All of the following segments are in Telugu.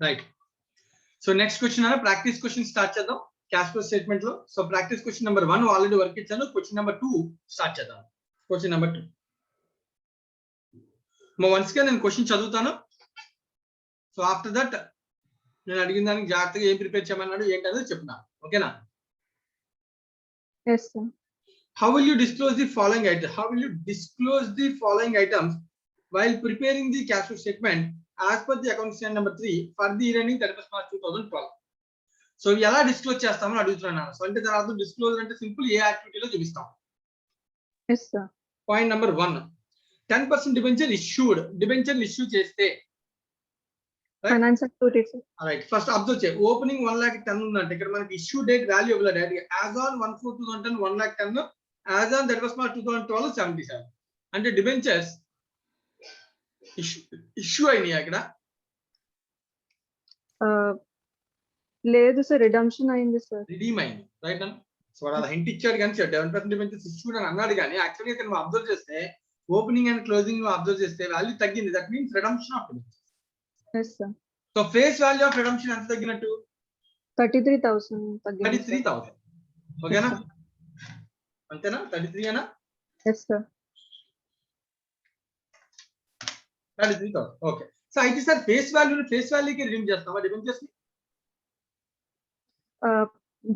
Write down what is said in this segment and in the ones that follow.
రైట్. సో నెక్స్ట్ క్వశ్చన్ అన్న ప్రాక్టీస్ క్వశ్చన్ స్టార్ట్ చేద్దాం క్యాష్ ఫ్లో స్టేట్మెంట్ లో. So practice question number 1 already work ఇచ్చాను. క్వశ్చన్ నెంబర్ 2 స్టార్ట్ చేద్దాం. క్వశ్చన్ నెంబర్ 2 వన్స్ గా నేను క్వశ్చన్ చదువుతాను. సో ఆఫ్టర్ దట్ నేను అడిగిన దానికి జాగ్రత్తగా ఏం ప్రిపేర్ చేయమన్నాడు ఏంటనేది చెప్తున్నాను. ఓకేనా? Yes, sir. How will you disclose the following items? How will you disclose the following items while preparing the cash flow statement as per the account statement number 3 for the year ending 31st March 2012? So ఎలా డిస్క్లోజ్ చేస్తామని అడుగుతున్నాను. సో అంటే దాని అర్థం డిస్క్లోజ్ అంటే సింపుల్ ఏ యాక్టివిటీలో చూపిస్తాం. Yes, sir. Point number 1, 10% debenture issued. Debenture issue చేస్తే Finance activities, sir. Right. First observe చేయి. ఓపెనింగ్ 1,10,000 ఉందంటే ఇక్కడ మనకి ఇష్యూ డేట్ వాల్యూ ఇవ్వలేదు డైరెక్ట్ గా. As on 1/4/2010 1,10,000, as on 31st March 2012 77. అంటే డిబెంచర్స్ ఇష్యూ అయినాయి అక్కడ. లేదు సార్, రిడమ్షన్ అయింది సార్. రిడీమ్ అయింది. రైట్ అన్న. సో వాడు అలా హింట్ ఇచ్చాడు కానీ 10% డిబెంచర్స్ ఇష్యూడ్ అని అన్నాడు కానీ యాక్చువల్లీ ఇక్కడ నువ్వు అబ్జర్వ్ చేస్తే ఓపెనింగ్ అండ్ క్లోజింగ్ నువ్వు అబ్జర్వ్ చేస్తే వాల్యూ తగ్గింది. That means redemption of debentures. Yes, sir. So face value of redemption ఎంత తగ్గినట్టు? 33,000 తగ్గింది. 33,000. ఓకేనా? అంతేనా? 33 అనా? Yes, sir. 33,000. ఓకే. సో అయితే సార్ ఫేస్ వాల్యూకి రిడీమ్ చేస్తామా డిబెంచర్స్ ని?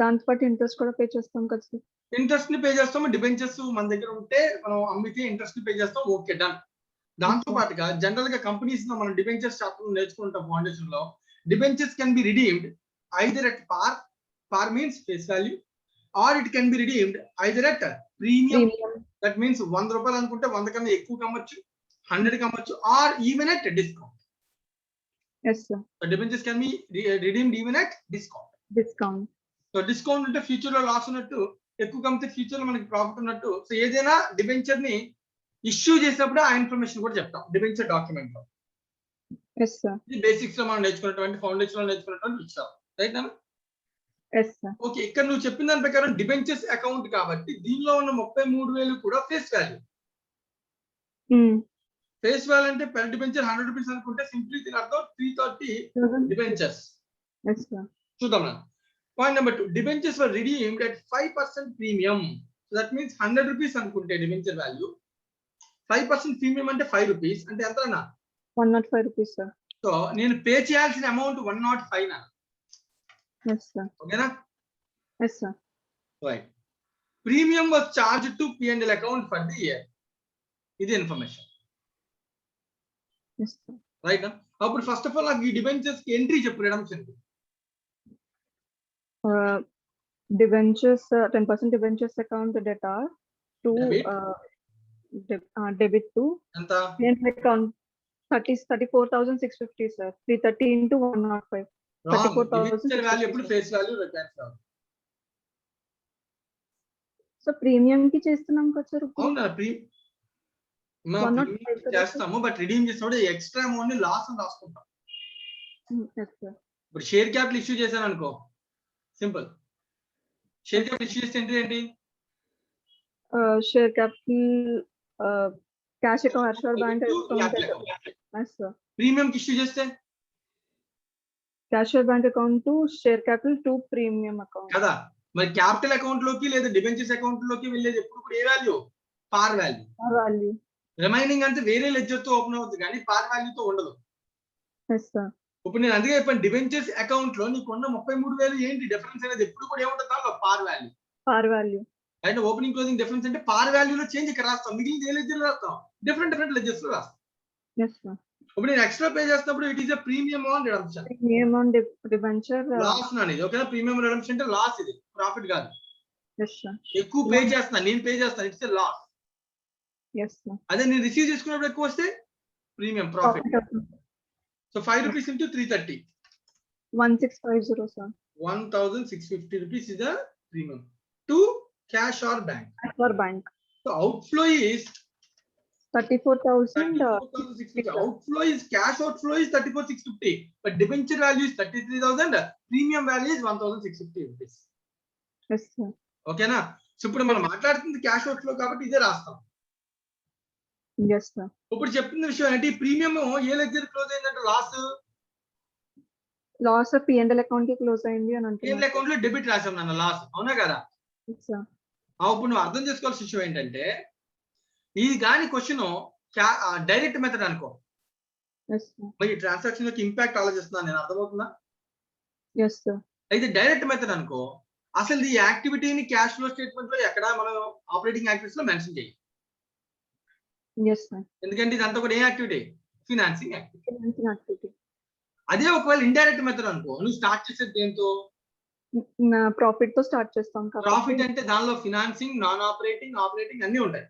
దాంతో పాటు ఇంట్రెస్ట్ కూడా పే చేస్తాం కదా సార్. ఇంట్రెస్ట్ ని పే చేస్తాము. డిబెంచర్స్ మన దగ్గర ఉంటే మనం అమ్మితే ఇంట్రెస్ట్ ని పే చేస్తాం. Okay, done. దాంతో పాటుగా జనరల్ గా కంపెనీస్ లో మనం డిబెంచర్స్ చాప్టర్ నేర్చుకుంటాం ఫౌండేషన్ లో. Debentures can be redeemed either at par means face value, or it can be redeemed either at premium. That means 100 రూపాయలు అనుకుంటే 100 కన్నా ఎక్కువ కమ్మచ్చు, 100 కమ్మచ్చు, or even at discount. Yes, sir. So debentures can be redeemed even at discount. Discount. సో డిస్కౌంట్ అంటే ఫ్యూచర్ లో లాస్ ఉన్నట్టు, ఎక్కువ కమ్మితే ఫ్యూచర్ లో మనకి ప్రాఫిట్ ఉన్నట్టు. సో ఏదైనా డిబెంచర్ ని ఇష్యూ చేసినప్పుడు ఆ ఇన్ఫర్మేషన్ కూడా చెప్తాం డిబెంచర్ డాక్యుమెంట్ లో. Yes, sir. ఇది బేసిక్స్ లో మనం నేర్చుకున్నటువంటి ఫౌండేషన్ లో నేర్చుకున్నటువంటి విషయం. రైట్ అన్న? Yes, sir. ఓకే. ఇక్కడ నువ్వు చెప్పిన దాని ప్రకారం డిబెంచర్స్ అకౌంట్ కాబట్టి దీనిలో ఉన్న 33,000 కూడా ఫేస్ వాల్యూ. ఫేస్ వాల్యూ అంటే పెర్ డిబెంచర్ 100 రూపీస్ అనుకుంటే సింప్లీ దీని అర్థం 330 డిబెంచర్స్. Yes, sir. చూద్దాం నా. Point number 2, debentures were redeemed at 5% premium. So that means 100 rupees అనుకుంటే డిబెంచర్ వాల్యూ 5% ప్రీమియం అంటే 5 రూపీస్ అంటే ఎంత అన్న? 105 rupees, sir. సో నేను పే చేయాల్సిన అమౌంట్ 105 నా. Yes, sir. ఓకేనా? Yes, sir. Right. Premium was charged to P&L account for the year. ఇది ఇన్ఫర్మేషన్. Yes, sir. రైట్. అప్పుడు ఫస్ట్ ఆఫ్ ఆల్ నాకు ఈ డిబెంచర్స్ కి ఎంట్రీ చెప్పు redemption. Debentures, 10% debentures account debtor to debit to ఎంత? P&L account 34,650, sir. 330 into 105. 34,000. Debenture value ఎప్పుడు face value record. So premium కి చేస్తున్నాం కదా సార్. అవునా? చేస్తాము బట్ రిడీమ్ చేసినప్పుడు ఎక్స్ట్రా అమౌంట్ ని లాస్ అని రాసుకుంటాం. ఇప్పుడు షేర్ క్యాపిటల్ ఇష్యూ చేశాను అనుకో, సింపుల్. షేర్ క్యాపిటల్ ఇష్యూ చేస్తే ఏంటి? Share capital cash account Harshal bank account. Premium కి ఇష్యూ చేస్తే cash bank account to share capital to premium account కదా. మరి క్యాపిటల్ అకౌంట్ లోకి లేదా డిబెంచర్స్ అకౌంట్ లోకి వెళ్ళేది ఎప్పుడు కూడా ఏ వాల్యూ? పార్ వాల్యూ. రిమైనింగ్ అంటే వేరే లెడ్జర్ తో ఓపెన్ అవుతుంది కానీ పార్ వాల్యూ తో ఉండదు. Yes, sir. ఇప్పుడు నేను అందుకే చెప్పాను డిబెంచర్స్ అకౌంట్ లో నీకున్న 33,000 ఏంటి డిఫరెన్స్ అనేది ఎప్పుడు కూడా ఏముంటుంది? పార్ వాల్యూ. అంటే ఓపెనింగ్ క్లోజింగ్ డిఫరెన్స్ అంటే పార్ వాల్యూలో చేంజ్ ఇక్కడ రాస్తాం, మిగిలిన ఏ లెడ్జర్ రాస్తాం? డిఫరెంట్ లెడ్జర్స్ లో రాస్తాం. Yes, sir. ఇప్పుడు నేను ఎక్స్ట్రా పే చేసినప్పుడు it is a premium on redemption. Premium on debenture loss అనేది. ఓకేనా? ప్రీమియం రిడమ్షన్ అంటే లాస్, ఇది ప్రాఫిట్ కాదు. Yes, sir. ఎక్కువ పే చేస్తున్నా, నేను పే చేస్తాను, it's a loss. Yes, sir. అదే నేను రిసీవ్ చేసుకున్నప్పుడు ఎక్కువ వస్తే premium profit. So 5 rupees into 330 1650, sir. 1,650 rupees is the premium to cash or bank. For bank. So outflow is 34,000. 34,650. Outflow is cash outflow is 34,650, but debenture value is 33,000. Premium value is 1,650 rupees. Yes, sir. Okay na? So ఇప్పుడు మనం మాట్లాడుతుంది క్యాష్ అవుట్ఫ్లో కాబట్టి ఇదే రాస్తాం. Yes, sir. ఇప్పుడు చెప్తున్న విషయం ఏంటి? ప్రీమియం ఏ లెడ్జర్ క్లోజ్ అయిందంటే లాస్ లాస్ P&L అకౌంట్ కి క్లోజ్ అయింది అని P&L అంటున్నారు. అకౌంట్ లో డెబిట్ రాసాం నాన్న లాస్, అవునా కదా? Yes, sir. ఇప్పుడు నువ్వు అర్థం చేసుకోవాల్సిన విషయం ఏంటంటే ఇది కానీ క్వశ్చన్ డైరెక్ట్ మెథడ్ అనుకో, Yes, sir. మరి ట్రాన్సాక్షన్ యొక్క ఇంపాక్ట్ ఆలోచిస్తున్నాను నేను, అర్థమవుతుందా? Yes, sir. అయితే డైరెక్ట్ మెథడ్ అనుకో, అసలు ఈ యాక్టివిటీని క్యాష్ ఫ్లో స్టేట్మెంట్ లో ఎక్కడ మనం ఆపరేటింగ్ యాక్టివిటీస్ లో మెన్షన్ చేయాలి. Yes, sir. ఎందుకంటే ఇదంతా కూడా ఏ activity? Financing activity. Financing activity. అదే ఒకవేళ ఇండైరెక్ట్ మెథడ్ అనుకో, నువ్వు స్టార్ట్ చేసేది దేంతో? నా ప్రాఫిట్ తో స్టార్ట్ చేస్తాం ప్రాఫిట్ అంటే దానిలో ఫినాన్సింగ్, నాన్ ఆపరేటింగ్, ఆపరేటింగ్ అన్ని ఉంటాయి.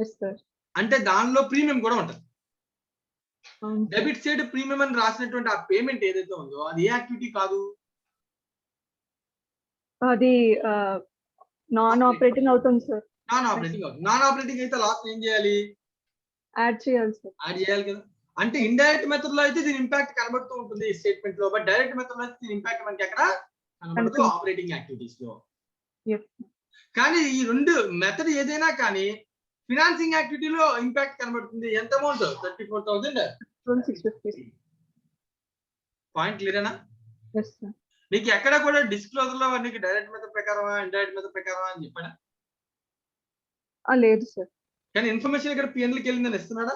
Yes, sir. అంటే దానిలో ప్రీమియం కూడా ఉంటుంది. అవును sir. డెబిట్ సైడ్ ప్రీమియం అని రాసినటువంటి ఆ పేమెంట్ ఏదైతే ఉందో అది ఏ యాక్టివిటీ కాదు? అది నాన్ ఆపరేటింగ్ అవుతుంది సార్. నాన్ ఆపరేటింగ్ అవుతుంది. నాన్ ఆపరేటింగ్ అయితే లాస్ ఏం చేయాలి? యాడ్ చేయాలి సార్. యాడ్ చేయాలి కదా. అంటే ఇండైరెక్ట్ మెథడ్ లో అయితే దీని ఇంపాక్ట్ కనబడుతూ ఉంటుంది స్టేట్మెంట్ లో, బట్ డైరెక్ట్ మెథడ్ లో అయితే దీని ఇంపాక్ట్ మనకి ఎక్కడ కనబడదు? ఆపరేటింగ్ యాక్టివిటీస్ లో. Yes. కానీ ఈ రెండు మెథడ్ ఏదైనా కానీ ఫినాన్సింగ్ యాక్టివిటీలో ఇంపాక్ట్ కనబడుతుంది. ఎంత అమౌంట్? 34,650. పాయింట్ క్లియరేనా? Yes, sir. నీకు ఎక్కడ కూడా డిస్క్లోజర్ లో నీకు డైరెక్ట్ మెథడ్ ప్రకారం ఇండైరెక్ట్ మెథడ్ ప్రకారం అని చెప్పాడా? లేదు సార్. కానీ ఇన్ఫర్మేషన్ ఇక్కడ P&L కి వెళ్ళిందని ఇస్తున్నాడా?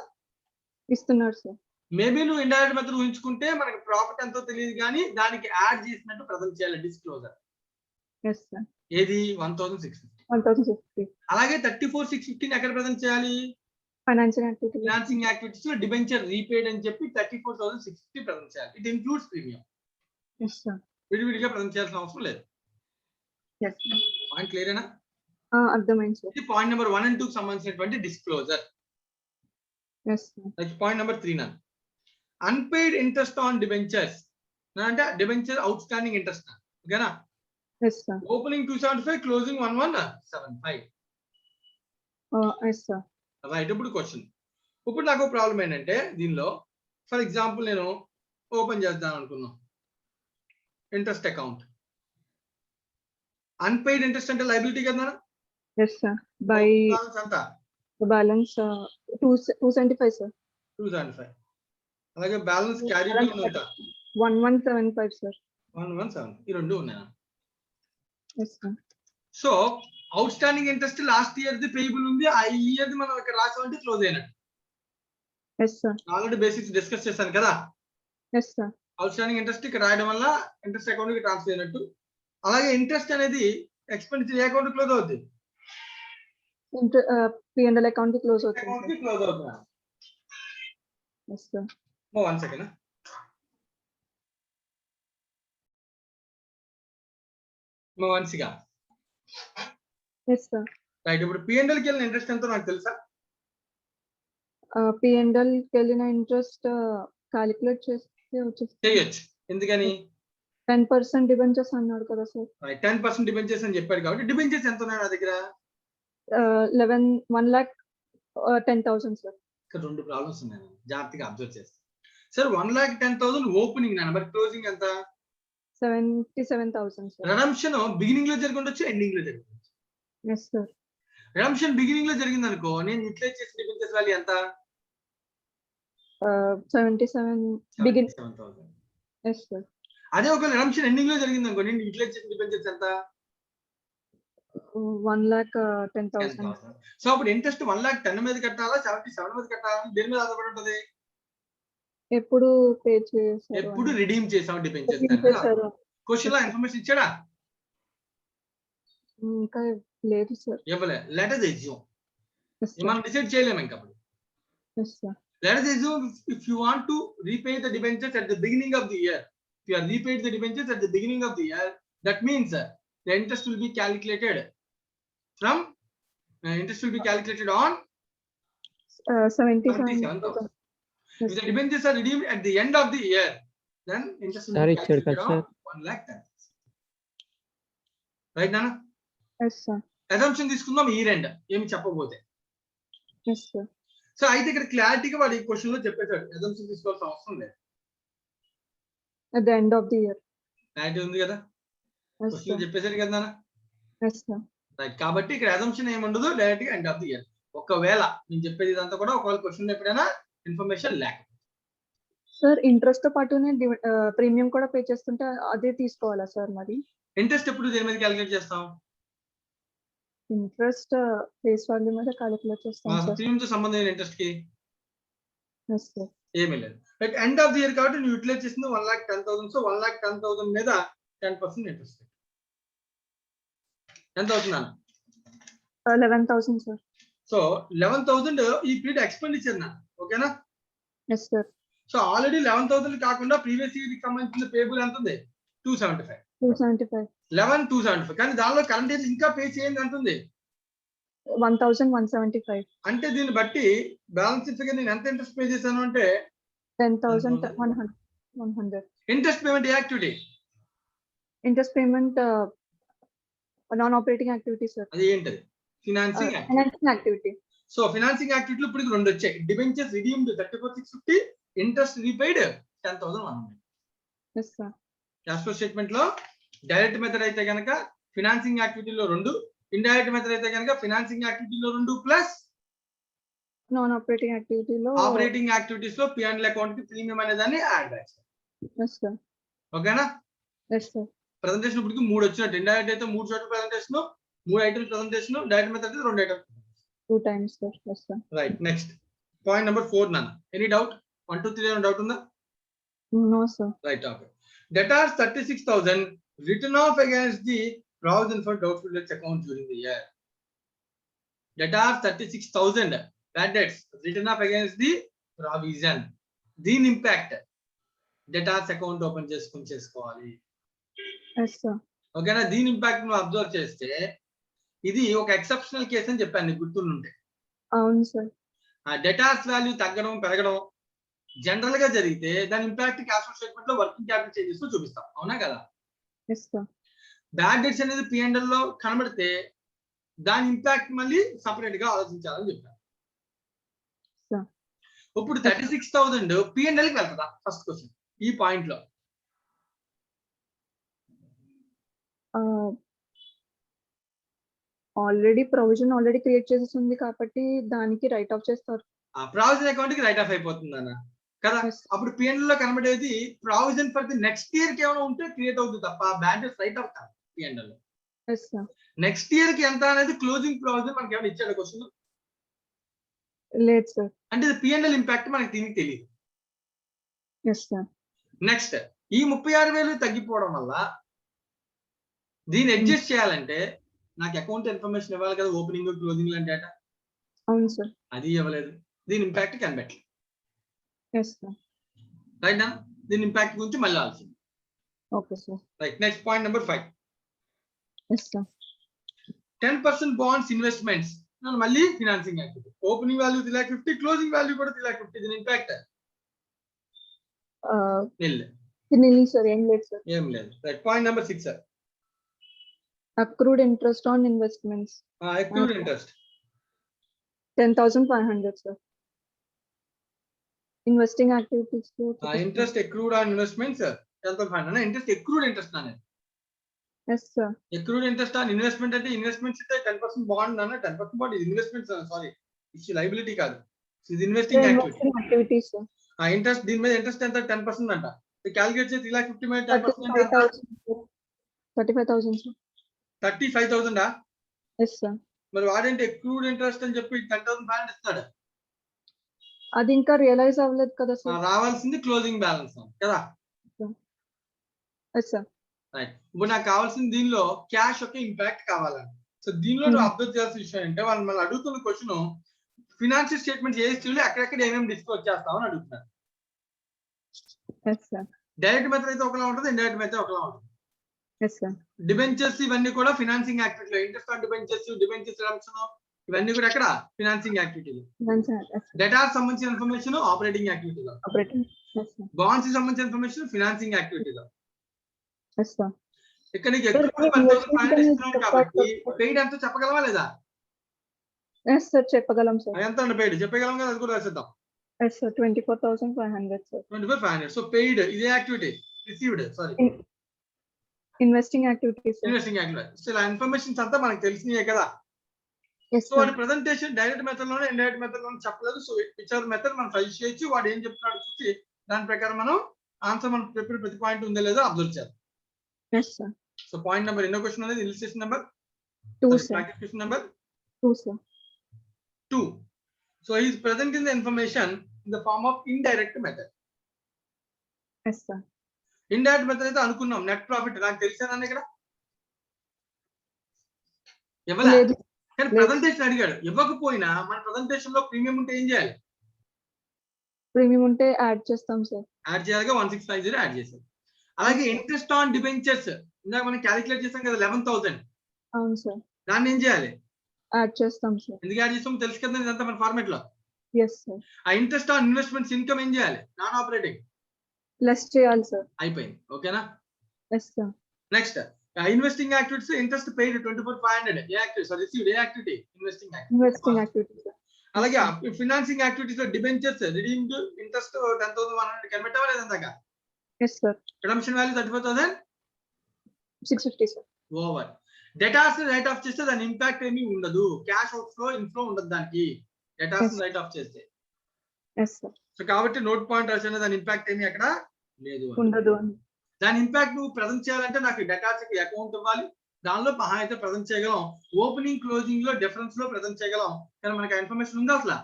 ఇస్తున్నారు సార్. మేబీ నువ్వు ఇండైరెక్ట్ మెథడ్ ఊహించుకుంటే మనకి ప్రాఫిట్ ఎంతో తెలియదు కానీ దానికి యాడ్ చేసినట్టు ప్రజెంట్ చేయాలి డిస్క్లోజర్. Yes, sir. ఏది? 1,650. 1,650. అలాగే 34,650 ఎక్కడ ప్రజెంట్ చేయాలి? Financial activity. ఫినాన్సింగ్ యాక్టివిటీస్ లో డిబెంచర్ రీపేడ్ అని చెప్పి 34,650 ప్రజెంట్ చేయాలి. It includes premium. Yes, sir. విడివిడిగా ప్రజెంట్ చేయాల్సిన అవసరం లేదు. Yes, sir. పాయింట్ క్లియరేనా? అర్థమైంది సార్. ఇది పాయింట్ నెంబర్ 1 and 2 కి సంబంధించినటువంటి disclosure. Yes, sir. Next point number 3 నా అన్పెయిడ్ ఇంట్రెస్ట్ ఆన్ డిబెంచర్స్ అంటే డిబెంచర్ అవుట్ స్టాండింగ్ ఇంట్రెస్ట్, ఓకేనా? Yes, sir. Opening 275, closing 1175. Yes, sir. Right. ఇప్పుడు క్వశ్చన్, ఇప్పుడు నాకు ప్రాబ్లం ఏంటంటే దీనిలో ఫర్ ఎగ్జాంపుల్ నేను ఓపెన్ చేద్దాం అనుకున్నాను ఇంట్రెస్ట్ అకౌంట్. అన్పెయిడ్ ఇంట్రెస్ట్ అంటే లైబిలిటీ కదా? Yes, sir. By ఎంత? balance 275, sir. 275. అలాగే బ్యాలెన్స్ క్యారీ బిల్ ఎంత? 1175, sir. 117. ఈ రెండు ఉన్నాయి. Yes, sir. So out standing interest last year the payable ఉంది, ఆ ఇయర్ ది మనం ఇక్కడ రాసామంటే క్లోజ్ అయినట్టు. Yes, sir. Already basics discuss చేశాను కదా. Yes, sir. Out standing interest ఇక్కడ రాయడం వల్ల ఇంట్రెస్ట్ అకౌంట్ కి ట్రాన్స్ఫర్ అయినట్టు. అలాగే ఇంట్రెస్ట్ అనేది ఎక్స్పెండిచర్ ఏ అకౌంట్ క్లోజ్ అవుతుంది? P&L అకౌంట్ కి క్లోజ్ అవుతుంది అకౌంట్ కి సార్. క్లోజ్ అవుతుంది. Yes, sir. 1 సెకండ్. మంచిగా Yes, sir. రైట్. ఇప్పుడు P&L కి వెళ్ళిన ఇంట్రెస్ట్ ఎంతో నాకు తెలుసా? P&L కి వెళ్ళిన ఇంట్రెస్ట్ క్యాలిక్యులేట్ చేస్తే వచ్చేస్తుంది. చేయొచ్చు. ఎందుకని? 10% డిబెంచర్స్ అన్నాడు కదా సార్. 10% డిబెంచర్స్ అని చెప్పాడు కాబట్టి డిబెంచర్స్ ఎంత ఉన్నాయి నా దగ్గర? 1,10,000 సార్. ఇక్కడ రెండు ప్రాబ్లమ్స్ ఉన్నాయి, జాగ్రత్తగా అబ్జర్వ్ చేస్తాను. సార్ 1,10,000 ఓపెనింగ్ నాన్న, మరి క్లోజింగ్ ఎంత? 77,000 సార్. రిడమ్షన్ బిగినింగ్ లో జరిగి ఉండొచ్చు, ఎండింగ్ లో జరిగి ఉండొచ్చు. Yes, sir. రిడమ్షన్ బిగినింగ్ లో జరిగింది అనుకో, నేను యూటిలైజ్ చేసిన డిబెంచర్స్ వాల్యూ ఎంత? 77 బిగిన్. 77,000. Yes, sir. అదే ఒకవేళ రిడమ్షన్ ఎండింగ్ లో జరిగింది అనుకో, నేను యూటిలైజ్ చేసిన డిబెంచర్స్ ఎంత? 1,10,000. సో అప్పుడు ఇంట్రెస్ట్ 1,10,000 మీద కట్టాలా, 77 మీద కట్టాలా, దేని మీద ఆధారపడి ఉంటది? ఎప్పుడు పే చేశారు? ఎప్పుడు రిడీమ్ చేసాం డిబెంచర్స్. క్వశ్చన్ లో ఇన్ఫర్మేషన్ ఇచ్చాడా? ఇంకా లేదు సార్. ఇవ్వలే. Let us assume. Yes, sir. మనం డిసైడ్ చేయలేము ఇంకా అప్పుడు. Yes, sir. Let us assume if you want to repay the debentures at the beginning of the year, if you are repaid the debentures at the beginning of the year, that means the interest will be calculated from interest will be calculated on 77,000. If the debentures are redeemed at the end of the year, then interest will be calculated on 1,10,000. Right, Nana? Yes, sir. Assumption తీసుకుందాం ఈ రెండు ఏమి చెప్పకపోతే. Yes, sir. సో అయితే ఇక్కడ క్లారిటీగా వాడు ఈ క్వశ్చన్ లో చెప్పేశాడు, assumption తీసుకోవాల్సిన అవసరం లేదు. At the end of the year. Clarity ఉంది కదా? Yes, question sir. చెప్పేశాడు కదా నాన్న. Yes, sir. రైట్. కాబట్టి ఇక్కడ అజంప్షన్ ఏముండదు, డైరెక్ట్ గా ఎండ్ ఆఫ్ ది ఇయర్. ఒకవేళ నేను చెప్పేది ఇదంతా కూడా ఒకవేళ క్వశ్చన్ ఎప్పుడైనా ఇన్ఫర్మేషన్ లేక సార్ ఇంట్రెస్ట్ తో పాటునే ప్రీమియం కూడా పే చేస్తుంటే అదే తీసుకోవాలా సార్ మరి? ఇంట్రెస్ట్ ఎప్పుడు దేని మీద క్యాలిక్యులేట్ చేస్తాం? ఇంట్రెస్ట్ ఫేస్ వాల్యూ మీద కాలిక్యులేట్ చేస్తాం సార్. ప్రీమియం తో సంబంధం ఏంటి ఇంట్రెస్ట్ కి? Yes sir. ఏమీ లేదు. But end of the year కాబట్టి నువ్వు యూటిలైజ్ చేసింది 1,10,000. సో 1,10,000 మీద 10% ఇంట్రెస్ట్. ఎంత అవుతుందా? 11,000 సార్. సో 11,000 ఈ పీరియడ్ ఎక్స్పెండిచర్ నా, ఓకేనా? Yes sir. సో ఆల్రెడీ 11,000 కాకుండా ప్రీవియస్ ఇయర్ కి సంబంధించిన పేబుల్ ఎంత ఉంది? 275. 275. 11,275. కానీ దానిలో కరెంట్ ఇయర్ ఇంకా పే చేయండి అంటుంది. 1,175. అంటే దీన్ని బట్టి బ్యాలెన్స్ షీట్ ఫిగర్ నేను ఎంత ఇంట్రెస్ట్ పే చేశాను అంటే 10,100. ఇంట్రెస్ట్ పేమెంట్ ఏ activity? Interest payment non operating activity sir. అది ఏంటది? Financing activity. Financing activity. So financing యాక్టివిటీలో ఇప్పుడు రెండు వచ్చాయి. Debentures redeemed 34,650, interest repaid 10,100. Yes sir. Cash flow statement లో డైరెక్ట్ మెథడ్ అయితే కనుక ఫినాన్సింగ్ యాక్టివిటీలో 2, ఇండైరెక్ట్ మెథడ్ అయితే కనుక ఫినాన్సింగ్ యాక్టివిటీలో 2 ప్లస్ నాన్ ఆపరేటింగ్ యాక్టివిటీలో ఆపరేటింగ్ యాక్టివిటీస్ లో P&L అకౌంట్ కి ప్రీమియం అనే దాన్ని యాడ్ బ్యాక్. Yes sir. ఓకేనా? Yes sir. ప్రెజెంటేషన్ ఇప్పటికి 3 వచ్చినట్టు. ఇండైరెక్ట్ అయితే 3 చోట్ల presentation, 3 items presentation, direct method అయితే 2 items. 2 times sir. Yes sir. Right. Next point number 4 నాన్న. Any doubt? 1 2 3 ఏమైనా డౌట్ ఉందా? No sir. Right. Okay. Debtors 36,000 written off against the provision for doubtful debts account during the year. Debtors 36,000 bad debts written off against the provision. దీని ఇంపాక్ట్ debtors account ఓపెన్ చేసుకోవాలి. Yes sir. ఓకేనా? దీని ఇంపాక్ట్ నువ్వు అబ్జర్వ్ చేస్తే ఇది ఒక ఎక్సెప్షనల్ కేసు అని చెప్పాను నీకు గుర్తుంటే. అవును సార్. ఆ డెటార్స్ వాల్యూ తగ్గడం పెరగడం జనరల్ గా జరిగితే దాని ఇంపాక్ట్ క్యాష్ ఫ్లో స్టేట్మెంట్ లో వర్కింగ్ క్యాపిటల్ చేంజెస్ లో చూపిస్తాం. అవునా కదా? Yes sir. బ్యాడ్ డెట్స్ అనేది P&L లో కనబడితే దాని ఇంపాక్ట్ మళ్ళీ సపరేట్ గా ఆలోచించాలని చెప్పాను. సార్. ఇప్పుడు 36,000 P&L కి వెళ్తుందా? ఫస్ట్ క్వశ్చన్ ఈ పాయింట్ లో. ఆల్రెడీ ప్రొవిజన్ ఆల్రెడీ క్రియేట్ చేసేసింది కాబట్టి దానికి రైట్ ఆఫ్ చేస్తారు. ఆ ప్రావిజన్ అకౌంట్ కి రైట్ ఆఫ్ అయిపోతుంది అన్న కదా. Yes. అప్పుడు P&L లో కనబడేది provision for the next year కి ఏమైనా ఉంటే క్రియేట్ అవుతుంది తప్ప బ్యాడ్ డెట్స్ రైట్ ఆఫ్ కాదు P&L లో. Yes sir. నెక్స్ట్ ఇయర్ కి ఎంత అనేది క్లోజింగ్ ప్రావిజన్ మనకి ఏమైనా ఇచ్చాడు క్వశ్చన్? లేదు సార్. అంటే P&L ఇంపాక్ట్ మనకి దీనికి తెలియదు. Yes sir. నెక్స్ట్ ఈ 36,000 తగ్గిపోవడం వల్ల దీన్ని అడ్జస్ట్ చేయాలంటే నాకు అకౌంట్ ఇన్ఫర్మేషన్ ఇవ్వాలి కదా, ఓపెనింగ్ క్లోజింగ్ లాంటి డేటా. అవును సార్. అది ఇవ్వలేదు. దీని ఇంపాక్ట్ కనిపెట్టలేదు. Yes sir. రైట్ నా? దీని ఇంపాక్ట్ గురించి మళ్ళీ ఆలోచన. Okay sir. Right. Next point number 5. Yes sir. 10% bonds investments మళ్ళీ financing activity. Opening value 350, closing value కూడా 350. దీని ఇంపాక్ట్ సార్ ఏం లేదు సార్. ఏం లేదు. Right. Point number 6 sir. Accrued interest on investments. Accrued interest 10,500 sir. Investing activities interest accrued on investments 10,500. Interest accrued interest అనేది. Yes sir. Accrued interest on investment అంటే ఇన్వెస్ట్మెంట్స్ అయితే 10% బాండ్ అన్న 10% బాండ్ ఇది ఇన్వెస్ట్మెంట్స్ సారీ ఇది లయబిలిటీ కాదు, ఇది ఇన్వెస్టింగ్ యాక్టివిటీస్. ఆ ఇంట్రెస్ట్ దీని మీద ఇంట్రెస్ట్ ఎంత 10% అంట. క్యాలిక్యులేట్ చేసి 350 మీద 10% 35,000 సార్. 35,000. Yes sir. మరి వాడేంటి అక్రూడ్ ఇంట్రెస్ట్ అని చెప్పి 10,500 ఇస్తాడు. అది ఇంకా రియలైజ్ అవ్వలేదు కదా సార్. రావాల్సింది క్లోజింగ్ బ్యాలెన్స్ కదా. Yes sir. రైట్. ఇప్పుడు నాకు కావాల్సింది దీనిలో క్యాష్ యొక్క ఇంపాక్ట్ కావాలని. సో దీనిలో నువ్వు అబ్జర్వ్ చేయాల్సిన విషయం అంటే వాళ్ళు మళ్ళీ అడుగుతున్న క్వశ్చన్ ఫినాన్షియల్ స్టేట్మెంట్స్ ఏ స్టేజ్లో ఎక్కడెక్కడ ఏమేమి డిస్క్లోజ్ చేస్తామని అడుగుతున్నారు. డైరెక్ట్ మెథడ్ అయితే ఒకలా ఉంటుంది, ఇండైరెక్ట్ మెథడ్ ఒకలా ఉంటుంది. డిబెంచర్స్ ఇవన్నీ కూడా ఫినాన్సింగ్ యాక్టివిటీలో. Interest on debentures, debentures redemption ఇవన్నీ కూడా ఎక్కడ ఫినాన్సింగ్ యాక్టివిటీలో. డేటాస్ సంబంధించిన ఇన్ఫర్మేషన్ ఆపరేటింగ్ యాక్టివిటీలో. బాండ్స్ సంబంధించిన ఇన్ఫర్మేషన్ ఫినాన్సింగ్ యాక్టివిటీలో. ఇక్కడ నీకు ఎక్కువ 10,500 ఇస్తున్నాం కాబట్టి పెయిడ్ ఎంతో చెప్పగలవా లేదా? చెప్పగలం సార్. ఎంత అండి పెయిడ్ చెప్పగలం కదా, అది కూడా రాసేద్దాం. 24,500 సార్. 24,500. సో పెయిడ్ ఇదే activity. Received sorry investing activities. Investing activity. So ఇలా ఇన్ఫర్మేషన్స్ అంతా మనకు తెలిసినాయే కదా. సో వాడి ప్రెజెంటేషన్ డైరెక్ట్ మెథడ్ లోనే ఇండైరెక్ట్ మెథడ్ లోనే చెప్పలేదు. సో విచ్ ఆర్ మెథడ్ మనం సజెస్ట్ చేయొచ్చు. వాడు ఏం చెప్తున్నాడు చూసి దాని ప్రకారం మనం ఆన్సర్ మనం ప్రిపేర్ ప్రతి పాయింట్ ఉందో లేదో అబ్జర్వ్ చేద్దాం. Yes sir. So point number ఎన్నో క్వశ్చన్ అనేది illustration number 2 sir. Practice question number 2 sir. 2. So he is presenting the information in the form of indirect method. Yes sir. Indirect method అయితే అనుకున్నాం నెట్ ప్రాఫిట్ నాకు తెలిసానని ఇక్కడ ఇవ్వలే, లేదు. కానీ ప్రెజెంటేషన్ అడిగాడు. ఇవ్వకపోయినా మన ప్రెజెంటేషన్ లో ప్రీమియం ఉంటే ఏం చేయాలి? ప్రీమియం ఉంటే యాడ్ చేస్తాం సార్. యాడ్ చేయాలిగా 1650 యాడ్ చేశారు. అలాగే ఇంట్రెస్ట్ ఆన్ డిబెంచర్స్ ఇందాక మనం క్యాలిక్యులేట్ చేసాం కదా 11,000, అవును సార్. దాన్ని ఏం చేయాలి? యాడ్ చేస్తాం సార్. ఎందుకు యాడ్ చేస్తామో తెలుసు కదా ఇదంతా మన ఫార్మాట్ లో. Yes sir. ఆ ఇంట్రెస్ట్ ఆన్ ఇన్వెస్ట్మెంట్స్ ఇన్కమ్ ఏం చేయాలి? నాన్ ఆపరేటింగ్ లెస్ చేయాలి సార్. అయిపోయింది. ఓకేనా? Yes sir. Next investing activities interest paid 24,500 ఏ యాక్టివిటీ సార్ రిసీవ్డ్ ఏ యాక్టివిటీ? Investing activity sir. అలాగే ఫినాన్సింగ్ యాక్టివిటీస్ లో డిబెంచర్స్ రిడీమ్డ్ ఇంట్రెస్ట్ 10,100 కనిపెట్టావా లేదా ఇందాక? Yes sir. Redemption value 34,000 650 sir. Over. Debtors write off చేస్తే దాని ఇంపాక్ట్ ఏమీ ఉండదు. క్యాష్ అవుట్ ఫ్లో ఇన్ఫ్లో ఉండదు దానికి డేటాస్ రైట్ ఆఫ్ చేస్తే. Yes sir. సో కాబట్టి నోట్ పాయింట్ రాసిన దాని ఇంపాక్ట్ ఏమీ అక్కడ లేదు ఉండదు అని. దాని ఇంపాక్ట్ నువ్వు ప్రజెంట్ చేయాలంటే నాకు డేటాస్ కి అకౌంట్ ఇవ్వాలి. దానిలో మహా అయితే ప్రజెంట్ చేయగలం, ఓపెనింగ్ క్లోజింగ్ లో డిఫరెన్స్ లో ప్రజెంట్ చేయగలం, కానీ మనకి ఇన్ఫర్మేషన్ ఉందా అసలు?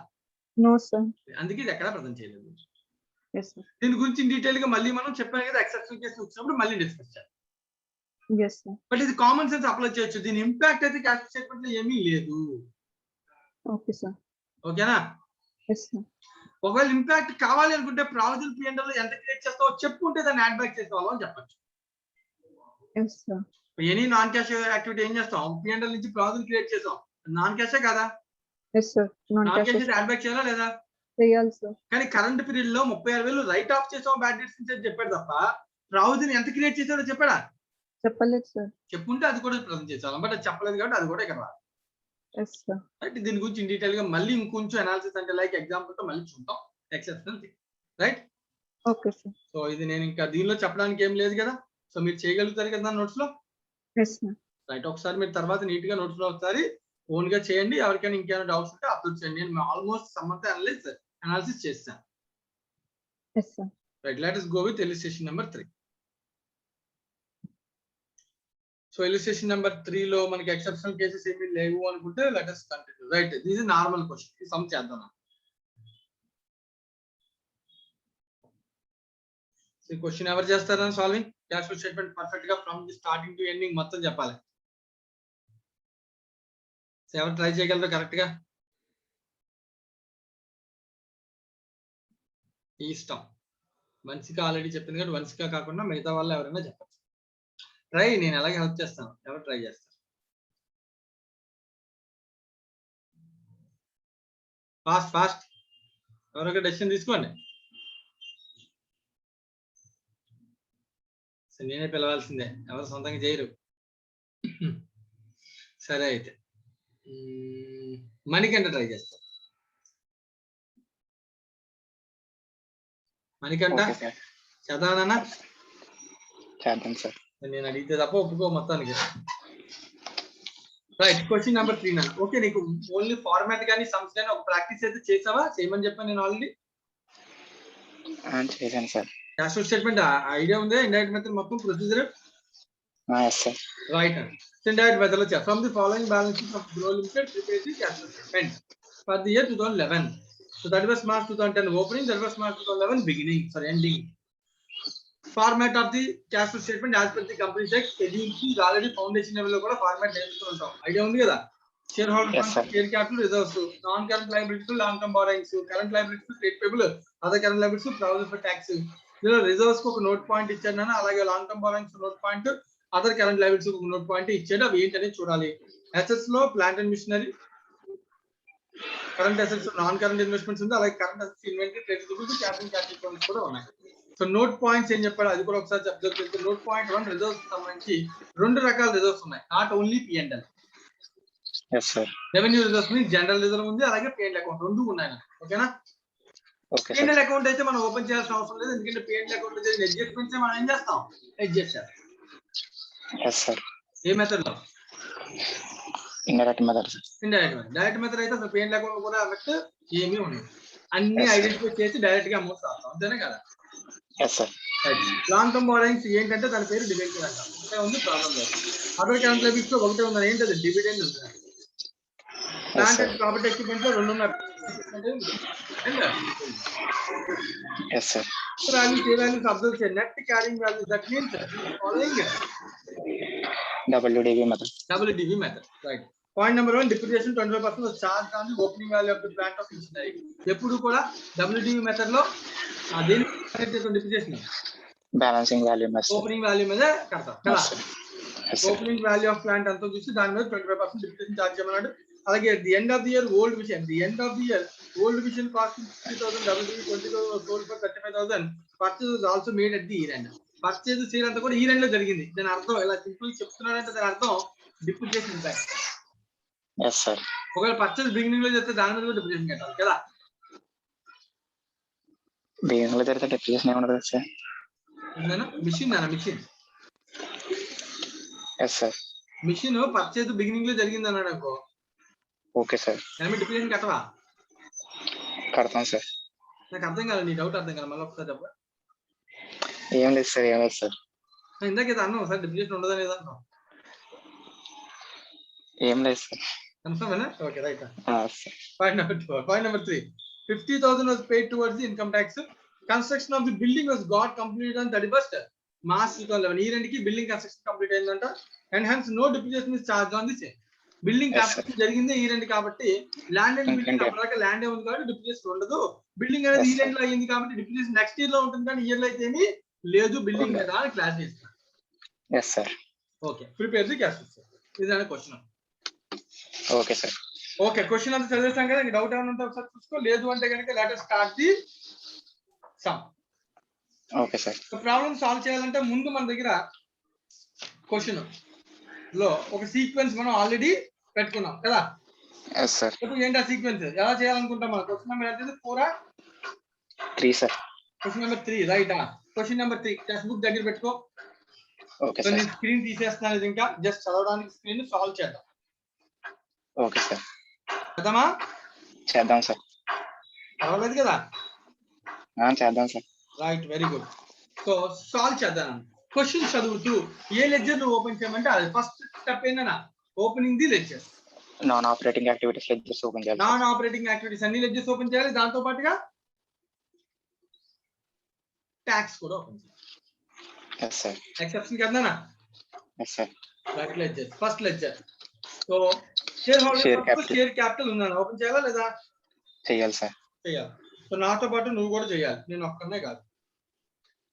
No sir. అందుకే ఇది ఎక్కడ ప్రజెంట్ చేయలేదు. Yes sir. దీని గురించి డీటెయిల్ గా మళ్ళీ మనం చెప్పాను కదా ఎక్సెప్షన్ కేసు వచ్చినప్పుడు మళ్ళీ డిస్కస్ చేయాలి. Yes sir. బట్ ఇది కామన్ సెన్స్ అప్లై చేయొచ్చు. దీని ఇంపాక్ట్ అయితే క్యాష్ స్టేట్మెంట్ లో ఏమీ లేదు. Okay sir. ఓకేనా? Yes sir. ఒకవేళ ఇంపాక్ట్ కావాలి అనుకుంటే ప్రావిజన్ పిఎంఎల్ ఎంత క్రియేట్ చేస్తావో చెప్పుకుంటే దాన్ని యాడ్ బ్యాక్ చేసేవాళ్ళం అని చెప్పచ్చు. Yes sir. Any non cash activity ఏం చేస్తాం? పిఎంఎల్ నుంచి ప్రావిజన్ క్రియేట్ చేసాం, నాన్ క్యాషే కదా? Yes sir. Non cash add back చేయాలా లేదా? చేయాలి సార్. కానీ కరెంట్ పీరియడ్ లో 36,000 రైట్ ఆఫ్ చేసాం బ్యాడ్ డెట్స్ నుంచి చెప్పాడు తప్ప ప్రావిజన్ ఎంత క్రియేట్ చేసాడో చెప్పాడా? చెప్పలేదు సార్. చెప్పుంటే అది కూడా ప్రజెంట్ చేసాం, బట్ అది చెప్పలేదు కాబట్టి అది కూడా ఇక్కడ రాదు. Yes sir. రైట్. దీని గురించి ఇన్ డీటెయిల్ గా మళ్ళీ ఇంకొంచెం అనాలిసిస్ అంటే లైక్ ఎగ్జాంపుల్ తో మళ్ళీ చూద్దాం exceptional thing. Right. Okay sir. So ఇది నేను ఇంకా దీనిలో చెప్పడానికి ఏం లేదు కదా. సో మీరు చేయగలుగుతారు కదా నోట్స్ లో. Yes sir. రైట్. ఒకసారి మీరు తర్వాత నీట్ గా నోట్స్ లో ఒకసారి ఓన్ గా చేయండి. ఎవరికైనా ఇంకేమైనా డౌట్స్ ఉంటే అప్లోడ్ చేయండి. నేను ఆల్మోస్ట్ సమ్మర్ అనాలిసిస్ చేస్తాను. Yes sir. Right. Let us go with illustration number 3. So illustration number 3 లో మనకి ఎక్సెప్షనల్ కేసెస్ ఏమీ లేవు అనుకుంటే let us continue. Right. This is normal question. ఇది సమ్ చేద్దాం. సో ఈ క్వశ్చన్ ఎవరు చేస్తారని solving cash flow statement perfect గా from the starting to ending మొత్తం చెప్పాలి. సో ఎవరు ట్రై చేయగలరు కరెక్ట్ గా? ఇష్టం. వంశిక ఆల్రెడీ చెప్పింది కాబట్టి వంశిక కాకుండా మిగతా వాళ్ళు ఎవరైనా చెప్పచ్చు. ట్రై. నేను ఎలాగే హెల్ప్ చేస్తాను. ఎవరు ట్రై చేస్తారు? ఫాస్ట్ ఫాస్ట్ ఎవరొక డెసిషన్ తీసుకోండి. నేనే పిలవాల్సిందే, ఎవరు సొంతంగా చేయరు. సరే అయితే మణికంఠ ట్రై చేస్తా. మణికంఠ చదవనా? చేద్దాం సార్. నేను అడిగితే తప్ప ఒప్పుకో మొత్తానికి. రైట్. క్వశ్చన్ నెంబర్ 3 నా. ఓకే, నీకు ఓన్లీ ఫార్మాట్ కానీ సమ్స్ కానీ ఒక ప్రాక్టీస్ అయితే చేసావా? చేయమని చెప్పాను నేను ఆల్రెడీ. చేశాను సార్. క్యాష్ ఫ్లో స్టేట్మెంట్ ఐడియా ఉందా? ఇండైరెక్ట్ మెథడ్ మొత్తం ప్రొసీజర్. Yes sir. రైట్ అండి. ఇండైరెక్ట్ మెథడ్ లో from the following balance sheet of Grow limited prepare the cash flow statement for the year 2011. So that was March 2010 opening, that was March 2011 beginning, sorry ending. Format of the cash flow statement as per the company check schedule ki already foundation level lo kuda format నేర్చుకుంటాం. ఐడియా ఉంది కదా? Share holder funds, share capital, reserves, non current liabilities, long term borrowings, current liabilities, trade payable, other current liabilities, provision for tax. ఇందులో రిజర్వ్స్ కు ఒక నోట్ పాయింట్ ఇచ్చాను నేను, అలాగే long term borrowings note point, other current liabilities కు ఒక నోట్ పాయింట్ ఇచ్చాడు. అవి ఏంటనేది చూడాలి. అసెట్స్ లో plant and machinery, current assets, non current investments ఉంది, అలాగే current assets, inventory, trade payables, capital accounts కూడా ఉన్నాయి. సో నోట్ పాయింట్స్ ఏం చెప్పాడు అది కూడా ఒకసారి అబ్జర్వ్ చేస్తే, నోట్ పాయింట్ 1 రిజర్వ్స్ సంబంధించి 2 రకాల రిజర్వ్స్ ఉన్నాయి. Not only P&L. yes sir. Revenue reserves ఉంది, జనరల్ రిజర్వ్ ఉంది, అలాగే P&L అకౌంట్ రెండు ఉన్నాయి. ఓకేనా? ఓకే. P&L అకౌంట్ అయితే మనం ఓపెన్ చేయాల్సిన అవసరం లేదు, ఎందుకంటే P&L అకౌంట్ లో జరిగిన అడ్జస్ట్మెంట్స్ మనం ఏం చేస్తాం? అడ్జస్ట్ చేస్తాం. yes sir. ఏ మెథడ్ లో? Indirect method. డైరెక్ట్ మెథడ్ అయితే అసలు P&L అకౌంట్ కూడా ఎఫెక్ట్ ఏమీ ఉండదు. అన్ని ఐడెంటిఫై చేసి డైరెక్ట్ గా అమౌంట్ రాస్తాం. అంతేనే కదా? Yes sir. Long term borrowings ఏంటంటే దాని పేరు డిబెంచర్ అంట. ఒకటే ఉంది, ప్రాబ్లం లేదు. అదర్ కరెంట్ లైబిలిటీస్ లో ఒకటే ఉంది, ఏంటది డివిడెండ్ ఉంది. ప్లాంట్ అండ్ ప్రాపర్టీ ఎక్విప్మెంట్ లో 2 ఉన్నాయి. Yes sir. వాల్యూస్ ఏ వాల్యూస్ అబ్జర్వ్ చేయండి. Net carrying values that means following WDV method. WDV method. Right. Point number 1, depreciation 25% charge on the opening value of the plant of machinery. ఎప్పుడు కూడా WDV మెథడ్ లో దేని depreciation balancing value method. Opening value మీద కడతాం కదా. ఓపెనింగ్ వాల్యూ ఆఫ్ ప్లాంట్ అంతా చూసి దాని మీద 25% డిప్రిసియేషన్ చార్జ్ చేయమన్నాడు. అలాగే the end of the year old vision, the end of the year old vision cost 50,000, WDV 20,000, sold for 35,000. Purchase was also made at the year end. Purchase sale అంతా కూడా ఇయర్ ఎండ్ లో జరిగింది. దాని అర్థం ఇలా సింపుల్ చెప్తున్నాడంటే దాని అర్థం డిప్రిసియేషన్ ఇంపాక్ట్. Yes sir. ఒకవేళ పర్చేజ్ బిగినింగ్ లో చేస్తే దాని మీద కూడా డిప్రిసియేషన్ కట్టాలి కదా. బిగినింగ్ లో జరిగితే డిప్రిసియేషన్ ఏముండదు sir. Machine machine yes sir. Machine purchase beginning లో జరిగింది అన్నాడు అనుకో, ఓకే సార్. దాని మీద డిప్రిసియేషన్ కట్టవా? కడతాం సార్. నాకు అర్థం కాదు, నీ డౌట్ అర్థం కాదు, మళ్ళీ ఒకసారి చెప్ప. ఏం లేదు సార్, ఏం లేదు సార్. ఇందాక ఇది అన్నావు సార్, డిప్రిసియేషన్ ఉండదా లేదా అన్నావు. ఏం లేదు సార్. కన్ఫర్మేనా? Okay right. Sir. Point number 2. Point number 3. 50,000 was paid towards the income tax. Construction of the building was got completed on 31st March 2011. ఈ రెండుకి బిల్డింగ్ కన్స్ట్రక్షన్ కంప్లీట్ అయిందంట. And hence no depreciation is charge on the same. Building construction జరిగింది ఈ రెండు కాబట్టి ల్యాండ్ అండ్ బిల్డింగ్ అప్పటిదాకా ల్యాండ్ ఉంది కాబట్టి డిప్రిసియేషన్ ఉండదు. బిల్డింగ్ అనేది ఈ రెండు లో అయింది కాబట్టి డిప్రిసియేషన్ నెక్స్ట్ ఇయర్ లో ఉంటుంది, కానీ ఇయర్ లో అయితే ఏమీ లేదు బిల్డింగ్ మీద అని క్లాస్ చేస్తాను. Yes sir. Okay, prepare the cash sir. ఇది question. Okay sir. Okay, question అంతా చదివేస్తాం కదా. డౌట్ ఏమైనా ఉంటే ఒకసారి చూసుకో, లేదు అంటే కనుక let us start the some. Okay sir. Problem solve చేయాలంటే ముందు మన దగ్గర క్వశ్చన్ లో ఒక సీక్వెన్స్ మనం ఆల్రెడీ పెట్టుకున్నాం కదా. Yes sir. ఇప్పుడు ఏంటి ఆ సీక్వెన్స్ ఎలా చేయాలనుకుంటాం మనం? క్వశ్చన్ నెంబర్ ఎంత? 3 sir. Question number 3 right. Question number 3 text book దగ్గర పెట్టుకో. Okay so sir. నేను స్క్రీన్ తీసేస్తున్నాను, ఇది ఇంకా జస్ట్ చదవడానికి స్క్రీన్ సాల్వ్ చేద్దాం. Okay sir. చేద్దామా? చేద్దాం సార్. పర్వాలేదు కదా. చేద్దాం sir. Right, very good. So solve చేద్దాం. క్వశ్చన్ చదువుతూ ఏ లెడ్జర్ నువ్వు ఓపెన్ చేయమంటే అది ఫస్ట్ స్టెప్ ఏంటన్నా opening the ledger. Non operating activities ledgers open చేయాలి. నాన్ ఆపరేటింగ్ యాక్టివిటీస్ అన్ని లెడ్జర్స్ ఓపెన్ చేయాలి. దాంతో పాటుగా ట్యాక్స్ కూడా ఓపెన్ చేయాలి. Yes sir. ఎక్సెప్షన్ కదనా? Yes sir. Right, ledger first ledger. So share holder share capital ఉందా ఓపెన్ చేయాలా లేదా? చేయాలి సార్. చేయాలి. సో నాతో పాటు నువ్వు కూడా చేయాలి, నేను ఒక్కనే కాదు.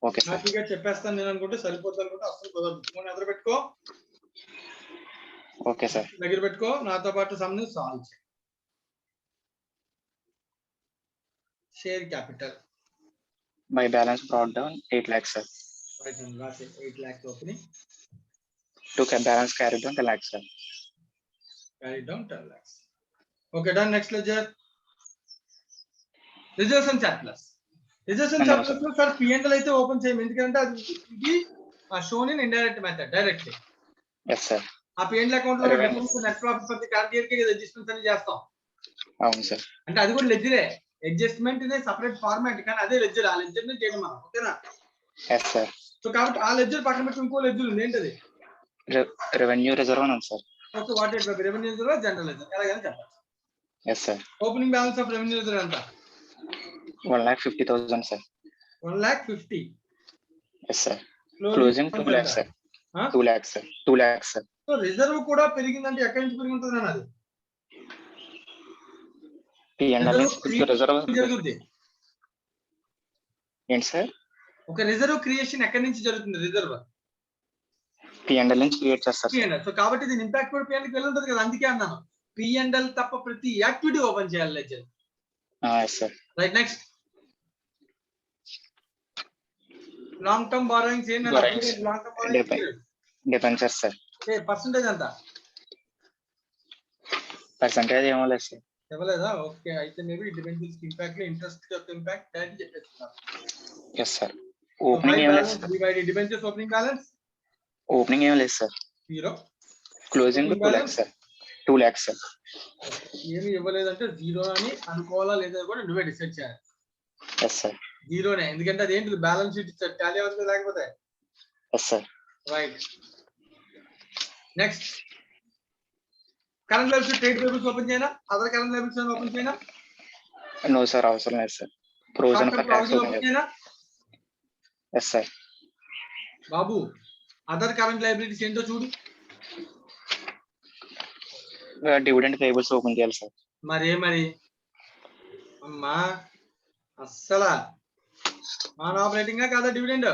Okay sir. హ్యాపీగా చెప్పేస్తాను నేను అనుకుంటే సరిపోతుంది అనుకుంటే అసలు కుదరదు. ఫోన్ ఎదురు పెట్టుకో. Okay sir. దగ్గర పెట్టుకో, నాతో పాటు సమ్ ని సాల్వ్ చేయి. Share capital my balance brought down 8 lakhs sir. Right and రాసే 8 lakhs opening. To balance carry down 10 lakhs sir. Carry down 10 lakhs. Okay, done. Next ledger. Reserves and surplus. Reserves and surplus లో సార్ P&L అయితే ఓపెన్ చేయం, ఎందుకంటే అది shown in indirect method directly. Yes sir. ఆ P&L అకౌంట్ లో net profit for the current year కి అడ్జస్ట్మెంట్స్ అన్ని చేస్తాం. అవును సార్. అంటే అది కూడా లెడ్జరే, అడ్జస్ట్మెంట్ ఇన్ సెపరేట్ ఫార్మాట్, కానీ అదే లెడ్జర్. ఆ లెడ్జర్ ని చేయడం మనం, ఓకేనా? Yes sir. సో కాబట్టి ఆ లెడ్జర్ పక్కన పెట్టి ఇంకో లెడ్జర్ ఉంది, ఏంటది? రెవెన్యూ రిజర్వ్ అని ఉంది sir. Okay, what it revenue reserve, general ledger ఎలాగైనా చెప్పాలి. Yes sir. Opening balance of revenue reserve ఎంత? 1,50,000 sir. 1,50,000. Yes sir. Closing 2 lakhs sir. 2 lakhs sir. 2 lakhs sir. So reserve కూడా పెరిగిందంటే ఎక్కడి నుంచి పెరిగి ఉంటుంది అన్నది? P&L రిజర్వ్ జరుగుతుంది. ఏంటి సార్? ఒక రిజర్వ్ క్రియేషన్ ఎక్కడి నుంచి జరుగుతుంది? రిజర్వ్ P&L నుంచి క్రియేట్ చేస్తారు. P&L. సో కాబట్టి దీని ఇంపాక్ట్ కూడా P&L కి వెళ్ళి ఉంటుంది కదా, అందుకే అన్నాను P&L తప్ప ప్రతి యాక్టివిటీ ఓపెన్ చేయాలి ledger. Yes sir. Right, next long term borrowings. ఏంటి long term borrowings? Debentures sir. Percentage ఎంత? పర్సెంటేజ్ ఏమో లేదు సార్. ఇవ్వలేదా? ఓకే, అయితే మేబీ డిబెంచర్స్ ఇంపాక్ట్ లో ఇంట్రెస్ట్ యొక్క ఇంపాక్ట్ డైరెక్ట్ చెప్పేస్తున్నారు. Yes sir. ఓపెనింగ్ ఏం లేదు sir. Debentures opening balance opening ఏం లేదు sir. 0. Closing 2 lakhs sir. 2 lakhs sir. ఏమి ఇవ్వలేదంటే 0 అని అనుకోవాలా లేదా కూడా నువ్వే డిసైడ్ చేయాలి. Yes sir. జీరోనే, ఎందుకంటే అది ఏంటి బ్యాలెన్స్ షీట్ ఇచ్చారు, టాలీ అవుతుంది లేకపోతే. Yes sir. Right. Next current liability trade payables open చేయనా, అదర్ కరెంట్ లైబిలిటీస్ ఓపెన్ చేయనా, నో సార్ అవసరం లేదు sir. Provision for tax open open చేయనా. Yes sir. బాబు అదర్ కరెంట్ లైబిలిటీస్ ఏంటో చూడు. డివిడెండ్ పేబుల్స్ ఓపెన్ చేయాలి సార్. మరి అమ్మా అస్సలా నాన్ ఆపరేటింగ్ కాదా dividend?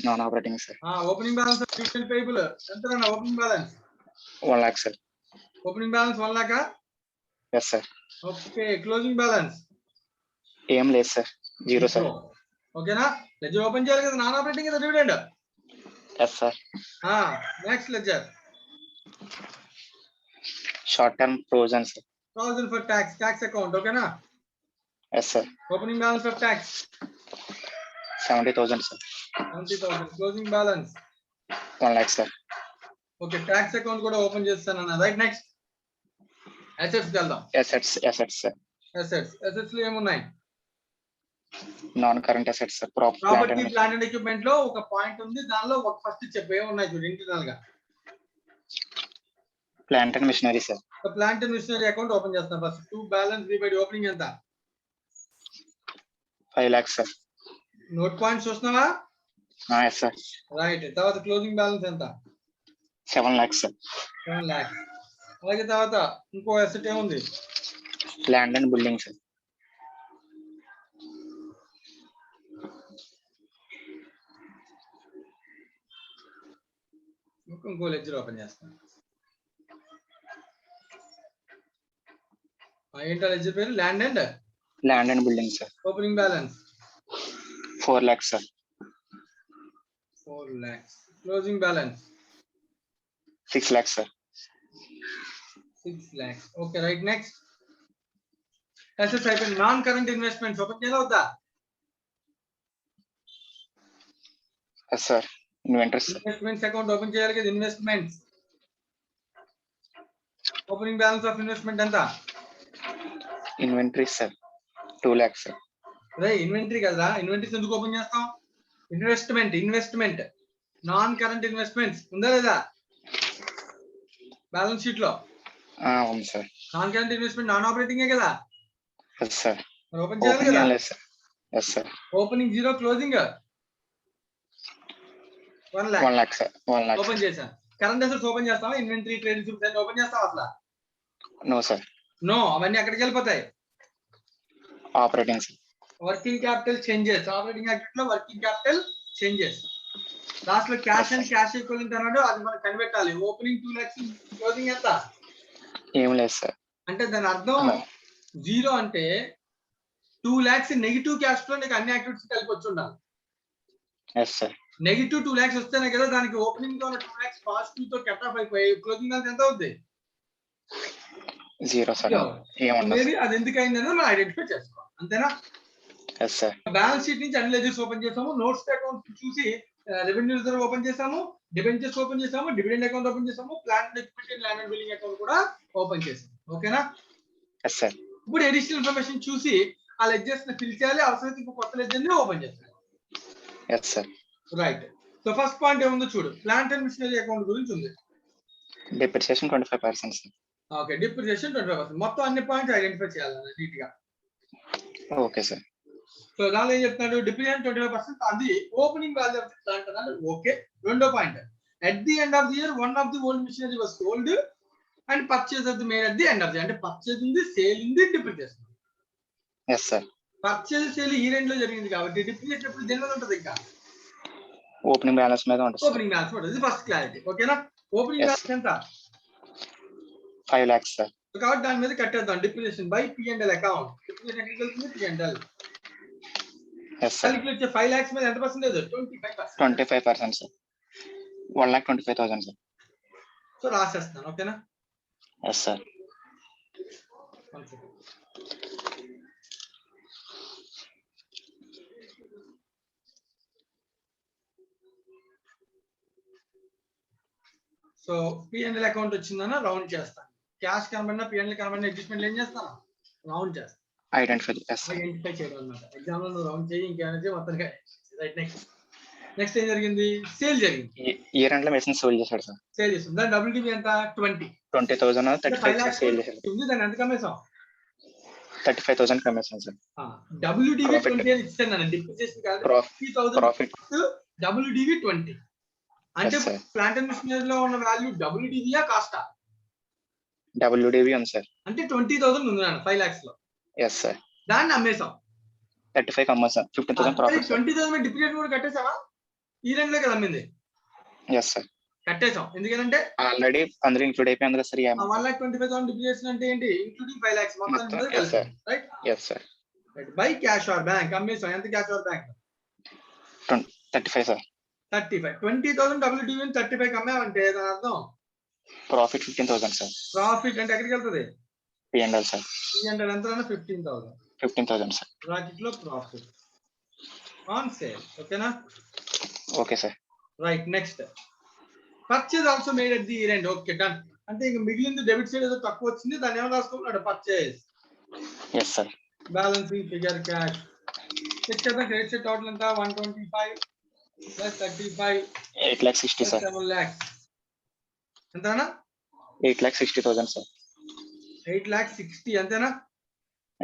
Non operating sir. Opening balance dividend payable ఎంత? Opening balance 1 lakh sir. Opening balance 1 lakh. Yes sir. Okay. Closing balance ఏం లేదు సార్, 0 సార్. ఓకేనా. లెడ్జర్ ఓపెన్ చేయాలి కదా, నాన్ ఆపరేటింగ్ కదా dividend. Yes sir. Next ledger short term provision sir. Provision for tax account. ఓకేనా. Yes sir. Opening balance of tax 70,000 sir. 70,000. Closing balance 1 lakh sir. Okay. Tax account కూడా ఓపెన్ చేస్తానన్నా. రైట్. నెక్స్ట్ అసెట్స్ వెళ్దాం. Assets sir. అసెట్స్ లో ఏమున్నాయి? Non current assets sir. Property plant and equipment లో ఒక పాయింట్ ఉంది, దానిలో ఒక ఫస్ట్ చెప్పు ఏమున్నాయి చూడు ఇంటర్నల్ గా. Plant and machinery sir. Plant and machinery account open చేస్తాం ఫస్ట్. టు బ్యాలెన్స్ రీబైడ్ ఓపెనింగ్ ఎంత? 5 lakhs సార్. నోట్ పాయింట్స్ చూస్తున్నావా? Yes sir. రైట్. తర్వాత క్లోజింగ్ బ్యాలెన్స్ ఎంత? 7 lakhs సార్. 7 lakhs. అలాగే తర్వాత ఇంకో అసెట్ ఏముంది? Land and building sir. ఇంకో లెడ్జర్ ఓపెన్ చేస్తాను. ఏంటో లెడ్జర్ పేరు? Land and building sir. Opening balance 4 lakhs sir. 4 lakhs. Closing balance 6 lakhs sir. 6 lakhs. Okay. Right. Next assets అయిపోయింది. నాన్ కరెంట్ ఇన్వెస్ట్మెంట్స్ ఓపెన్ చేయాలా వద్దా? Yes sir. Investments account open చేయాలి కదా. Investments opening balance of investment ఎంత? Inventory sir 2 lakhs sir. అదే ఇన్వెంటరీ కదా. ఇన్వెంటరీస్ ఎందుకు ఓపెన్ చేస్తాం? ఇన్వెస్ట్మెంట్ నాన్ కరెంట్ ఇన్వెస్ట్మెంట్స్ ఉందా లేదా బ్యాలెన్స్ షీట్ లో? అవును sir. Non current investment non operating కదా. Yes sir. ఓపెన్ చేయాలి కదా. Yes sir. Opening 0, closing 1 lakh. 1 lakh sir. 1 lakh open చేశాను. కరెంట్ అసెట్స్ ఓపెన్ చేస్తావా? ఇన్వెంటరీ, ట్రేడ్ రిసీవ్స్ ఓపెన్ చేస్తావా అసలు? No sir. నో. అవన్నీ ఎక్కడికి వెళ్ళిపోతాయి? Operating sir. Working capital changes. Operating activity లో వర్కింగ్ క్యాపిటల్ చేంజెస్. లాస్ట్ లో క్యాష్ అండ్ క్యాష్ ఈక్వలెంట్ అన్నాడు, అది మనం కనిపెట్టాలి. ఓపెనింగ్ 2 lakhs, క్లోజింగ్ ఎంత? ఏం లేదు సార్. అంటే దాని అర్థం 0 అంటే 2 lakhs నెగిటివ్ క్యాష్ ఫ్లో నీకు అన్ని యాక్టివిటీస్ కలిపి వచ్చి ఉండాలి. Yes sir. నెగిటివ్ 2 lakhs వస్తేనే కదా దానికి ఓపెనింగ్ లో ఉన్న 2 lakhs పాజిటివ్ తో కట్ ఆఫ్ అయిపోయి క్లోజింగ్ బ్యాలెన్స్ ఎంత అవుతుంది? 0 సార్. మేబీ అది ఎందుకు అయింది అనేది మనం ఐడెంటిఫై చేసుకోవాలి. అంతేనా? Yes sir. బ్యాలెన్స్ షీట్ నుంచి అన్ని లెజర్స్ ఓపెన్ చేసాము, నోట్స్ అకౌంట్ చూసి రెవెన్యూ రిజర్వ్ ఓపెన్ చేసాము, డిబెంచర్స్ ఓపెన్ చేసాము, డివిడెండ్ అకౌంట్ ఓపెన్ చేసాము, plant equipment land and building account కూడా ఓపెన్ చేసాము. ఓకేనా? Yes sir. ఇప్పుడు అడిషనల్ ఇన్ఫర్మేషన్ చూసి ఆ లెడ్జర్స్ ని ఫిల్ చేయాలి. అవసరమైతే ఇంకో కొత్త లెడ్జర్ ని ఓపెన్ చేయాలి. Yes sir. Right. So first point ఏముందో చూడు. ప్లాంట్ అండ్ మిషనరీ అకౌంట్ గురించి ఉంది. Depreciation 25% sir. ఓకే. డిప్రిసియేషన్ 25%. మొత్తం అన్ని పాయింట్స్ ఐడెంటిఫై చేయాలి నీట్ గా. Okay sir. సో దానిలో ఏం చెప్తున్నాడు? డిప్రిసియేషన్ 25% అది opening value of the plant అన్నాడు. ఓకే. రెండో point, at the end of the year one of the old machinery was sold and purchase of the made at the end of the. అంటే పర్చేజ్ ఉంది, సేల్ ఉంది, depreciation. Yes sir. Purchase sale ఈ రెండు లో జరిగింది కాబట్టి డిప్రిసియేషన్ ఎప్పుడు దేని మీద ఉంటుంది? ఇంకా ఓపెనింగ్ బ్యాలెన్స్ మీద ఉంటుంది. ఓపెనింగ్ బ్యాలెన్స్ ఉంటుంది. ఇది ఫస్ట్ క్లారిటీ. ఓకేనా? ఓపెనింగ్ బ్యాలెన్స్ ఎంత? 5 lakhs సార్. కాబట్టి దాని మీద కట్టేద్దాం. Depreciation by P&L account. Depreciation ఎక్కడికి వెళ్తుంది? P&L. Yes sir. Calculate 5 lakhs మీద ఎంత పర్సెంటేజ్? 25%. 25% సార్. 1,25,000 సార్. సో రాసేస్తాను. ఓకేనా? Yes sir. So P&L account వచ్చిందన్న రౌండ్ చేస్తాను. క్యాష్ కనబడినా P&L కనబడినా అడ్జస్ట్మెంట్ ఏం చేస్తాను? రౌండ్ చేస్తాను. Identify yes sir. ఐడెంటిఫై చేయడం అన్నమాట. ఎగ్జామ్ లో నువ్వు రౌండ్ చేయి ఇంకేమైనా చేయి మొత్తానికి రైట్. నెక్స్ట్ ఏం జరిగింది? సేల్ జరిగింది. ఇయర్ ఎండ్ లో మెషిన్ సేల్ చేశాడు సార్. సేల్ చేస్తుంది. దాని డబ్ల్యూటీవీ ఎంత? 20,000 35 సేల్ చేశాడు. దాన్ని ఎంత కమ్మేసాం? 35,000 కమిషన్ సార్. WTV Profit. 20 అని ఇచ్చాను నేను. డిప్రిసియేషన్ కాదు, ప్రాఫిట్ డబ్ల్యూటీవీ 20 అంటే Yes, sir. Plant and machinery లో ఉన్న వాల్యూ డబ్ల్యూటీవీయా కాస్టా? WDV ఉంది సార్. అంటే 20,000 ఉంది నాన్న 5 lakhs లో. Yes sir. దాన్ని అమ్మేసాం. 35 అమ్మేసాం. 15,000 ప్రాఫిట్ సార్. 20,000 డిప్రిసియేషన్ కూడా కట్టేసావా? ఈ రెండులో కదా అమ్మింది. Yes sir. కట్టేసాం. ఎందుకంటే ఆల్రెడీ అందులో ఇంక్లూడ్ అయిపోయింది కదా సార్. 1,25,000 డిప్రిసియేషన్ అంటే ఏంటి? ఇంక్లూడింగ్ 5 lakhs మొత్తం మొత్తం. మీద Yes, కలిపి. sir. Right yes sir. By cash or bank అమ్మేసాం. ఎంత cash or bank? 35 sir. 35. 20,000 WDV 35 అమ్మామంటే దాని అర్థం ప్రాఫిట్ 15,000 సార్. ప్రాఫిట్ అంటే ఎక్కడికి వెళ్తుంది? P&L sir. 300 ఎంత? 15,000 15,000 సార్. బ్రాకెట్ లో ప్రాఫిట్ ఆన్ సేల్. ఓకేనా? Okay sir. Right. Next purchase also made at the year end. Okay done. అంటే ఇంక మిగిలింది డెబిట్ సైడ్ ఏదో తక్కువ వచ్చింది, దాన్ని ఏమో రాసుకుంటున్నాడు? Purchase. Yes sir. Balancing figure cash check చేద్దాం. క్రెడిట్ సైడ్ టోటల్ ఎంత? 125 ప్లస్ 35 8,60,000 సార్. 7 lakhs ఎంతనా? 8,60,000 సార్. 8,60,000 అంతేనా?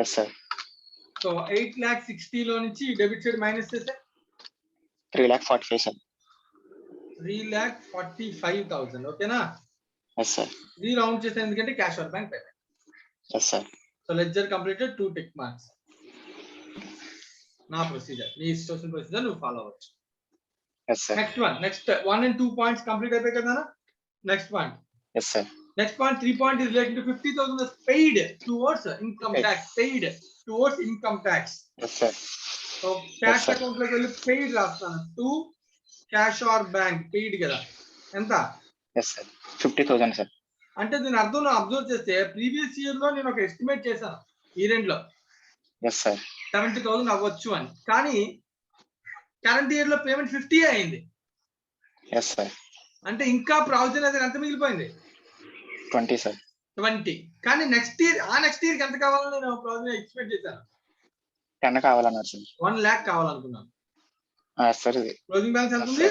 Yes sir. సో 8,60,000 లో నుంచి డెబిట్ సైడ్ మైనస్ చేస్తే 3,45,000 సార్. 3,45,000. ఓకేనా? Yes sir. ఇది రౌండ్ చేస్తే ఎందుకంటే cash or bank payment. Yes sir. So ledger completed 2 tick marks. నా ప్రొసీజర్, నీ ఇన్స్ట్రక్షన్ ప్రొసీజర్ నువ్వు ఫాలో అవ్వచ్చు. Yes sir. Next 1 and 2 points complete అయిపోయి కదా. Next point. Yes sir. Next point, 3 point is related to 50,000 is paid towards income tax. Paid towards income tax. Yes sir. So cash sir. account లోకి వెళ్ళి paid రాస్తాను. To cash or bank paid కదా. ఎంత? Yes sir. 50,000 సార్. అంటే దీని అర్థం నువ్వు అబ్జర్వ్ చేస్తే ప్రీవియస్ ఇయర్ లో నేను ఒక ఎస్టిమేట్ చేశాను ఈ రెండు లో ఎస్ సార్. 70,000 అవ్వచ్చు అని. కానీ కరెంట్ ఇయర్ లో పేమెంట్ 50 అయింది. Yes sir. అంటే ఇంకా ప్రావిజన్ అది ఎంత మిగిలిపోయింది? 20 సార్. 20. కానీ నెక్స్ట్ ఇయర్ కి ఎంత కావాలని నేను ప్రావిజన్ ఎక్స్పెక్ట్ చేశాను? 10 కావాలన్నారు సార్. 1 lakh కావాలనుకున్నాను. సార్ ఇది క్లోజింగ్ బ్యాలెన్స్ ఎంత ఉంది?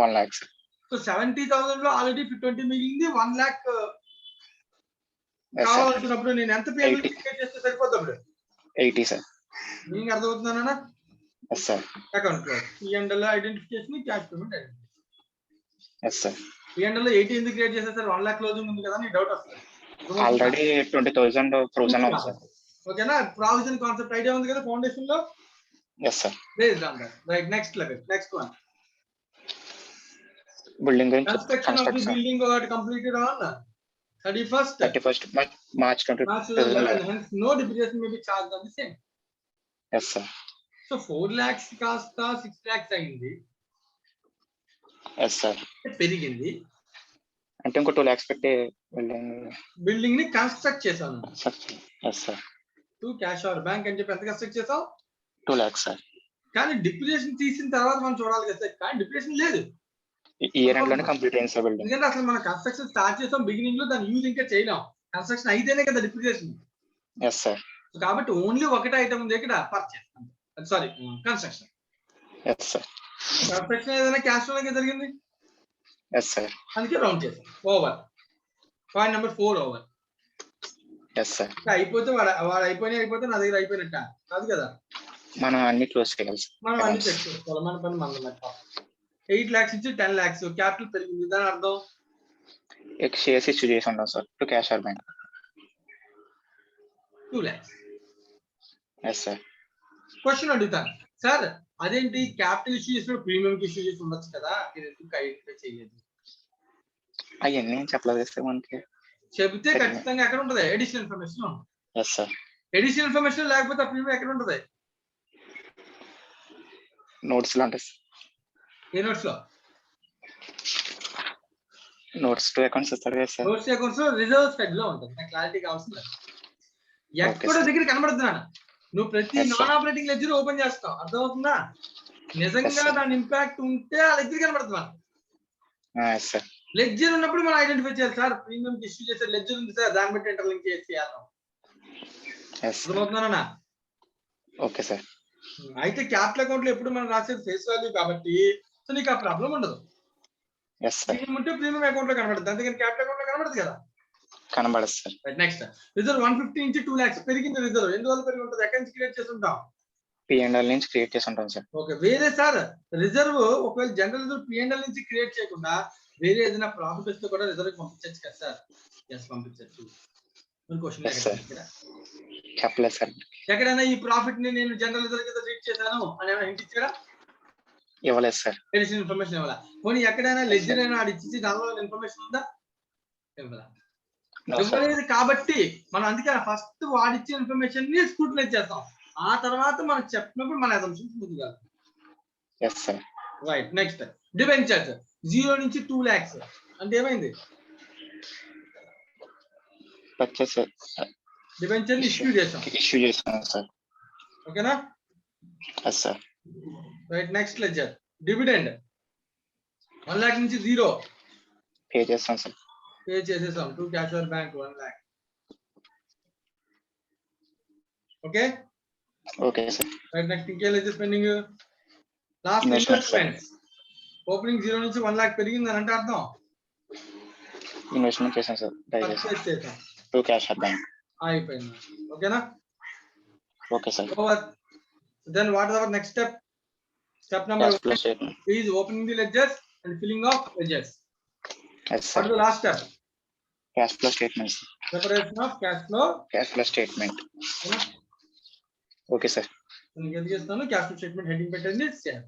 1 lakh సార్. సో 70,000 లో ఆల్రెడీ 20 మిగిలింది. 1 lakh ఎస్ సార్. కావాలనుకున్నప్పుడు నేను ఎంత పేమెంట్ 80. చేస్తే సరిపోతుంది? అప్పుడు 80 సార్. మీకు అర్థమవుతుందన్నా? Yes sir. Account close. P&L identification, cash payment identification. Yes sir. P&L లో 80 ఎందుకు క్రియేట్ చేశారు సార్? 1 lakh క్లోజింగ్ ఉంది కదా అని డౌట్ వస్తుంది. ఆల్రెడీ 20,000 ప్రొవిజన్ లో ఉంది సార్. ఓకేనా? ప్రావిజన్ కాన్సెప్ట్ ఐడియా ఉంది కదా ఫౌండేషన్ లో. Yes sir. Based on that. Right. Next level. Next one. Building గురించి construction of the building what completed on 31st March 2011. hence no depreciation may be charged on the same. Yes sir. So 4 lakhs కాస్త 6 lakhs అయింది. Yes sir. పెరిగింది. అంటే ఇంకో 2 lakhs పెట్టి బిల్డింగ్ ని కన్స్ట్రక్ట్ చేశాను. Yes sir. To cash or bank అని చెప్పి ఎంత కన్స్ట్రక్ట్ చేసావు? 2 lakhs sir. కానీ డిప్రిసియేషన్ తీసిన తర్వాత మనం చూడాలి కదా సార్. కానీ డిప్రిసియేషన్ లేదు. ఇయర్ ఎండ్ లోనే కంప్లీట్ అయింది సార్ బిల్డింగ్. ఎందుకంటే అసలు మనం కన్స్ట్రక్షన్ స్టార్ట్ చేసాం బిగినింగ్ లో, దాన్ని యూజ్ ఇంకా చేయలేం. కన్స్ట్రక్షన్ అయితేనే కదా డిప్రిసియేషన్. Yes sir. కాబట్టి ఓన్లీ ఒకటే ఐటమ్ ఉంది ఇక్కడ, purchase. Sorry, construction. Yes sir. Construction ఏదైనా క్యాష్ లోనే జరిగింది. Yes sir. అందుకే రౌండ్ చేసాం. Over. Point number 4 over. Yes sir. అయిపోతే వాడు అయిపోతే నా దగ్గర అయిపోయినట్ట కాదు కదా. మనం అన్ని క్లోజ్ చేయాలి సార్. మనం అన్ని చెక్ చేసుకోవాలి. మన పని మనం 8 lakhs నుంచి 10 lakhs క్యాపిటల్ పెరిగింది. దాని అర్థం షేర్స్ ఇష్యూ చేసి ఉంటాం sir to cash or bank. 2 lakhs. Yes sir. Question అడుగుతాను సార్, అదేంటి క్యాపిటల్ ఇష్యూ చేసినప్పుడు ప్రీమియం ఇష్యూ చేసి ఉండొచ్చు కదా, మీరు ఎందుకు ఐడెంటిఫై చేయలేదు? అవన్నీ చెప్పలేదు సార్ మనకి. చెబితే ఖచ్చితంగా ఎక్కడ ఉంటుంది? Additional information. Yes sir. Additional information లేకపోతే ఆ ప్రీమియం ఎక్కడ ఉంటుంది? నోట్స్ లో ఉంటుంది. ఏ నోట్స్ లో? నోట్స్ టు అకౌంట్స్ ఇస్తారు కదా సార్. నోట్స్ అకౌంట్స్ లో రిజర్వ్ హెడ్ లో ఉంటుంది. నాకు క్లారిటీ కావాల్సింది ఎక్కడ దగ్గర కనబడుతున్నాను. నువ్వు ప్రతి నాన్ ఆపరేటింగ్ లెడ్జర్ ఓపెన్ చేస్తావు, అర్థమవుతుందా? నిజంగా దాని ఇంపాక్ట్ ఉంటే ఆ లెడ్జర్ కనబడుతున్నాను. లెడ్జర్ ఉన్నప్పుడు మనం ఐడెంటిఫై చేయాలి సార్. ప్రీమియం ఇష్యూ చేసే లెడ్జర్ ఉంది సార్, దాన్ని బట్టి ఇంటర్లింక్ చేయాలి. Yes sir. అర్థమవుతున్నానా? Okay sir. అయితే క్యాపిటల్ అకౌంట్ లో ఎప్పుడు మనం రాసేది ఫేస్ వాల్యూ కాబట్టి సో నీకు ఆ ప్రాబ్లం ఉండదు. Yes sir. ప్రీమియం ఉంటే ప్రీమియం అకౌంట్ లో కనబడుతుంది, అందుకని క్యాపిటల్ అకౌంట్ లో కనబడదు కదా. కనబడదు సార్. నెక్స్ట్ రిజర్వ్ 150 నుంచి 2 lakhs పెరిగింది. రిజర్వ్ ఎందువల్ల పెరిగి ఉంటుంది? ఎక్కడి నుంచి క్రియేట్ చేసి ఉంటాం? P&L నుంచి క్రియేట్ చేసి ఉంటాం సార్. ఓకే, వేరే సార్ రిజర్వ్ ఒకవేళ జనరల్ రిజర్వ్ P&L నుంచి క్రియేట్ చేయకుండా వేరే ఏదైనా ప్రాఫిట్ వస్తే కూడా రిజర్వ్ పంపించచ్చు కదా సార్? ఎస్ పంపించచ్చు. Question Yes, sir. చెప్పలేదు సార్. ఎక్కడైనా ఈ ప్రాఫిట్ ని నేను జనరల్ రిజర్వ్ కింద ట్రీట్ చేశాను అని ఏమైనా హింట్ ఇచ్చారా? ఇవ్వలేదు సార్. తెలిసిన ఇన్ఫర్మేషన్ ఇవ్వాలా? పోనీ ఎక్కడైనా లెడ్జర్ అయినా ఆడిచ్చి దానిలో ఇన్ఫర్మేషన్ ఉందా? ఇవ్వాలా? No, sir. ఇవ్వలేదు కాబట్టి మనం అందుకే ఫస్ట్ వాడిచ్చిన ఇన్ఫర్మేషన్ ని స్క్రూటినైజ్ చేస్తాం. ఆ తర్వాత మనం చెప్పినప్పుడు మన అసంప్షన్స్ ముందుగా. Yes sir. Right. Next debentures 0 నుంచి 2 lakhs అంటే ఏమైంది? పర్చేస్ డిబెంచర్ ఇష్యూ చేస్తాం. ఇష్యూ చేస్తాం సార్. ఓకేనా? Yes sir. Right. Next ledger dividend 1 lakh నుంచి 0 పే చేస్తాం సార్. పే చేసేసాం. To cash or bank 1 lakh. Okay okay sir. Right. Next ఇంకే ledger pending. Last Investments, sir. Investments opening 0 నుంచి 1 lakh పెరిగింది అని అంటే అర్థం ఇన్వెస్ట్మెంట్ చేసాం సార్. దయచేసి పర్చేస్ చేసాం. To cash bank. అయిపోయింది. ఓకేనా? Okay sir. Over. Then what is our next step? Step number cash flow statement. is opening the ledgers and filling of ledgers. Yes What sir. is the last step? Cash flow statements. Preparation of cash flow. Cash flow statement. Okay sir. నేను ఎందుకు చేస్తాను? క్యాష్ ఫ్లో స్టేట్మెంట్ హెడ్డింగ్ పెట్టండి. Save.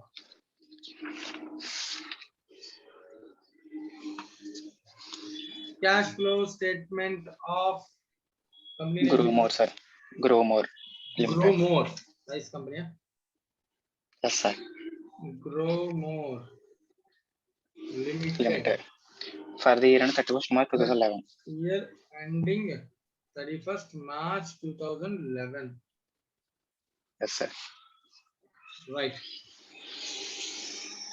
Cash flow statement of company name. Grow more sir. Grow more Grow limited. More. Nice company. Yes sir. Grow More Limited. Limited. For the year and 31st March 2011. Year ending 31st March 2011. Yes sir. Right.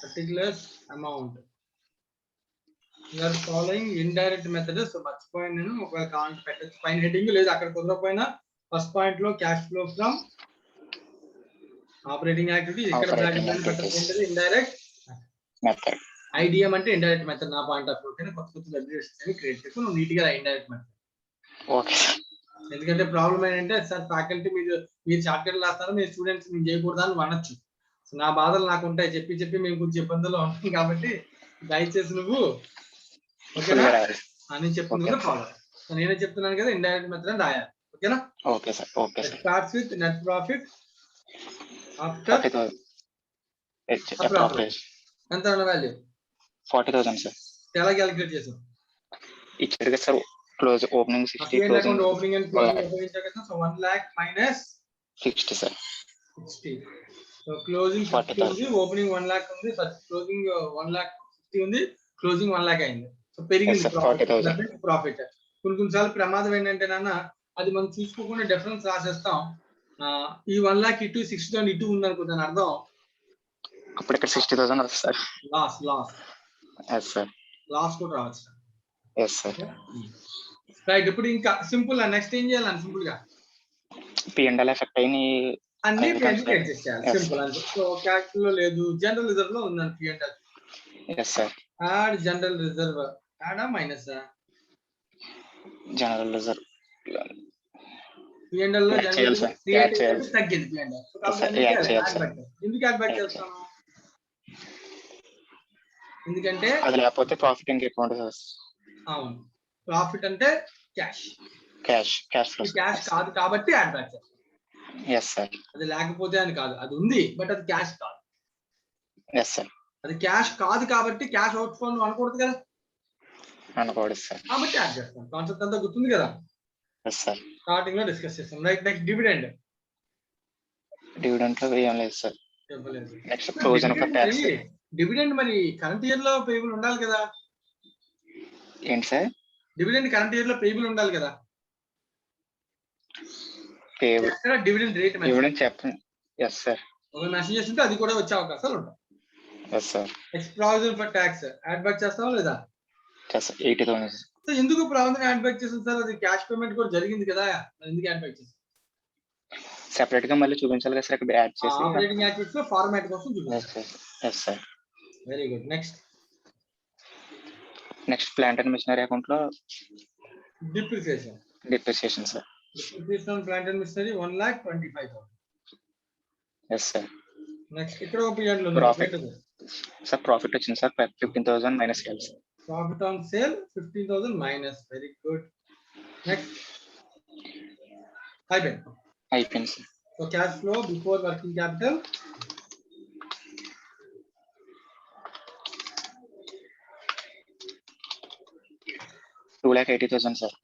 Particular amount. You are following indirect method. So మర్చిపోయాను నేను. ఒకవేళ కావాలంటే పెట్టచ్చు పైన హెడ్డింగ్, లేదు అక్కడ కుదరకపోయినా ఫస్ట్ పాయింట్ లో cash flow from operating activity. ఇక్కడ Operating activities. Indirect method. IDM అంటే ఇండైరెక్ట్ మెథడ్. నా పాయింట్ ఆఫ్ వ్యూ కొత్త కొత్త అప్డేట్స్ అని క్రియేట్ చేసుకుని నువ్వు నీట్ గా ఇండైరెక్ట్ మెథడ్. Okay sir. ఎందుకంటే ప్రాబ్లం ఏంటంటే సార్ ఫ్యాకల్టీ మీరు షార్ట్కట్ రాస్తారు, మీరు స్టూడెంట్స్ మేము చేయకూడదు అని అనొచ్చు. నా బాధలు నాకు ఉంటాయి, చెప్పి చెప్పి మేము కొంచెం ఇబ్బందుల్లో ఉంటాం కాబట్టి దయచేసి నువ్వు ఓకేనా అని చెప్తున్నా ఫాలో. నేనే చెప్తున్నాను కదా ఇండైరెక్ట్ మెథడ్ అని రాయాలి. ఓకేనా? Okay sir. Okay sir. Starts with net profit after 40,000. ఎంత ఉన్న వాల్యూ 40,000 సార్. ఎలా క్యాలిక్యులేట్ చేసాం? ఇచ్చాడు కదా sir. Close opening 60, closing opening and closing ఉపయోగించాం కదా. So 1 lakh minus 60 sir. 60. So closing 40 ఉంది, ఓపెనింగ్ 1 lakh ఉంది, క్లోజింగ్ 1 lakh 60 ఉంది, క్లోజింగ్ 1 lakh అయింది. సో పెరిగింది Yes, sir, 40,000. ప్రాఫిట్. కొన్నిసార్లు ప్రమాదం ఏంటంటే నాన్న అది మనం చూసుకోకుండా డిఫరెన్స్ రాసేస్తాం. ఈ 1 lakh ఇటు 60 ఇటు ఉంది అనుకో, దాని అర్థం అప్పుడు ఇక్కడ 60,000 వస్తుంది sir. Loss yes sir. Loss కూడా రావచ్చు. Yes sir. రైట్. ఇప్పుడు ఇంకా సింపుల్ నెక్స్ట్ ఏం చేయాలని సింపుల్ గా P&L ఎఫెక్ట్ అయిన అన్ని Items, క్యాలిక్యులేట్ చేయాలి. yes, సింపుల్ అంటే. సో క్యాల్కులేటర్ లో లేదు, జనరల్ రిజర్వ్ లో ఉందని P&L. Yes sir. Add general reserve. యాడా మైనస్ జనరల్ రిజర్వ్ P&L లో Add జనరల్ చేయాలి సార్. క్రియేట్ Add చేయాలి. తగ్గింది P&L. So Yes, sir. కాబట్టి Add చేయాలి, add sir. back చేస్తాం. ఎందుకు యాడ్ బ్యాక్ Add చేస్తాము? ఎందుకంటే అది లేకపోతే ప్రాఫిట్ ఇంకెక్కువ ఉంటుంది సార్. అవును, ప్రాఫిట్ అంటే క్యాష్ క్యాష్ ఫ్లో. క్యాష్ కాదు కాబట్టి యాడ్ బ్యాక్ చేస్తాం. Yes sir. అది లేకపోతే అని కాదు, అది ఉంది బట్ అది క్యాష్ కాదు. Yes sir. అది క్యాష్ కాదు కాబట్టి క్యాష్ అవుట్ ఫ్లో అనకూడదు కదా, అనుకోండి సార్. కాబట్టి యాడ్ చేస్తాం. కాన్సెప్ట్ అంతా గుర్తుంది కదా, ఎస్ సార్. స్టార్టింగ్ లో డిస్కస్ చేస్తాం. రైట్. Next dividend. డివిడెంట్ లో ఏం లేదు సార్. చెప్పలేదు. Next provision for tax. Dividend మరి కరెంట్ ఇయర్ లో పేబుల్ ఉండాలి కదా. ఏంటి సార్? డివిడెండ్ కరెంట్ ఇయర్ లో పేబుల్ ఉండాలి కదా. డివిడెండ్ రేట్ డివిడెంట్ చెప్పండి. Yes sir. ఒక మెసేజ్ చేస్తుంటే అది కూడా వచ్చే అవకాశాలు ఉంటాయి. Yes sir. Next provision for tax add back చేస్తావా లేదా? 80,000. సో ఎందుకు ప్రావిజన్ యాడ్ బ్యాక్ చేస్తుంది సార్? అది క్యాష్ పేమెంట్ కూడా జరిగింది కదా, ఎందుకు యాడ్ బ్యాక్ చేస్తుంది? సెపరేట్ గా మళ్ళీ చూపించాలి కదా సార్ ఇక్కడ యాడ్ చేసి. ఆపరేటింగ్ యాక్టివిటీస్ లో ఫార్మాట్ కోసం చూపించాలి. Yes sir. Very good. Next plant and machinery account లో depreciation sir. Depreciation plant and machinery 1,25,000. Yes sir. Next ఇక్కడ ఒక పీరియడ్ లో ప్రాఫిట్ సార్, ప్రాఫిట్ వచ్చింది sir 15,000 minus sales. Profit on sale 15,000 minus. Very good. Next అయిపోయింది sir. So cash flow before working capital $2,80,000 sir.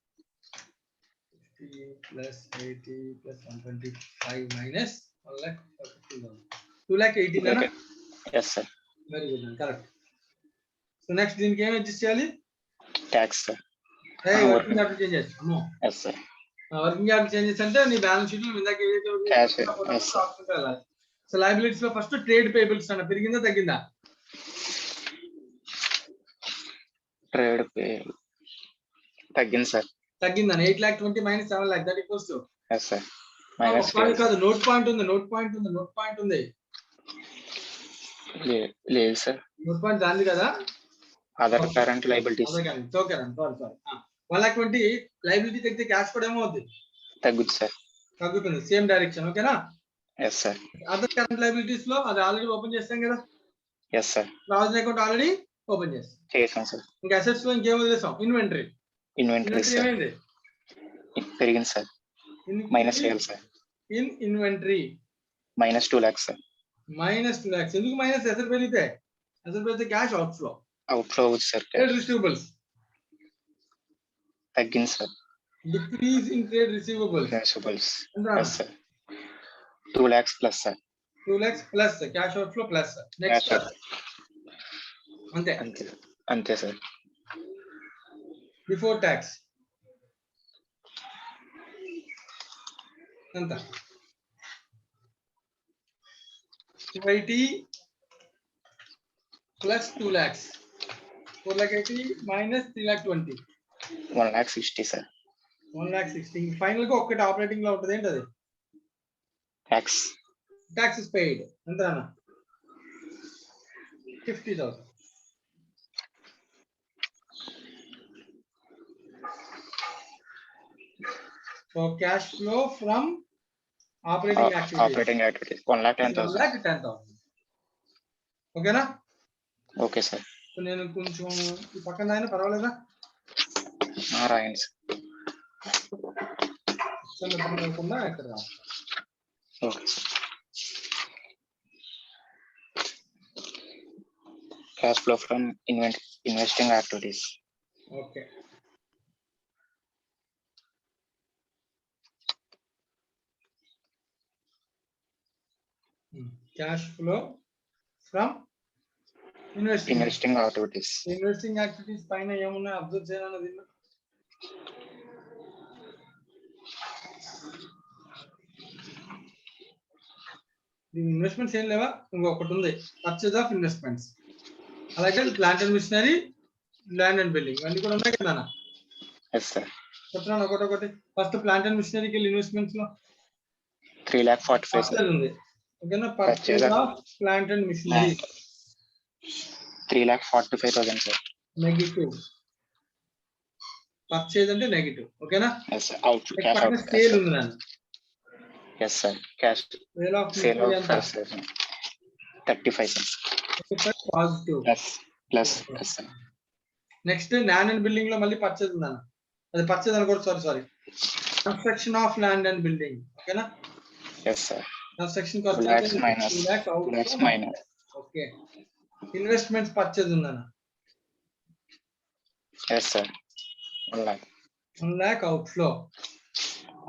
50 plus 80 plus 125 minus 1,15,000. 2,80,000 na? Yes sir. Very good, correct. So next దీనికి ఏం అడ్జస్ట్ చేయాలి? Tax sir. Working capital changes. అమ్మో, yes sir. Working capital changes అంటే నీ బ్యాలెన్స్ షీట్ లో ఇందాక ఏదైతే సో లయబిలిటీస్ లో ఫస్ట్ ట్రేడ్ పేబుల్స్ అన్న పెరిగిందా తగ్గిందా? ట్రేడ్ పే తగ్గింది సార్. తగ్గిందని 8,20,000 minus 7,00,000 that equals to yes sir. Minus కాదు, నోట్ పాయింట్ ఉంది. లేదు సార్. నోట్ పాయింట్ దాంది కదా, other current liabilities. Okay sorry 1,20,000 liability తగ్గితే క్యాష్ కూడా ఏమవుద్ది? తగ్గుద్ది సార్. తగ్గుతుంది, సేమ్ డైరెక్షన్. ఓకేనా? Yes sir. Other current liabilities లో అది ఆల్రెడీ ఓపెన్ చేస్తాం కదా. Yes sir. Provision account already open చేస్తాం సార్. ఇంకా అసెట్స్ లో ఇంకేం వదిలేసాం? ఇన్వెంటరీ ఏమైంది? పెరిగింది సార్. మైనస్ చేయాలి sir. In inventory minus 2 lakhs sir. Minus 2 lakhs. ఎందుకు మైనస్? అసెట్ పెరిగితే క్యాష్ అవుట్ఫ్లో అవుతుంది సార్. ట్రేడ్ రిసీవబుల్స్ తగ్గింది sir. Decrease in trade receivables. Yes sir. 2 lakhs plus sir. 2 lakhs plus cash outflow plus. Next అంతే సార్. బిఫోర్ ట్యాక్స్ ఎంత? 280 plus 2 lakhs. 4,80,000 minus 3,20,000. 1,60,000 sir. 1,60,000. Final గా ఒక్కటి ఆపరేటింగ్ లో ఉంటుంది. ఏంటది? Tax is paid. ఎంత అన్న? 50,000. So cash flow from operating activities 1,10,000. ఓకేనా? Okay sir. సో నేను కొంచెం ఈ పక్కన అయినా పర్వాలేదా? రాయండి సార్. ఇక్కడ okay sir. Cash flow from investing activities. Okay. Cash flow from investing activities. Investing activities పైన ఏమున్నాయి అబ్జర్వ్ చేయాలన్న దీన్ని. దీని ఇన్వెస్ట్మెంట్స్ ఏం లేవా? ఇంకొకటి ఉంది, పర్చేజ్ ఆఫ్ ఇన్వెస్ట్మెంట్స్. అలాగే plant and machinery, land and building అన్ని కూడా ఉన్నాయి కదా. చెప్తున్నాను ఒకటి. ఫస్ట్ ప్లాంట్ అండ్ మిషనరీకి వెళ్ళి ఇన్వెస్ట్మెంట్స్ లో 3,45,000 ఉంది. ఓకేనా? Purchase of plant and machinery 3,45,000 sir. Negative. Purchase అంటే నెగటివ్. ఓకేనా? సేల్ ఉంది నాన్న. Yes sir. Cash sale of 35 positive plus. Next land and building లో మళ్ళీ పర్చేజ్ ఉందన్న. అది పర్చేజ్ అనుకోండి. Sorry construction of land and building. ఓకేనా? Yes sir. Construction 2 lakhs minus. Okay. Investments purchase ఉందన్న. Yes sir. 1 lakh outflow.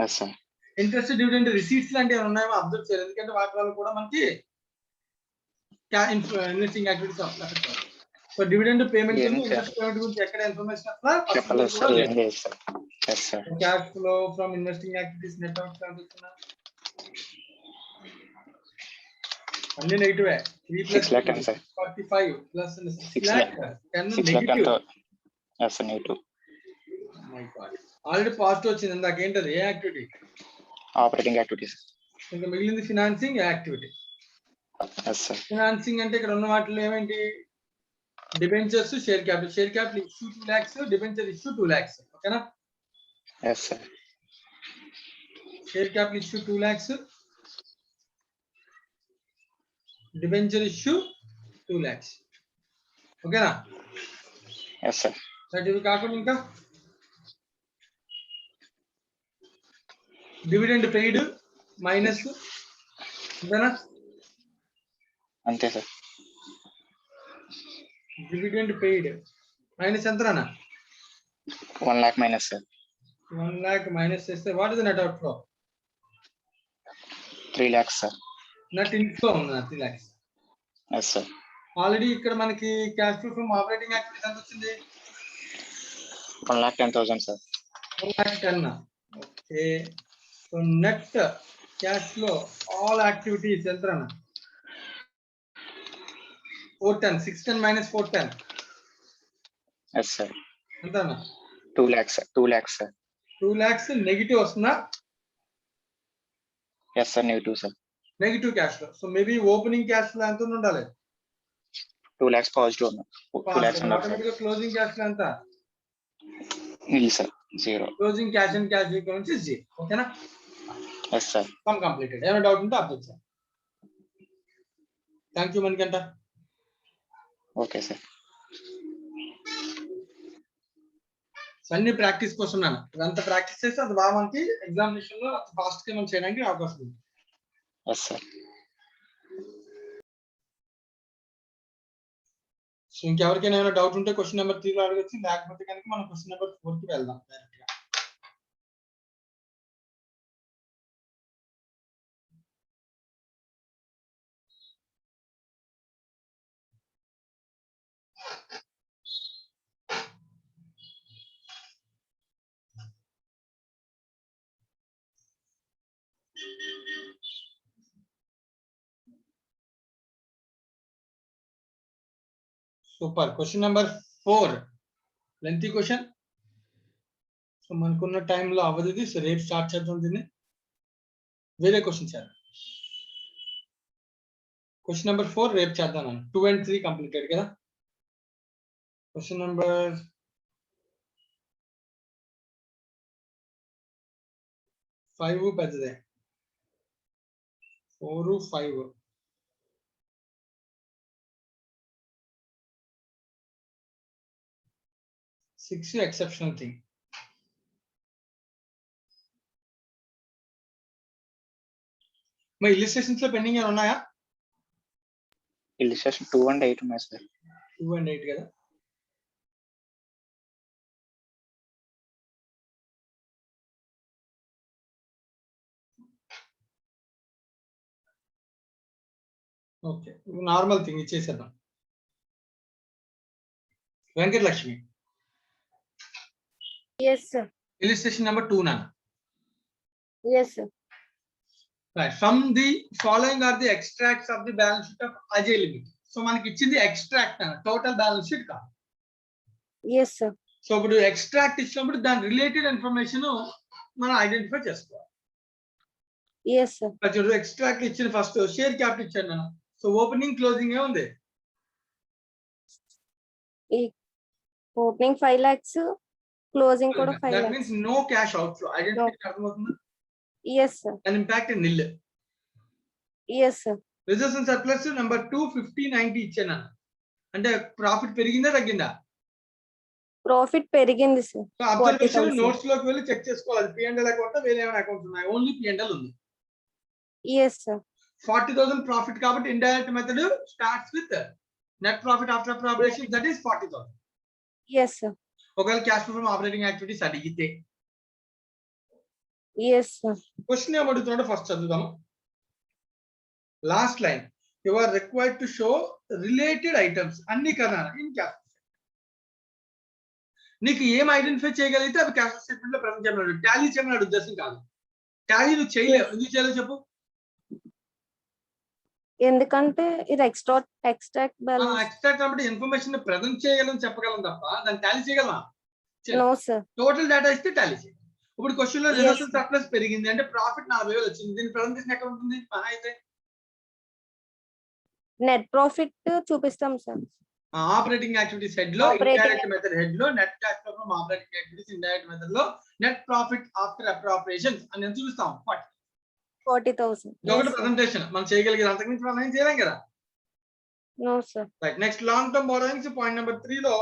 Yes sir. Interest, dividend, receipts లాంటివి ఏమైనా ఉన్నాయో అబ్జర్వ్ చేయాలి. ఎందుకంటే వాటి వల్ల కూడా మనకి investing activities affect. So dividend payment interest payment గురించి ఎక్కడ ఇన్ఫర్మేషన్ అసలు cash flow from investing activities net out అన్ని నెగిటివే. 3+45 ప్లస్ 6,10 నెగిటివ్. ఆల్రెడీ పాజిటివ్ వచ్చింది ఇందాక. ఏంటది? ఏ యాక్టివిటీ? Operating activities. ఇంకా మిగిలింది financing activity. Yes sir. Financing అంటే ఇక్కడ ఉన్న వాటిలో ఏమేంటి, debentures, share capital. Share capital issue 2 lakhs, debenture issue 2 lakhs. ఓకేనా? Yes sir. Share capital issue 2 lakhs, debenture issue 2 lakhs. ఓకేనా? Yes sir. ఇవి కాకుండా ఇంకా డివిడెండ్ పెయిడ్ మైనస్, అంతేనా? అంతే సార్. డివిడెండ్ పెయిడ్ మైనస్ ఎంతనా? 1 lakh minus sir. 1 lakh minus చేస్తే what is the net outflow? 3 lakhs sir. Net inflow ఉంది 3 lakhs. Yes sir. ఆల్రెడీ ఇక్కడ మనకి cash flow from operating activities ఎంత వచ్చింది? 1,10,000 sir. 1,10,000. Okay. So net cash flow all activities ఎంతనా? 410. 610 minus 410 ఎస్ సార్. ఎంతనా? 2 lakhs sir. 2 lakhs sir. 2 lakhs negative వస్తుందా? Yes sir. Negative sir. Negative cash flow. So maybe opening cash flow ఎంత ఉండాలి? 2 lakhs పాజిటివ్ ఉంది. 2 lakhs ఉన్నారు సార్. ఆటోమేటిక్ గా క్లోజింగ్ క్యాష్ ఫ్లో ఎంత? Nil sir. 0. Closing cash and cash equal 0. ఓకేనా? Yes sir. Sum completed. ఏమైనా డౌట్ ఉంటే అప్డేట్ చేయండి. Thank you Manikanta. Okay sir. అన్ని ప్రాక్టీస్ కోసం ఉన్నాను. ఇదంతా ప్రాక్టీస్ చేస్తే అది బాగా మనకి ఎగ్జామినేషన్ లో ఫాస్ట్ గా మనం చేయడానికి అవకాశం ఉంది. Yes sir. సో ఇంకెవరికైనా ఏమైనా డౌట్ ఉంటే క్వశ్చన్ నెంబర్ 3 లో అడగచ్చు, లేకపోతే కనుక మనం క్వశ్చన్ నెంబర్ 4 కి వెళ్దాం డైరెక్ట్ గా. Super. Question number 4 lengthy question. So మనకున్న టైంలో అవ్వదు ఇది. సో రేపు స్టార్ట్ చేద్దాం దీన్ని. వేరే క్వశ్చన్ చేద్దాం. క్వశ్చన్ నెంబర్ 4 రేపు చేద్దాం. 2 and 3 కంప్లీటెడ్ కదా. క్వశ్చన్ నెంబర్ 5 పెద్దదే. 4, 5 6 ఎక్సెప్షనల్ థింగ్. మరి ఇలిస్ట్రేషన్స్ లో పెండింగ్ ఏమైనా ఉన్నాయా? ఇలిస్ట్రేషన్ 2 and 8 ఉన్నాయి సార్. 2 and 8 కదా. ఓకే, నార్మల్ థింగ్ ఇచ్చేసేద్దాం. Venkatalakshmi. Yes, sir. Illustration number 2 na. Yes, sir. Right. From the following are the extracts of the balance sheet of Ajay Limited. So మనకి ఇచ్చింది ఎక్స్ట్రాక్ట్ అన్న, టోటల్ బ్యాలెన్స్ షీట్ కాదు. Yes, sir. సో ఇప్పుడు ఎక్స్ట్రాక్ట్ ఇచ్చినప్పుడు దాని రిలేటెడ్ ఇన్ఫర్మేషన్ మనం ఐడెంటిఫై చేసుకోవాలి. Yes, sir. చూడు ఎక్స్ట్రాక్ట్ ఇచ్చిన ఫస్ట్ షేర్ క్యాపిటల్ ఇచ్చాను నేను. సో ఓపెనింగ్ క్లోజింగ్ ఏ ఉంది? Opening 5 lakhs, closing కూడా 5 That lakhs. means no cash outflow. Identify అర్థమవుతుందా? Yes, sir. An impact in nil. Yes, sir. Reserves and surplus number 2 50-90 ఇచ్చాను. అంటే ప్రాఫిట్ పెరిగిందా తగ్గిందా? Profit పెరిగింది sir. అబ్జర్వేషన్ నోట్స్ లోకి వెళ్ళి చెక్ చేసుకోవాలి. P&L అకౌంట్ వేరే ఏమైనా అకౌంట్స్ ఉన్నాయి? ఓన్లీ P&L ఉంది. Yes, sir. 40,000 ప్రాఫిట్ కాబట్టి indirect method starts with net profit after operation, that is 40,000. Yes, sir. ఒకవేళ cash flow from operating activities అడిగితే Yes, sir. క్వశ్చన్ ఏం అడుగుతున్నాడో ఫస్ట్ చదువుదాము. Last line, you are required to show related items అన్ని కదా ఇన్ క్యాష్. నీకు ఏం ఐడెంటిఫై చేయగలిగితే అవి క్యాష్ స్టేట్మెంట్ లో ప్రజెంట్ చేయమన్నాడు. టాలీ చేయమన్నాడు ఉద్దేశం కాదు. టాలీ నువ్వు చేయలేవు. ఎందుకు చేయలేవు చెప్పు? ఎందుకంటే ఇది ఎక్స్ట్రాక్ట్ బ్యాలెన్స్. ఎక్స్ట్రాక్ట్ అంటే ఇన్ఫర్మేషన్ ప్రజెంట్ చేయగలం చెప్పగలం తప్ప దాన్ని టాలీ చేయగలమా? No, sir. టోటల్ డేటా ఇస్తే టాలీ చేయాలి. ఇప్పుడు క్వశ్చన్ లో Yes. రిజర్వ్ సర్ప్లస్ పెరిగింది అంటే ప్రాఫిట్ 40,000 వచ్చింది. దీని ప్రెజెంటేషన్ ఎక్కడ ఉంటుంది మహా అయితే? నెట్ ప్రాఫిట్ చూపిస్తాం సార్. ఆపరేటింగ్ యాక్టివిటీస్ హెడ్ లో, Operating ఇండైరెక్ట్ మెథడ్ హెడ్ లో, net cash flow from operating activities indirect method లో నెట్ ప్రాఫిట్ ఆఫ్టర్ అప్రాపరేషన్స్ అని నేను చూపిస్తాం. 40,000. ఇదొకటి Yes, sir. ప్రెజెంటేషన్ మనం చేయగలిగేది, అంతకుమించి మనం ఏం చేయలేం కదా. No, sir. Right. Next long term borrowings point number 3 లో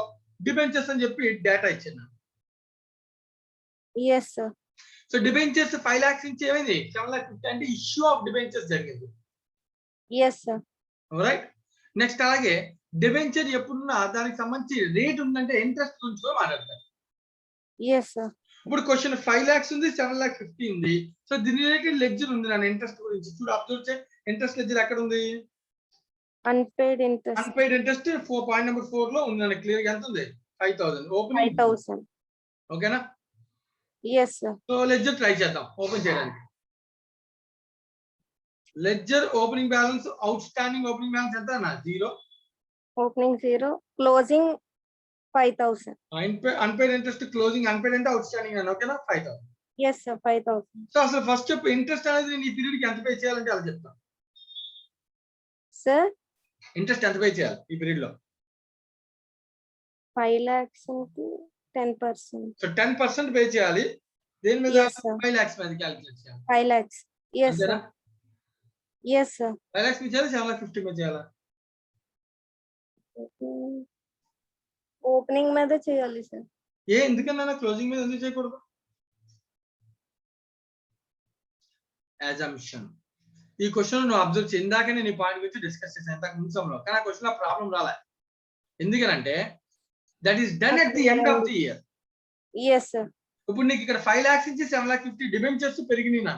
డిబెంచర్స్ అని చెప్పి డేటా ఇచ్చాను. Yes, sir. So debentures 5 lakhs నుంచి ఏమైంది 7,50,000 అంటే ఇష్యూ ఆఫ్ డిబెంచర్స్ జరిగింది. Yes, sir. రైట్. నెక్స్ట్ అలాగే డిబెంచర్ ఎప్పుడున్నా దానికి సంబంధించి రేట్ ఉందంటే ఇంట్రెస్ట్ గురించి కూడా మాట్లాడతారు. Yes, sir. ఇప్పుడు క్వశ్చన్ 5 lakhs ఉంది, 7,50,000 ఉంది. సో దీని రిలేటెడ్ లెడ్జర్ ఉంది నా ఇంట్రెస్ట్ గురించి. చూడు అబ్జర్వ్ చేయి, ఇంట్రెస్ట్ లెడ్జర్ ఎక్కడ ఉంది? Unpaid interest. Unpaid interest point number 4 లో ఉంది. క్లియర్ గా ఎంత ఉంది? 5,000 ఓపెనింగ్. 5,000. ఓకేనా? Yes, sir. So ledger try చేద్దాం ఓపెన్ చేయడానికి. Ledger opening balance, out standing opening balance ఎంత అన్న? 0. Opening 0. Closing 5,000. Unpaid interest closing, unpaid అంటే అవుట్ స్టాండింగ్ అని. ఓకేనా? 5,000. Yes, sir. 5,000. సో అసలు ఫస్ట్ చెప్పు, ఇంట్రెస్ట్ అనేది నేను ఈ పీరియడ్ కి ఎంత పే చేయాలంటే అలా చెప్తాను. Sir, ఇంట్రెస్ట్ ఎంత పే చేయాలి ఈ పీరియడ్ లో? 5 lakhs into 10%. సో 10% పే చేయాలి. దేని మీద? Yes, sir. 5 lakhs మీద క్యాలిక్యులేట్ చేయాలి. 5 lakhs. Yes, అంతేనా? sir. Yes, sir. 5 lakhs మీద చేయాలి, 7,50,000 మీద చేయాలా? ఓపెనింగ్ మీద చేయాలి సార్. ఎందుకన్నా క్లోజింగ్ మీద ఎందుకు చేయకూడదు? అజంప్షన్. ఈ క్వశ్చన్ నువ్వు అబ్జర్వ్ చేయి. ఇందాక నేను ఈ పాయింట్ గురించి డిస్కస్ చేశాను ఇంతకు ముందు. కానీ ఆ క్వశ్చన్ ప్రాబ్లం రాలే. ఎందుకంటే that is done at the end of the year. Yes, sir. ఇప్పుడు నీకు ఇక్కడ 5 lakhs నుంచి 7,50,000 డిబెంచర్స్ పెరిగినాయి నా.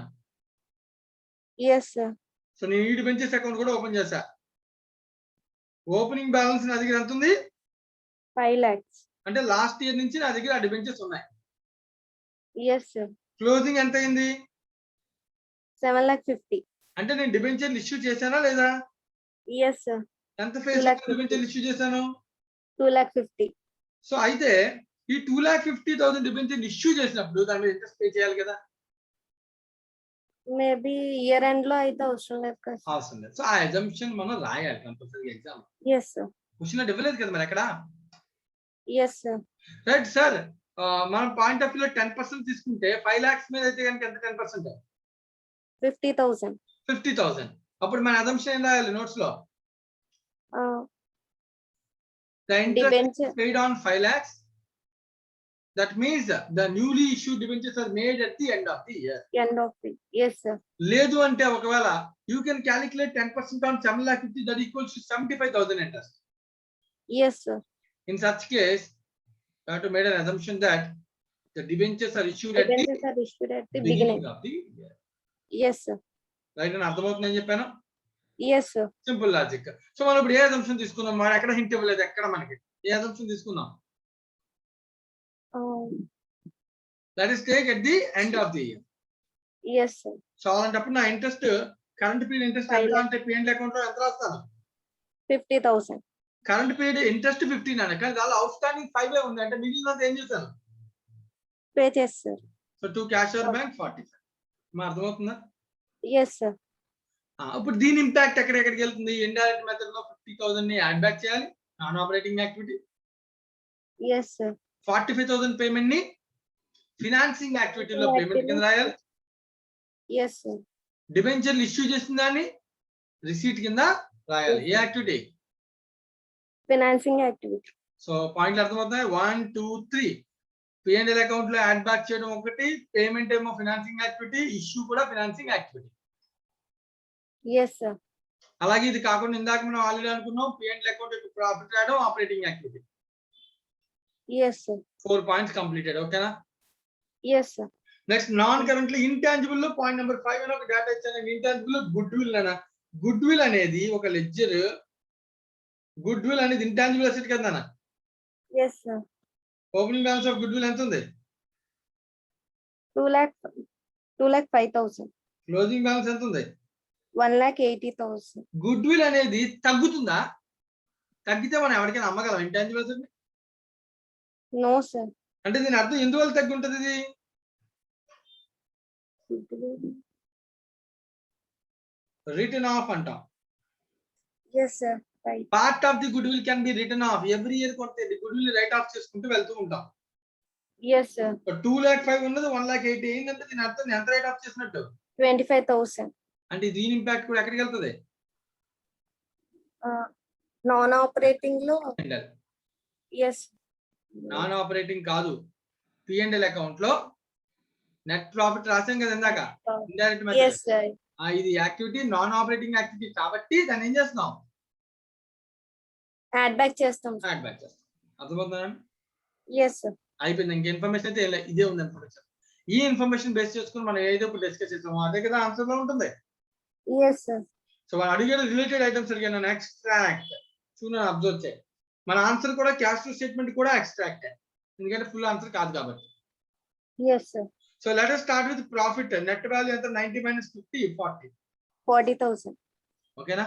Yes, sir. సో నేను ఈ డిబెంచర్స్ అకౌంట్ కూడా ఓపెన్ చేశా. ఓపెనింగ్ బ్యాలెన్స్ నా దగ్గర ఎంత ఉంది? 5 lakhs. అంటే లాస్ట్ ఇయర్ నుంచి నా దగ్గర ఆ డిబెంచర్స్ ఉన్నాయి. Yes, sir. క్లోజింగ్ ఎంత అయింది? 7,50,000. అంటే నేను డిబెంచర్లు ఇష్యూ చేశానా లేదా? Yes, sir. ఎంత ఫేజ్ డిబెంచర్లు ఇష్యూ చేశాను? 2,50,000. సో అయితే ఈ 2,50,000 డిబెంచర్లు ఇష్యూ చేసినప్పుడు దాని మీద ఇంట్రెస్ట్ పే చేయాలి కదా? మేబీ ఇయర్ ఎండ్ లో అయితే అవసరం లేదు కదా. అవసరం లేదు. సో ఆ అజంప్షన్ మనం రాయాలి compulsory exam. Yes, sir. Question ఇవ్వలేదు కదా మరి ఎక్కడ? Yes, sir. Right sir. మనం పాయింట్ ఆఫ్ వ్యూ లో 10% తీసుకుంటే 5 lakhs మీద అయితే కనుక ఎంత 10%? 50,000. 50,000. అప్పుడు మన అజంప్షన్ ఏం రాయాలి నోట్స్ లో? The interest Debenture. paid on 5 lakhs. That means the newly issued debentures are made at the end of the year. End of it. Yes, sir. లేదు అంటే ఒకవేళ you can calculate 10% on 7,50,000 that equals to 75,000 interest. Yes, sir. In such case, you have to make an assumption that the debentures are issued at the Debentures are issued at the beginning beginning. of the year. Yes, sir. Right అని అర్థమవుతుంది అని చెప్పాను. Yes, sir. Simple logic. So మనం ఇప్పుడు ఏ అజంప్షన్ తీసుకున్నాం? మనం ఎక్కడ హింట్ ఇవ్వలేదు ఎక్కడ మనకి. ఏ అజంప్షన్ తీసుకున్నాం? That is take at the end of the year. Yes, sir. So అలాంటప్పుడు నా ఇంట్రెస్ట్ కరెంట్ పీరియడ్ ఇంట్రెస్ట్ ఎంత అంటే పిఎన్ఎల్ అకౌంట్ లో ఎంత రాస్తాను? 50,000. కరెంట్ పీరియడ్ ఇంట్రెస్ట్ 15 అన్న, కానీ దానిలో అవుట్ స్టాండింగ్ 5 ఉంది అంటే మిగిలినంత ఏం చేశాను? పే చేస్తారు. So 2 cash or bank 45. మా అర్థమవుతుందా? Yes, sir. ఇప్పుడు దీని ఇంపాక్ట్ ఎక్కడికి వెళ్తుంది? ఇండైరెక్ట్ మెథడ్ లో 50,000 ని యాడ్ బ్యాక్ చేయాలి non operating activity. Yes, sir. 45,000 payment ని ఫినాన్సింగ్ యాక్టివిటీలో పేమెంట్ కింద రాయాలి. Yes, sir. డిబెంచర్లు ఇష్యూ చేసిన దాన్ని రిసీట్ కింద రాయాలి. ఏ యాక్టివిటీ? Financing activity. సో పాయింట్లు అర్థమవుతున్నాయి. 1 2 3 పిఎన్ఎల్ అకౌంట్ లో యాడ్ బ్యాక్ చేయడం ఒకటి, పేమెంట్ ఏమో ఫినాన్సింగ్ యాక్టివిటీ, ఇష్యూ కూడా ఫినాన్సింగ్ యాక్టివిటీ. Yes, sir. అలాగే ఇది కాకుండా ఇందాక మనం ఆల్రెడీ అనుకున్నాం పిఎన్ఎల్ అకౌంట్ ప్రాఫిట్ రాయడం operating activity. Yes, sir. 4 points completed. ఓకేనా? Yes, sir. Next non currently intangible లో పాయింట్ నెంబర్ 5 అని ఒక డేటా ఇచ్చాను. ఇంటాంజిబుల్ గుడ్ విల్ అన్న. గుడ్ విల్ అనేది ఒక లెడ్జర్. గుడ్ విల్ అనేది ఇంటాంజిబుల్ అసెట్ కదా అన్న. Yes, sir. Opening balance of good will ఎంత ఉంది? 2,05,000. క్లోజింగ్ బ్యాలెన్స్ ఎంత ఉంది? 1,80,000. గుడ్ విల్ అనేది తగ్గుతుందా? తగ్గితే మనం ఎవరికైనా అమ్మగలం ఇంటాంజిబుల్ అసెట్? No, sir. అంటే దీని అర్థం ఎందువల్ల తగ్గి ఉంటుంది? ఇది రిటర్న్ ఆఫ్ అంటాం. Yes, sir. Right. Part of the good will can be return of. Every year కొంత గుడ్ విల్ రైట్ ఆఫ్ చేసుకుంటూ వెళ్తూ ఉంటాం. Yes, sir. 2,05,000 ఉన్నది 1,80,000 ఏంటంటే దీని అర్థం ఎంత రైట్ ఆఫ్ చేసినట్టు 25,000. అంటే దీని ఇంపాక్ట్ కూడా ఎక్కడికి వెళ్తుంది? Non-operating లో. Yes. నాన్ ఆపరేటింగ్ కాదు, P&L అకౌంట్ లో నెట్ ప్రాఫిట్ రాసాం కదా ఇందాక, ఇండైరెక్ట్ మెథడ్. Yes, sir. ఇది యాక్టివిటీ నాన్ ఆపరేటింగ్ యాక్టివిటీ కాబట్టి దాన్ని ఏం చేస్తున్నాం? Add back చేస్తాం. యాడ్ బ్యాక్ చేస్తాం. అర్థమవుతుందా? Yes, sir. అయిపోయింది. ఇంక ఇన్ఫర్మేషన్ అయితే ఏం లేదు, ఇదే ఉంది ఇన్ఫర్మేషన్. ఈ ఇన్ఫర్మేషన్ బేస్ చేసుకుని మనం ఏదో ఇప్పుడు డిస్కస్ చేసామో అదే కదా ఆన్సర్ లో ఉంటుంది. Yes, sir. సో మనం అడిగేది రిలేటెడ్ ఐటమ్స్ అడిగాను. ఎక్స్ట్రాక్ట్ చూడండి, అబ్జర్వ్ చేయి. మన ఆన్సర్ కూడా క్యాష్ ఫ్లో స్టేట్మెంట్ కూడా ఎక్స్ట్రాక్ట్, ఎందుకంటే ఫుల్ ఆన్సర్ కాదు కాబట్టి. Yes, sir. So let us start with profit. Net value ఎంత? 90 - 50 40. 40,000. ఓకేనా?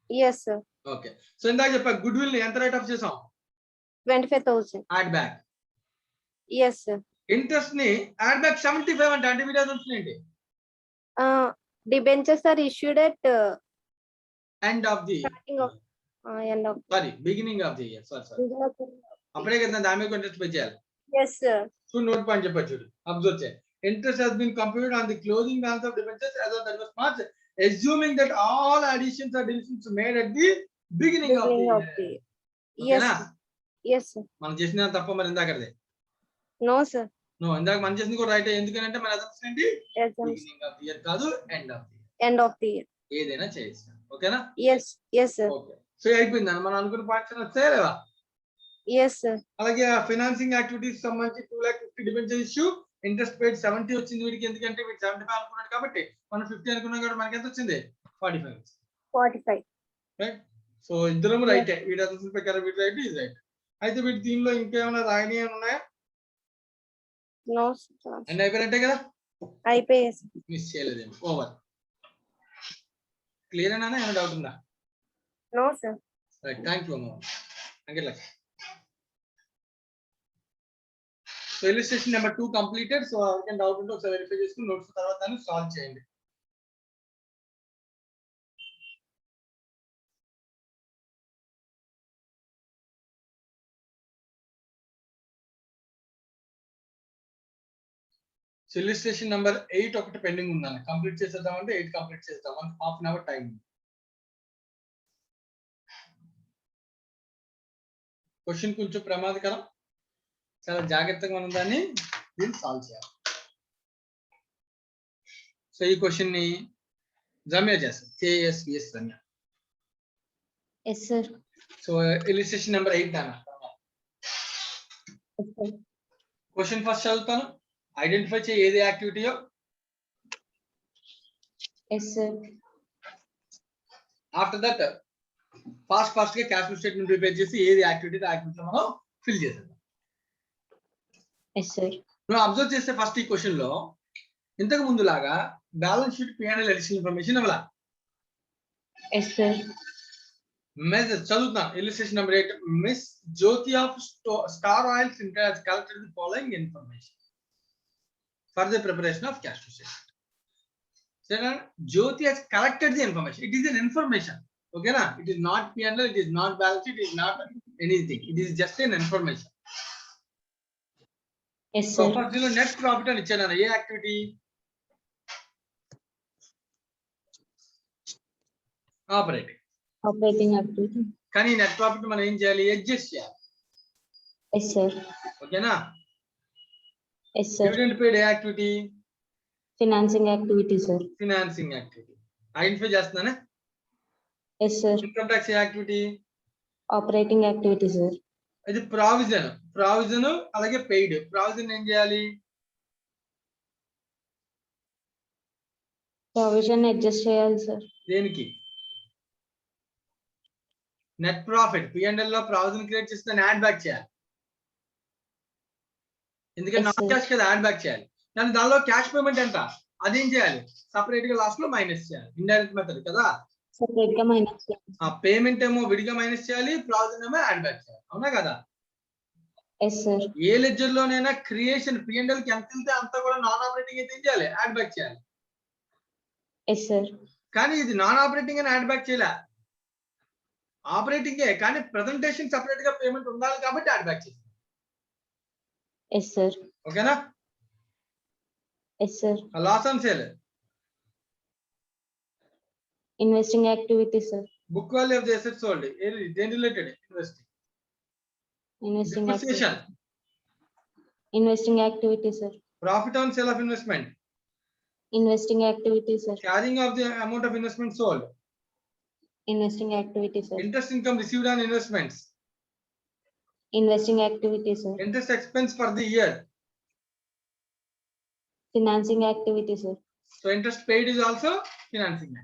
Yes, sir. ఓకే. సో ఇందాక చెప్పా గుడ్ విల్ ఎంత రైట్ ఆఫ్ చేసాం? 25,000. Add back. Yes, sir. Interest ని యాడ్ బ్యాక్ 75 అంటే అంటే వీడియో ఏంటి? Debentures are issued at end of the starting of end of. Sorry beginning of the year. Sorry అప్పుడే కదా దాని మీద ఇంట్రెస్ట్ పే చేయాలి. Yes, sir. So note point చెప్పచ్చు చూడు, అబ్జర్వ్ చేయి. Interest has been computed on the closing balance of debentures as of 31st March, assuming that all additions or deletions made at the beginning of the Beginning of the year. year. Yes, ఓకేనా? sir. Yes, sir. మనం చేసిన తప్ప మరి ఇందాకదే. No, sir. నో, ఇందాక మనం చేసింది కూడా రైట్. ఎందుకంటే మన అసంప్షన్ ఏంటి? Yes, sir. Beginning of the year కాదు, end of the year. End of the year. ఏదైనా చేయొచ్చు. ఓకేనా? Yes. Yes, sir. Okay. So అయిపోయింది. మనం అనుకున్న పాయింట్స్ వచ్చాయా లేదా? Yes, sir. అలాగే ఫైనాన్సింగ్ యాక్టివిటీస్ సంబంధించి 2,50,000 డిబెంచర్ ఇష్యూ, ఇంట్రెస్ట్ పేడ్ 70 వచ్చింది వీడికి. ఎందుకంటే వీడు 75 అనుకున్నాడు కాబట్టి, మనం 50 అనుకున్నాం కాబట్టి మనకి ఎంత వచ్చింది? 45 వచ్చింది. 45. రైట్. సో ఇద్దరం రైటే. వీడి అసలు ప్రకారం వీడి రైట్, ఇది రైట్. అయితే వీటి దీనిలో ఇంకేమైనా రాయని ఉన్నాయా? No, sir. అన్ని అయిపోయినట్టే కదా? అయిపోయాయి, sir. మిస్ చేయలేదేమో. ఓవర్. క్లియర్ అయినా? ఏమైనా డౌట్ ఉందా? No, sir. Right. Thank you అమ్మ. అంకెట్లా. So illustration number 2 completed. So ఎవరికైనా డౌట్ ఉంటే ఒకసారి వెరిఫై చేసుకుని నోట్స్ తర్వాత సాల్వ్ చేయండి. సో ఇలిస్ట్రేషన్ నెంబర్ 8 ఒకటి పెండింగ్ ఉందండి. కంప్లీట్ చేసేద్దామంటే 8 కంప్లీట్ చేద్దాం. 1/2 an hour టైం. క్వశ్చన్ కొంచెం ప్రమాదకరం, చాలా జాగ్రత్తగా మనం దాన్ని సాల్వ్ చేయాలి. సో ఈ క్వశ్చన్ ని రమ్య చేస్తారు. KSVS Ramya. Yes, sir. So illustration number 8 అన్న. Yes, sir. క్వశ్చన్ ఫస్ట్ చదువుతాను. ఐడెంటిఫై చేయి ఏది యాక్టివిటీయో. Yes, sir. After that fast గా క్యాష్ ఫ్లో స్టేట్మెంట్ ప్రిపేర్ చేసి ఏది యాక్టివిటీ యాక్టివిటీ మనం ఫిల్ చేసేద్దాం. Yes, sir. నువ్వు అబ్జర్వ్ చేస్తే ఫస్ట్ ఈ క్వశ్చన్ లో ఇంతకు ముందు లాగా balance sheet P&L additional information ఇవ్వాల. Yes, sir. చదువుతున్నా. Illustration number 8. Miss Jyothi of star oils India has collected the following information for the preparation of cash flow statement. Jyoti has collected the information. It is an information. Okay na? It is not P&L, it is not balance sheet, it is not anything. It is just an information. Yes, So sir. first net profit and ichana ye activity operating. Operating activity. Kani net profit మనం ఏం చేయాలి? అడ్జస్ట్ చేయాలి. Yes, sir. ఓకేనా? Yes, sir. Dividend paid activity, Financing activity, sir. financing activity. Identify చేస్తున్నానే. Yes, sir. Income tax activity, Operating activity, sir. ఇది ప్రావిజన్ అలాగే పెయిడ్. ప్రావిజన్ ఏం చేయాలి? Provision adjust చేయాలి, sir. దేనికి? నెట్ ప్రాఫిట్ P&L లో ప్రావిజన్ క్రియేట్ చేస్తే యాడ్ బ్యాక్ చేయాలి. ఎందుకంటే Yes, నాన్ sir. క్యాష్ కదా యాడ్ బ్యాక్ చేయాలి. కానీ దానిలో క్యాష్ పేమెంట్ ఎంత అదేం చేయాలి? సపరేట్ గా లాస్ట్ లో మైనస్ చేయాలి. ఇండైరెక్ట్ మెథడ్ కదా. Separate గా minus చేయాలి. ఆ పేమెంట్ ఏమో విడిగా మైనస్ చేయాలి, ప్రావిజన్ ఏమో యాడ్ బ్యాక్ చేయాలి. అవునా కదా? Yes sir. ఏ లెడ్జర్ లోనైనా క్రియేషన్ P&L కి ఎంత వెళ్తే అంత కూడా నాన్ ఆపరేటింగ్ అయితే ఏం చేయాలి, యాడ్ బ్యాక్ చేయాలి. Yes sir. కానీ ఇది నాన్ ఆపరేటింగ్ అని యాడ్ బ్యాక్ చేయలే, ఆపరేటింగే, కానీ ప్రెజెంటేషన్ సెపరేట్ గా పేమెంట్ ఉండాలి కాబట్టి యాడ్ బ్యాక్ చేయాలి. Yes sir. ఓకేనా? Yes sir. Loss on sale, investing activity sir. Book value of the assets sold, దేని related, investing depreciation, investing activity sir. profit on sale of investment, investing activity sir. carrying of the amount of investment sold, investing activity sir. interest income received on investments, investing activity sir. interest expense for the year. Financing activity sir. So interest paid is also financing.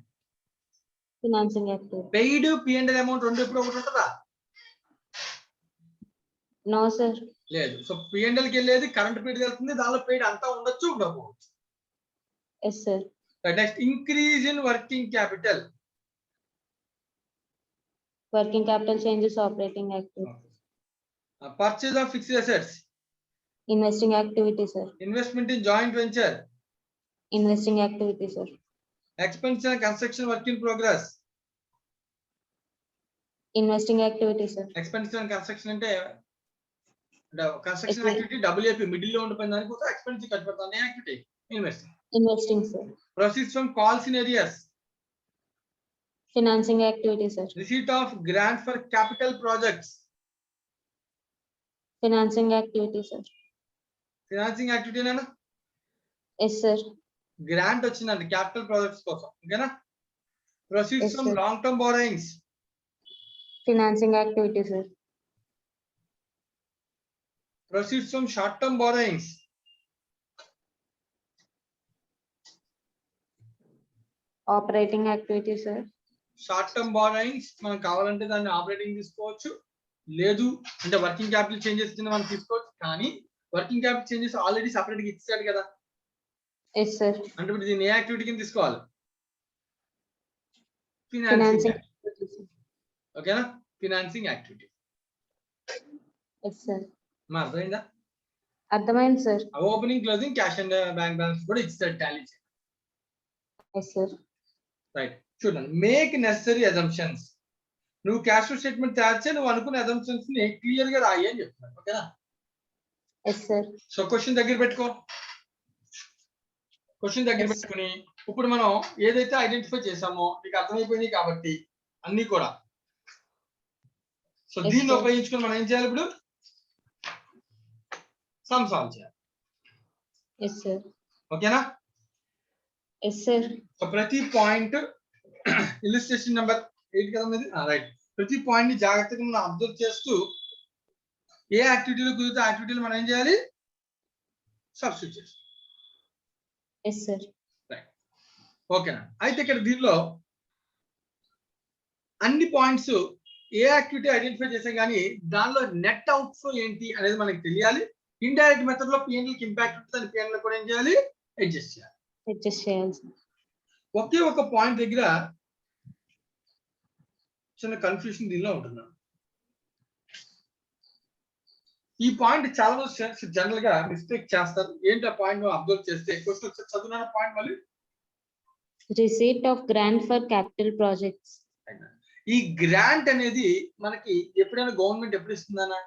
Financing activity. Paid P&L amount రెండు ఎప్పుడు ఒకటి ఉంటుందా? No sir. లేదు. సో P&L కి వెళ్ళేది కరెంట్ పీరియడ్ వెళ్తుంది, దానిలో పెయిడ్ అంతా ఉండొచ్చు, ఉండకపోవచ్చు. Yes sir. Next increase in working capital, working capital changes operating activity. Purchase of fixed assets, investing activity sir. Investment in joint venture, investing activity sir. Expansion construction work in progress. Investing activity sir. Expansion construction అంటే కన్స్ట్రక్షన్ యాక్టివిటీ WAP మిడిల్ లో ఉండిపోయిన దానికి కూడా ఎక్స్పెన్సివ్ ఖర్చు పెడతాను, activity investing. Investing sir. Proceeds from calls in arrears, financing activity sir. Receipt of grant for capital projects, financing activity sir. Financing యాక్టివిటీనేనా? Yes sir. గ్రాంట్ వచ్చిందండి క్యాపిటల్ ప్రాజెక్ట్స్ కోసం, ఓకేనా? Proceeds Yes, from sir. Long term borrowings, financing activity sir. Proceeds from short term borrowings, operating activity sir. Short term borrowings మనం కావాలంటే దాన్ని ఆపరేటింగ్ తీసుకోవచ్చు, లేదు అంటే వర్కింగ్ క్యాపిటల్ చేంజెస్ కింద మనం తీసుకోవచ్చు. కానీ working capital changes already separate గా ఇచ్చాడు కదా, ఎస్ సార్. అంటే ఇప్పుడు దీన్ని ఏ యాక్టివిటీ కింద తీసుకోవాలి? Financing financing, activity sir. ఓకేనా? Financing activity. Yes sir. మా అర్థమైందా? అర్థమైంది సార్. Opening closing cash and bank balance కూడా ఇచ్చాడు టాలీ. Yes sir. రైట్, చూడండి. మేక్ నెసరీ అజంప్షన్స్, నువ్వు క్యాష్ ఫ్లో స్టేట్మెంట్ తయారు చేసి నువ్వు అనుకున్న అజంప్షన్స్ ని క్లియర్ గా రాయి అని చెప్తున్నాను, ఓకేనా? Yes sir. సో క్వశ్చన్ దగ్గర పెట్టుకో, క్వశ్చన్ దగ్గర పెట్టుకుని ఇప్పుడు మనం ఏదైతే ఐడెంటిఫై చేసామో నీకు అర్థమైపోయింది కాబట్టి అన్ని కూడా. సో Yes, దీన్ని sir. ఉపయోగించుకొని మనం ఏం చేయాలి? ఇప్పుడు సమ్ సాల్వ్ చేయాలి, ఎస్ సార్. ఓకేనా? Yes sir. సో ప్రతి పాయింట్ ఇలిస్ట్రేషన్ నెంబర్ 8 కదా ఇది, రైట్. ప్రతి పాయింట్ ని జాగ్రత్తగా మనం అబ్జర్వ్ చేస్తూ ఏ యాక్టివిటీలో కుదిరితే యాక్టివిటీలో మనం ఏం చేయాలి? సబ్స్టిట్యూట్ చేయాలి. Yes sir. ఓకేనా? అయితే ఇక్కడ దీనిలో అన్ని పాయింట్స్ ఏ యాక్టివిటీ ఐడెంటిఫై చేసాం కానీ దానిలో నెట్ అవుట్ఫ్లో ఏంటి అనేది మనకి తెలియాలి. ఇండైరెక్ట్ మెథడ్ లో P&L కి ఇంపాక్ట్ ఉంటుంది, P&L కూడా ఏం చేయాలి? అడ్జస్ట్ చేయాలి. అడ్జస్ట్ చేయాలి సార్. ఒకే ఒక పాయింట్ దగ్గర చిన్న కన్ఫ్యూషన్ దీనిలో ఉంటున్నాను. ఈ పాయింట్ చాలా మంది జనరల్ గా మిస్టేక్ చేస్తారు. ఏంటి ఆ పాయింట్ అబ్జర్వ్ చేస్తే క్వశ్చన్ వచ్చి చదువున్న పాయింట్ మళ్ళీ receipt of grant for capital projects. ఈ గ్రాంట్ అనేది మనకి ఎప్పుడైనా గవర్నమెంట్ ఎప్పుడు ఇస్తుందన్నా?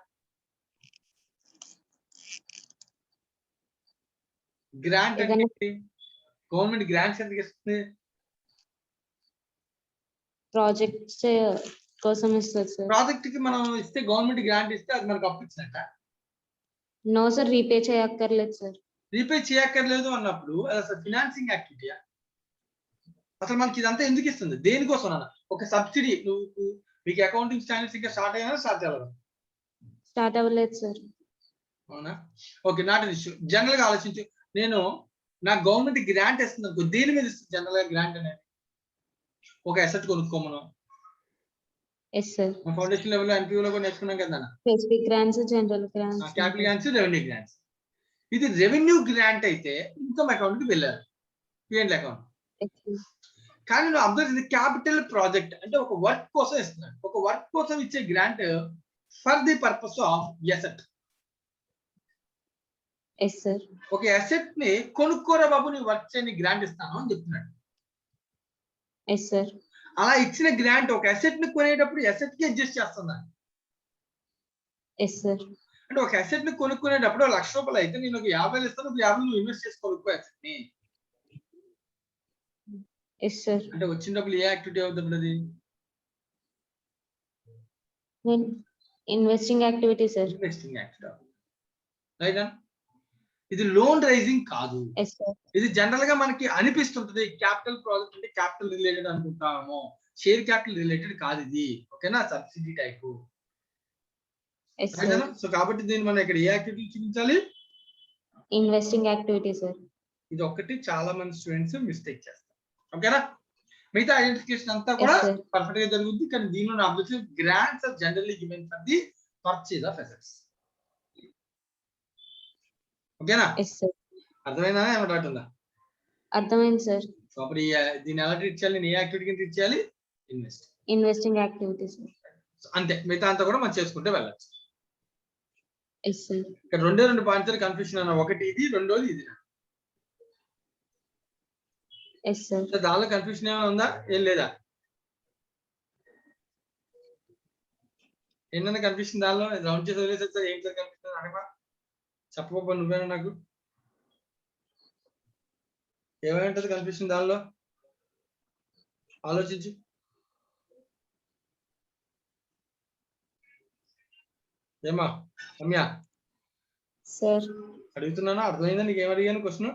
గ్రాంట్ అంటే గవర్నమెంట్ గ్రాంట్స్ ఎందుకు ఇస్తుంది? ప్రాజెక్ట్స్ కోసం ఇస్తారు సార్. ప్రాజెక్ట్ కి మనం ఇస్తే గవర్నమెంట్ గ్రాంట్ ఇస్తే అది మనకు అప్పు ఇచ్చినట్ట? నో సార్, రీపే చేయక్కర్లేదు సార్. రీపే చేయక్కర్లేదు అన్నప్పుడు అది అసలు ఫినాన్సింగ్ యాక్టివిటీయా? అసలు మనకి ఇదంతా ఎందుకు ఇస్తుంది? దేనికోసం అన్న? ఒక సబ్సిడీ, నువ్వు మీకు అకౌంటింగ్ స్టాండర్డ్స్ ఇంకా స్టార్ట్ అయినా స్టార్ట్ చేయాలి? స్టార్ట్ అవ్వలేదు సార్. అవునా? Okay, not an issue. General గా ఆలోచించు, నేను నాకు గవర్నమెంట్ గ్రాంట్ ఇస్తుంది అనుకో, దేని మీద ఇస్తుంది జనరల్ గా గ్రాంట్ అనేది? ఒక అసెట్ కొనుక్కోమను. Yes sir. Foundation level NPO లో కూడా నేర్చుకున్నాం కదా, specific grants, general grants, capital grants, revenue grants. ఇది రెవెన్యూ గ్రాంట్ అయితే ఇన్కమ్ అకౌంట్ కి వెళ్ళాలి, P&L అకౌంట్. కానీ నువ్వు అబ్జర్వ్ చేసి క్యాపిటల్ ప్రాజెక్ట్ అంటే ఒక వర్క్ కోసం ఇస్తున్నాడు. ఒక వర్క్ కోసం ఇచ్చే grant for the purpose of asset. Yes sir. ఒక అసెట్ ని కొనుక్కోరా బాబు నీ వర్క్ చేయని గ్రాంట్ ఇస్తాను అని చెప్తున్నాడు. Yes sir. అలా ఇచ్చిన గ్రాంట్ ఒక అసెట్ ని కొనేటప్పుడు అసెట్ కి అడ్జస్ట్ చేస్తుందా? Yes sir. అంటే ఒక అసెట్ ని కొనుక్కునేటప్పుడు ₹1,00,000 అయితే నేను ఒక 50,000 ఇస్తాను, ఒక 50 నువ్వు ఇన్వెస్ట్ చేసి కొనుక్కో అసెట్ ని. Yes sir. అంటే వచ్చిన డబ్బులు ఏ యాక్టివిటీ అవుతుంది? అది investing activity sir. Investing activity. Right. ఇది లోన్ రైజింగ్ కాదు. Yes sir. ఇది జనరల్ గా మనకి అనిపిస్తుంటది క్యాపిటల్ ప్రాజెక్ట్ అంటే క్యాపిటల్ రిలేటెడ్ అనుకుంటాము, షేర్ క్యాపిటల్ రిలేటెడ్ కాదు ఇది. ఓకేనా? Subsidy type. Yes sir. So కాబట్టి దీన్ని మనం ఇక్కడ ఏ యాక్టివిటీ చూపించాలి? Investing activity sir. ఇది ఒకటి చాలా మంది స్టూడెంట్స్ మిస్టేక్ చేస్తారు. ఓకేనా? మిగతా ఐడెంటిఫికేషన్ అంతా కూడా Yes, sir. పర్ఫెక్ట్ గా జరుగుతుంది. కానీ దీనిలో objective grants are generally given for the purchase of assets. ఓకేనా? Yes sir. అర్థమైందా? ఏమైనా డౌట్ ఉందా? అర్థమైంది సార్. సో అప్పుడు దీన్ని ఎలా ట్రీట్ చేయాలి? నేను ఏ యాక్టివిటీ కింద ట్రీట్ చేయాలి? ఇన్వెస్ట్. Investing activity sir. అంతే. మిగతా అంతా కూడా మనం చేసుకుంటే వెళ్ళచ్చు. Yes sir. ఇక్కడ రెండు పాయింట్స్ కన్ఫ్యూషన్ అన్న. ఒకటి ఇది, రెండోది ఇది. Yes sir. సో దానిలో కన్ఫ్యూషన్ ఏమైనా ఉందా? ఏం లేదా? ఏంటన్నా కన్ఫ్యూషన్ దానిలో? రౌండ్ చేసి వదిలేసి సార్ ఏం సార్ కన్ఫ్యూషన్ అనగా చెప్పబో నువ్వేనా నాకు? ఏమై ఉంటుంది కన్ఫ్యూషన్ దానిలో? ఆలోచించు. ఏమా రమ్య సార్. అడుగుతున్నానా? అర్థమైందా? నీకు ఏం అడిగాను క్వశ్చన్?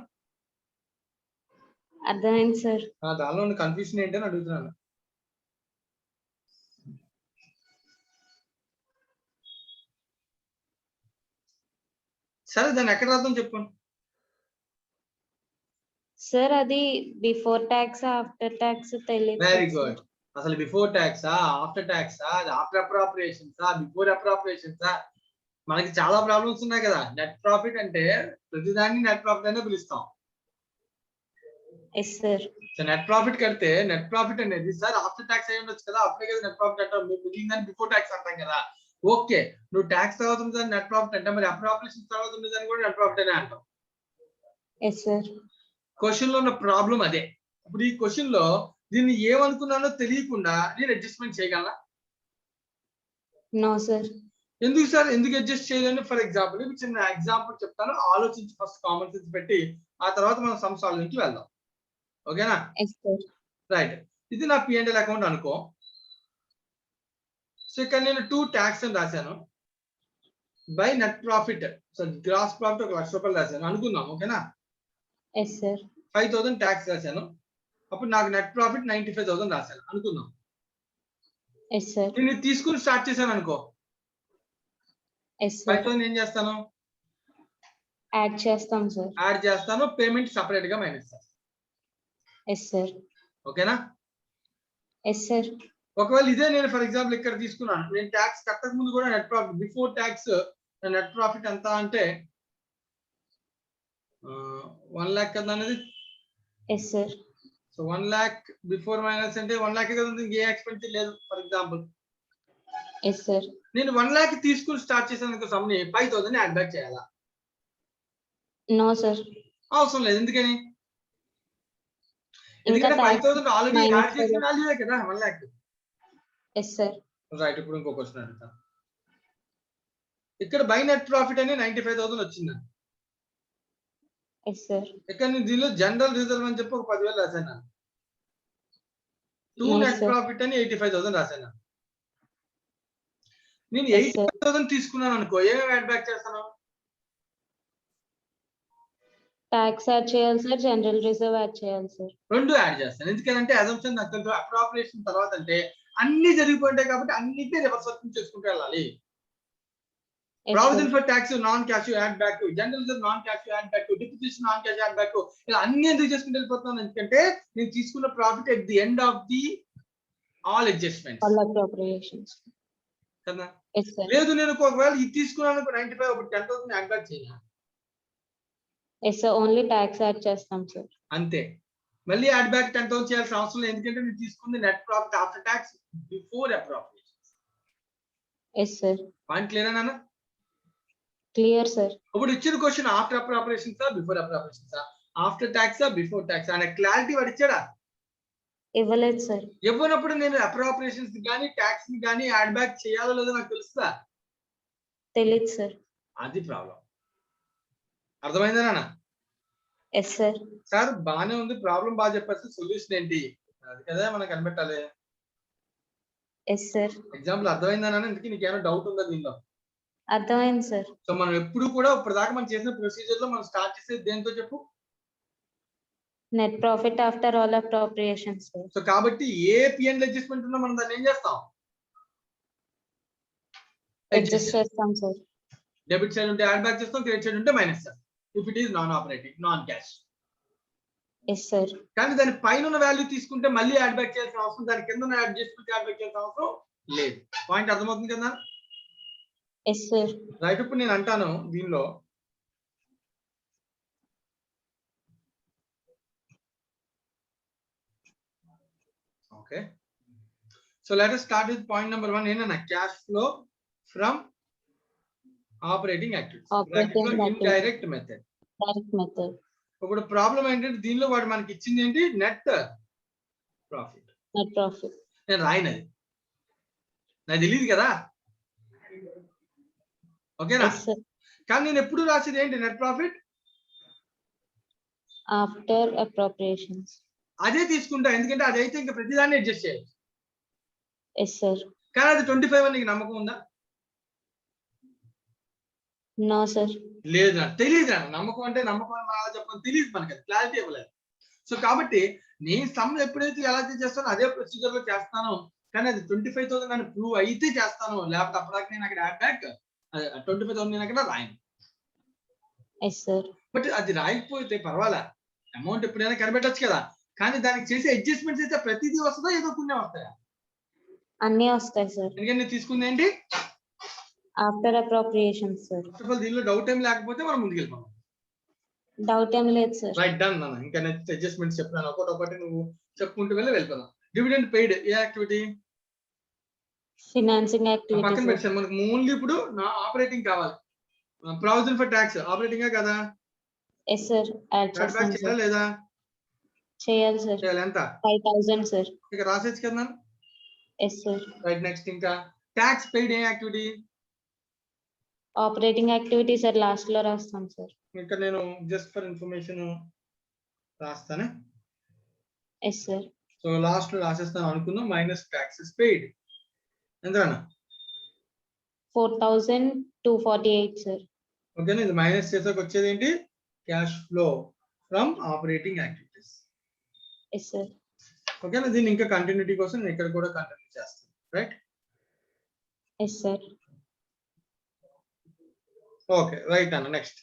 అర్థమైంది సార్. దానిలో ఉన్న కన్ఫ్యూషన్ ఏంటని అడుగుతున్నాను. సరే దాన్ని ఎక్కడ రాద్దాం చెప్పండి. సార్ అది బిఫోర్ ట్యాక్స్ ఆఫ్టర్ ట్యాక్స్ తెలియదు. Very good. అసలు బిఫోర్ ట్యాక్సా, ఆఫ్టర్ ట్యాక్సా, ఆఫ్టర్ అప్రాప్రియేషన్సా, బిఫోర్ అప్రాప్రియేషన్సా? మనకి చాలా ప్రాబ్లమ్స్ ఉన్నాయి కదా. నెట్ ప్రాఫిట్ అంటే ప్రతిదాన్ని నెట్ ప్రాఫిట్ అనే పిలుస్తాం. Yes sir. So net profit కడితే నెట్ ప్రాఫిట్ అనేది సార్ ఆఫ్టర్ ట్యాక్స్ అయి ఉండొచ్చు కదా, అప్పుడే కదా నెట్ ప్రాఫిట్ అంటాం. మిగిలిందని బిఫోర్ ట్యాక్స్ అంటాం కదా. ఓకే, నువ్వు ట్యాక్స్ తర్వాత ఉండదని నెట్ ప్రాఫిట్ అంటే మరి అప్రాప్రియేషన్ తర్వాత ఉండదని కూడా నెట్ ప్రాఫిట్ అనే అంటాం. Yes sir. క్వశ్చన్ లో ఉన్న ప్రాబ్లం అదే. ఇప్పుడు ఈ క్వశ్చన్ లో దీన్ని ఏమనుకున్నానో తెలియకుండా నేను అడ్జస్ట్మెంట్ చేయగలనా? No sir. ఎందుకు సార్? ఎందుకు అడ్జస్ట్ చేయలేను? ఫర్ ఎగ్జాంపుల్ చిన్న ఎగ్జాంపుల్ చెప్తాను, ఆలోచించి ఫస్ట్ కామన్ సెన్స్ పెట్టి ఆ తర్వాత మనం సమ్ సాల్వింగ్ కి వెళ్దాం. ఓకేనా? Yes sir. రైట్. ఇది నా P&L అకౌంట్ అనుకో. సో ఇక్కడ నేను 2 ట్యాక్స్ అని రాశాను. By net profit, so gross profit ఒక ₹1,00,000 రాశాను అనుకుందాం. ఓకేనా? Yes sir. 5,000 ట్యాక్స్ రాశాను. అప్పుడు నాకు నెట్ ప్రాఫిట్ 95,000 రాశాను అనుకుందాం. Yes sir. నేను ఇది తీసుకుని స్టార్ట్ చేశాను అనుకో. Yes sir. 5,000 ఏం చేస్తాను? యాడ్ చేస్తాం సార్. యాడ్ చేస్తాను. పేమెంట్ సపరేట్ గా మైనస్ చేస్తాను. Yes sir. ఓకేనా? Yes sir. ఒకవేళ ఇదే నేను ఫర్ ఎగ్జాంపుల్ ఇక్కడ తీసుకున్నాను, నేను ట్యాక్స్ కట్టక ముందు కూడా net profit before tax net profit ఎంత అంటే 1 lakh కదా అనేది. Yes sir. So 1 lakh before minus అంటే 1 lakh కదా, ఇంకే ఎక్స్పెన్సివ్ లేదు. For example yes sir. నేను 1 lakh తీసుకుని స్టార్ట్ చేశాను సమ్ని 5,000 యాడ్ బ్యాక్ చేయాలా? No sir. అవసరం లేదు. ఎందుకని? ఎందుకంటే 5,000 ఆల్రెడీ యాడ్ చేసిన వాల్యూయే కదా 1 lakh. Yes sir. రైట్. ఇప్పుడు ఇంకో క్వశ్చన్ అడుగుతాను. ఇక్కడ బై నెట్ ప్రాఫిట్ అని 95,000 వచ్చింది. Yes sir. ఇక్కడ నేను దీనిలో జనరల్ రిజర్వ్ అని చెప్పి ఒక 10,000 రాశాను. 2 Yes, నెట్ sir. ప్రాఫిట్ అని 85,000 రాశాను. నేను Yes, sir. 85,000 తీసుకున్నాను అనుకో, ఏమేమి యాడ్ బ్యాక్ చేస్తాను? ట్యాక్స్ యాడ్ చేయాలి సార్, జనరల్ రిజర్వ్ యాడ్ చేయాలి సార్. రెండు యాడ్ చేస్తాను. ఎందుకంటే అజంప్షన్ నాకు తెలుసు, అప్రాప్రియేషన్ తర్వాత అంటే అన్ని జరిగిపోయింటాయి కాబట్టి అన్నిటినీ రివర్స్ వర్కింగ్ చేసుకుంటూ వెళ్ళాలి. Yes, provision sir. For tax non cash add back, general reserve non cash add back, deputation non cash add back, ఇలా అన్ని ఎందుకు చేసుకుంటూ వెళ్ళిపోతున్నాను? ఎందుకంటే నేను తీసుకున్న profit at the end of the all adjustments All appropriations. కదా. Yes, sir. లేదు నేను ఒకవేళ ఇది తీసుకున్నాను 95, అప్పుడు 10,000 యాడ్ బ్యాక్ చేయాలి. Yes, sir. Only tax add చేస్తాం సార్. అంతే. మళ్ళీ యాడ్ బ్యాక్ 10,000 చేయాల్సిన అవసరం లేదు, ఎందుకంటే నేను తీసుకుంది net profit after tax before appropriations. Yes, sir. Point clear నాన్న? clear, sir. ఇప్పుడు ఇచ్చిన question after appropriations before appropriations after tax before tax అనే క్లారిటీ వాడు ఇచ్చాడా? ఇవ్వలేదు, sir. ఇవ్వనప్పుడు నేను అప్రాపరేషన్స్ కానీ ట్యాక్స్ ని కానీ యాడ్ బ్యాక్ చేయాలో లేదో నాకు తెలుస్తా? తెలీదు, sir. అది ప్రాబ్లం. అర్థమైందా నాన్న? Yes, sir. సార్ బానే ఉంది, ప్రాబ్లం బాగా చెప్పేస్తే సొల్యూషన్ ఏంటి అది కదా మనం కనిపెట్టాలి. Yes, sir. ఎగ్జాంపుల్ అర్థమైందా నాన్న? ఇందుకు నీకేమైనా డౌట్ ఉందా దీనిలో? అర్థమైంది, sir. సో మనం ఎప్పుడు కూడా ఇప్పటిదాకా మనం చేసిన ప్రొసీజర్ లో మనం స్టార్ట్ చేసేది దేంతో చెప్పు? Net profit after all appropriations, sir. So కాబట్టి ఏ పిఎన్ అడ్జస్ట్మెంట్ ఉన్నా మనం దాన్ని ఏం చేస్తాం? Adjust చేస్తాం, sir. డెబిట్ సైడ్ ఉంటే యాడ్ బ్యాక్ చేస్తాం, క్రెడిట్ సైడ్ ఉంటే మైనస్ చేస్తాం. If it is non operating, non cash. Yes, sir. కానీ దాని పైన ఉన్న వాల్యూ తీసుకుంటే మళ్ళీ యాడ్ బ్యాక్ చేయాల్సిన అవసరం, దాని కింద ఉన్న అడ్జస్ట్మెంట్ యాడ్ బ్యాక్ చేయాల్సిన అవసరం లేదు. పాయింట్ అర్థమవుతుంది కదా? Yes, sir. రైట్. ఇప్పుడు నేను అంటాను దీనిలో okay. So let us start with point number 1. ఏంటన్నా? Cash flow from operating activities, Operating indirect method. Direct method. ఇప్పుడు ప్రాబ్లం ఏంటంటే దీనిలో వాడు మనకి ఇచ్చింది ఏంటి? Net profit. Net profit. నేను రాయనది, నాకు తెలియదు కదా, ఓకేనా? Yes, sir. కానీ నేను ఎప్పుడు రాసేది ఏంటి? Net profit. After appropriations. అదే తీసుకుంటా, ఎందుకంటే అదైతే ఇంకా ప్రతిదాన్ని అడ్జస్ట్ చేయాలి. Yes, sir. కానీ అది 25 అని నీకు నమ్మకం ఉందా? No, sir. లేదు, నాకు తెలియదు. నమ్మకం అంటే నమ్మకం అని అలా చెప్పని తెలియదు, మనకి అది క్లారిటీ ఇవ్వలేదు. సో కాబట్టి నేను సమ్ ఎప్పుడైతే ఎలా చేస్తానో అదే ప్రొసీజర్ లో చేస్తాను, కానీ అది 25,000 అని ప్రూవ్ అయితే చేస్తాను, లేకపోతే అప్పటిదాకా నేను అక్కడ యాడ్ బ్యాక్ 25,000 నేను అక్కడ రాయను. Yes, sir. బట్ అది రాయకపోతే పర్వాలా, అమౌంట్ ఎప్పుడైనా కనిపెట్టచ్చు కదా. కానీ దానికి చేసే అడ్జస్ట్మెంట్స్ అయితే ప్రతిదీ వస్తుందా, ఏదో కొన్ని వస్తాయా? అన్నీ వస్తాయి, sir. ఎందుకంటే నేను తీసుకుంది ఏంటి? After appropriations, sir. First of all దీనిలో డౌట్ ఏం లేకపోతే మనం ముందుకెళ్ళిపోతాం. Doubt ఏం లేదు, sir. రైట్, డన్ నాన్న. ఇంకా నెక్స్ట్ అడ్జస్ట్మెంట్స్ చెప్పినాను, ఒకటి నువ్వు చెప్పుకుంటూ వెళ్ళిపోదాం. డివిడెండ్ పెయిడ్ ఏ యాక్టివిటీ? Financing పక్కన activities, sir. పెట్టాను. మనకు ఓన్లీ ఇప్పుడు నా ఆపరేటింగ్ కావాలి. ప్రావిజన్ ఫర్ ట్యాక్స్ ఆపరేటింగ్ కదా? Yes, sir. Add add back చేస్తాం, చేయాలా sir. లేదా? చేయాలి, sir. చేయాలి. ఎంత? 5,000, sir. ఇక రాసేచ్చు కదా. Yes, sir. రైట్, నెక్స్ట్ ఇంకా ట్యాక్స్ పెయిడ్ ఏ activity? Operating activity, sir. Last లో రాస్తాం, sir. ఇంకా నేను జస్ట్ ఫర్ ఇన్ఫర్మేషన్ రాస్తాను. Yes, sir. సో లాస్ట్ లో రాసేస్తాను అనుకుందాం. మైనస్ ట్యాక్సెస్ పెయిడ్ ఎంత? 4,248, sir. ఓకేనా? ఇది మైనస్ చేసాక వచ్చేది ఏంటి? Cash flow from operating activities. Yes, sir. ఓకేనా? దీన్ని ఇంకా కంటిన్యూటీ కోసం నేను ఇక్కడ కూడా కంటిన్యూ చేస్తాను. Right. Yes, sir. Okay, right అన్న. Next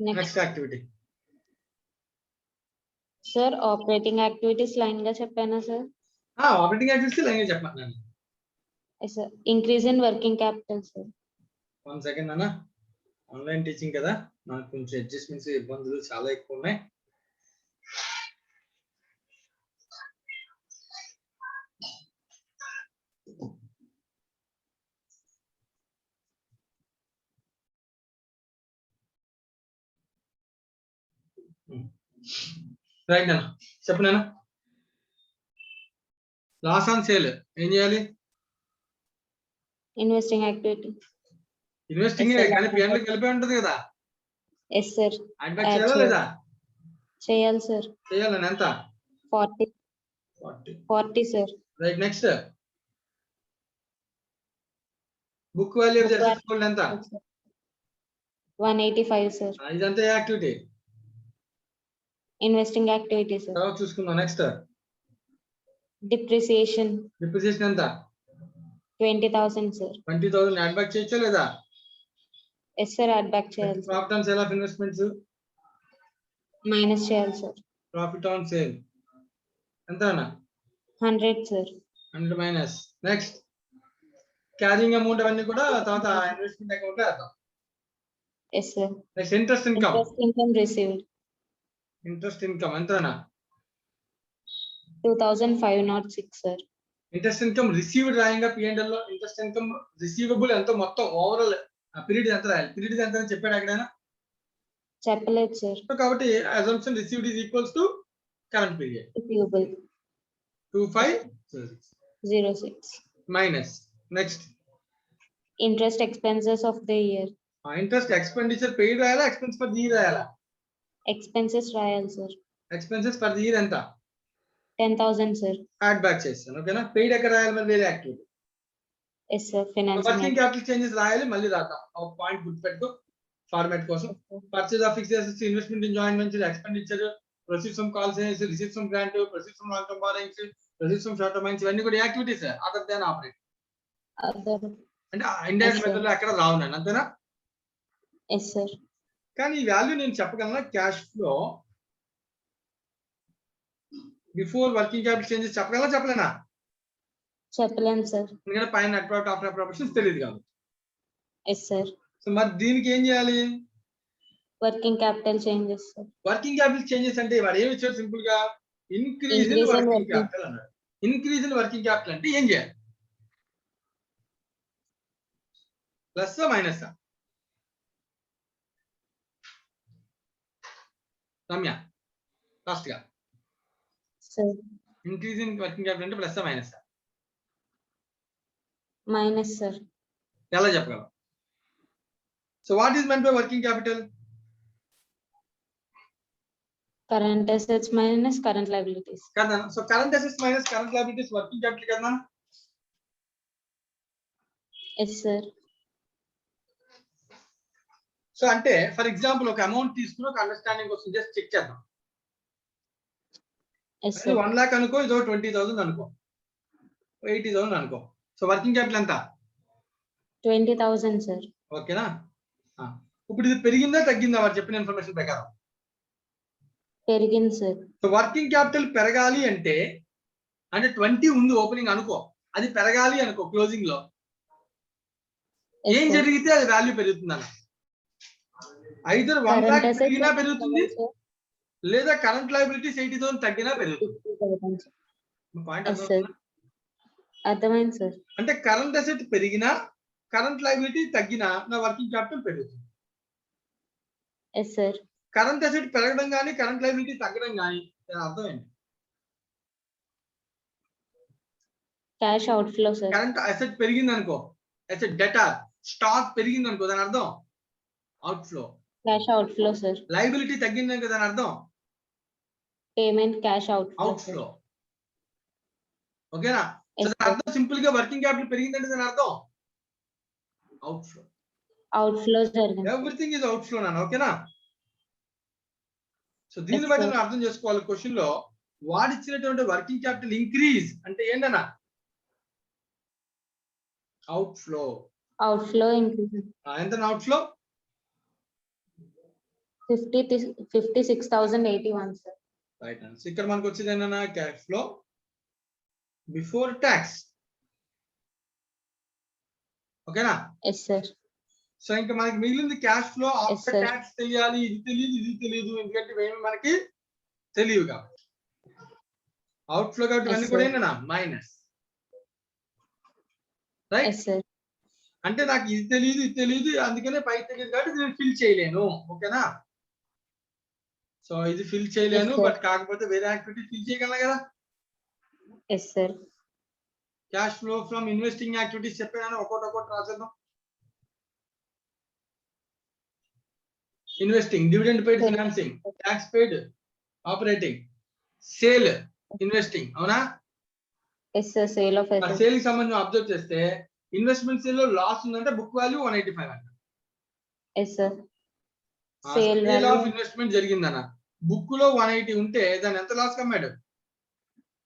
Next, next activity. sir. Operating activities line గా చెప్పానా, sir? ఆపరేటింగ్ యాక్టివిటీస్ లైన్ చెప్పాను. Yes, sir. Increase in working capital, sir. 1 second అన్న. ఆన్లైన్ టీచింగ్ కదా, నాకు కొంచెం అడ్జస్ట్మెంట్స్ ఇబ్బందులు చాలా ఎక్కువ ఉన్నాయి. రైట్ అన్న, చెప్పు నాన్న. లాస్ ఆన్ సేల్ ఏం చేయాలి? Investing activity. ఇన్వెస్టింగ్ కానీ పిఎన్ లో కలిపి ఉంటది కదా. Yes, sir. యాడ్ బ్యాక్ చేయాలా లేదా? చేయాలి, sir. చేయాలని. ఎంత? 40, 40. sir. Right, next book value of assets sold ఎంత? 185, sir. ఇదంతా యాక్టివిటీ. Investing activity, sir. తర్వాత చూసుకుందాం. నెక్స్ట్ Depreciation, డిప్రిసియేషన్ ఎంత? 20,000, sir. 20,000 యాడ్ బ్యాక్ చేయొచ్చా లేదా? Yes, sir. Add back చేయాలి, sir. Profit on sale of investments Minus చేయాలి, sir. ప్రాఫిట్ ఆన్ సేల్ ఎంత అన్న? 100, sir. 100 minus. Next carrying amount అవన్నీ కూడా తర్వాత ఇన్వెస్ట్మెంట్ అకౌంట్ లో వేద్దాం. Yes, sir. Next interest income. Interest income received, interest income ఎంత అన్న? 2,506, sir. ఇంట్రెస్ట్ ఇన్కమ్ రిసీవ్డ్ రాయంగా P&L లో ఇంట్రెస్ట్ ఇన్కమ్ రిసీవబుల్ ఎంతో మొత్తం ఓవరాల్ పీరియడ్ ఎంత రాయాలి? పీరియడ్ ఎంత అని చెప్పాడు ఎక్కడైనా? చెప్పలేదు సార్. సో కాబట్టి assumption received is equals to current period Receivable 2506 minus next interest expenses of the year. interest expenditure paid రాయాలా expense for the year రాయాలా? Expenses రాయాలి sir. expenses for the year ఎంత? 10,000 సార్. యాడ్ బ్యాక్ చేస్తాను ఓకేనా. పెయిడ్ ఎక్కడ రాయాలి మరి? వేరే activity. Yes sir. Finance working capital changes రాయాలి, మళ్ళీ రాద్దాం. ఒక పాయింట్ గుర్తుపెట్టుకో ఫార్మాట్ కోసం. Purchase of fixed assets, investment in joint venture, expenditure, proceeds from call sales, receipts from grant, proceeds from long term borrowings, proceeds from short term mines, ఇవన్నీ కూడా యాక్టివిటీస్ అదర్ దాన్ ఆపరేట్. అంటే ఇండైరెక్ట్ మెథడ్ లో ఎక్కడ రావు నేను, అంతేనా? Yes sir. కానీ ఈ వాల్యూ నేను చెప్పగలనా? Cash flow before working capital changes చెప్పగలనా చెప్పలేనా? చెప్పలేను సార్. ఎందుకంటే పైన నెట్ ప్రాఫిట్ ఆఫ్టర్ ప్రొపోర్షన్స్ తెలియదు కాబట్టి. Yes sir. సో మరి దీనికి ఏం చేయాలి? Working capital changes sir. Working capital changes అంటే వాడు ఏమి ఇచ్చాడు? సింపుల్ గా increase in Increase in working working- capital అన్నాడు. ఇంక్రీజ్ ఇన్ వర్కింగ్ క్యాపిటల్ అంటే ఏం చేయాలి? Plus minus? రమ్య ఫాస్ట్ గా sir. Increase in working capital అంటే ప్లస్ మైనస్? Minus sir. ఎలా చెప్పగలం? So what is meant by working capital? Current assets minus current liabilities. కదా. So current assets minus current liabilities working capital కదా. Yes sir. సో అంటే ఫర్ ఎగ్జాంపుల్ ఒక అమౌంట్ తీసుకుని ఒక అండర్స్టాండింగ్ కోసం జస్ట్ చెక్ చేద్దాం. Yes sir. 1 lakh అనుకో, ఇదో 20,000 అనుకో, 80,000 అనుకో. సో వర్కింగ్ క్యాపిటల్ ఎంత? 20,000 సార్. ఓకేనా. ఇప్పుడు ఇది పెరిగిందా తగ్గిందా వాడు చెప్పిన ఇన్ఫర్మేషన్ ప్రకారం? పెరిగింది సార్. సో వర్కింగ్ క్యాపిటల్ పెరగాలి అంటే 20 ఉంది ఓపెనింగ్ అనుకో, అది పెరగాలి అనుకో క్లోజింగ్ లో, Yes, ఏం sir. జరిగితే అది వాల్యూ పెరుగుతుంది అన్న. ఐదర్ 1 Current lakh assets పెరిగినా పెరుగుతుంది, sir. లేదా కరెంట్ లయబిలిటీస్ 80,000 తగ్గినా పెరుగుతుంది. Point Yes, sir. అర్థమైంది సార్. అంటే కరెంట్ అసెట్ పెరిగినా కరెంట్ లయబిలిటీ తగ్గినా నా వర్కింగ్ క్యాపిటల్ పెరుగుతుంది. Yes sir. కరెంట్ అసెట్ పెరగడం కానీ కరెంట్ లయబిలిటీ తగ్గడం కానీ దాని అర్థం ఏంటి? Cash out flow sir. Current asset పెరిగింది అనుకో, అసెట్ డెటార్ స్టాక్ పెరిగింది అనుకో, దాని అర్థం out flow. Cash out flow sir. Liability తగ్గింది అనుకో, దాని అర్థం payment cash out out flow. Flow. ఓకేనా. సో Yes, దాని అర్థం సింపుల్ గా వర్కింగ్ క్యాపిటల్ పెరిగిందంటే దాని అర్థం అవుట్ ఫ్లో. అవుట్ ఫ్లో జరిగింది. ఎవ్రీథింగ్ ఇస్ అవుట్ ఫ్లో నాన్న. ఓకేనా. సో దీన్ని Yes, బట్టి sir. మనం అర్థం చేసుకోవాలి. క్వశ్చన్ లో వాడిచ్చినటువంటి వర్కింగ్ క్యాపిటల్ ఇంక్రీజ్ అంటే ఏంటన్నా? Outflow. Outflow increase ఎంత అవుట్ ఫ్లో? 56,081 సార్. రైట్. ఇక్కడ మనకు వచ్చేది ఏంటన్నా? Cash flow before tax. ఓకేనా. Yes sir. సో ఇంకా మనకి మిగిలింది cash flow after sir. Tax తెలియాలి. ఇది తెలియదు, ఇది తెలియదు, ఎందుకంటే ఇవేమి మనకి తెలియదు కాబట్టి. అవుట్ ఫ్లో కాబట్టి Yes, ఇవన్నీ కూడా sir. ఏంటన్నా? మైనస్. రైట్. Yes sir. అంటే నాకు ఇది తెలియదు, ఇది తెలియదు, అందుకనే పై తెలియదు కాబట్టి నేను ఫిల్ చేయలేను. ఓకేనా. సో ఇది ఫిల్ చేయలేను, Yes, sir. బట్ కాకపోతే వేరే యాక్టివిటీ ఫిల్ చేయగలను కదా. Yes sir. Cash flow from investing activities చెప్పాను, ఒక్కొక్కటి రాసేద్దాం. Investing, dividend paid, financing, tax paid, operating, sale, investing. అవునా. Yes sir. సేల్ ఆఫ్ ఆ అసెట్స్. సేల్ కి సంబంధించి అబ్జర్వ్ చేస్తే ఇన్వెస్ట్మెంట్ సేల్ లో లాస్ ఉందంటే బుక్ వాల్యూ 185 అంట. Yes sir. Sale sale of value investment జరిగిందన్న, బుక్ లో 180 ఉంటే దాన్ని ఎంత లాస్ కమ్మాడు?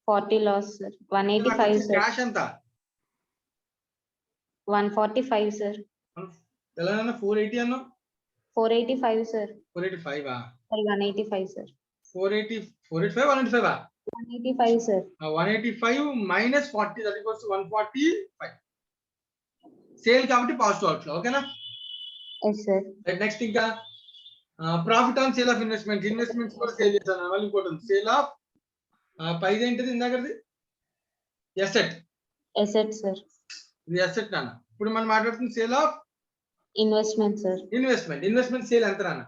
40 లాస్ సార్. 185 సార్. క్యాష్ ఎంత? 145 సార్. ఎలా 480 అన్నా? 485 sir. 485 185 sir. 485 185 185 sir. 185 minus 40 that equals to 145. Sale కాబట్టి పాజిటివ్ అవుట్ ఫ్లో. ఓకేనా. Yes sir. నెక్స్ట్ ఇంకా profit on sale of investment. Investments కూడా సేల్ చేశాను. మళ్ళీ ఇంకోటి ఉంది సేల్ ఆఫ్ పైది ఏంటిది ఇందాకది? ఎసెట్. Asset, sir. ఇది అసెట్ నాన్న. ఇప్పుడు మనం మాట్లాడుతున్న sale of Investment, sir. Investment sale ఎంత నాన్న?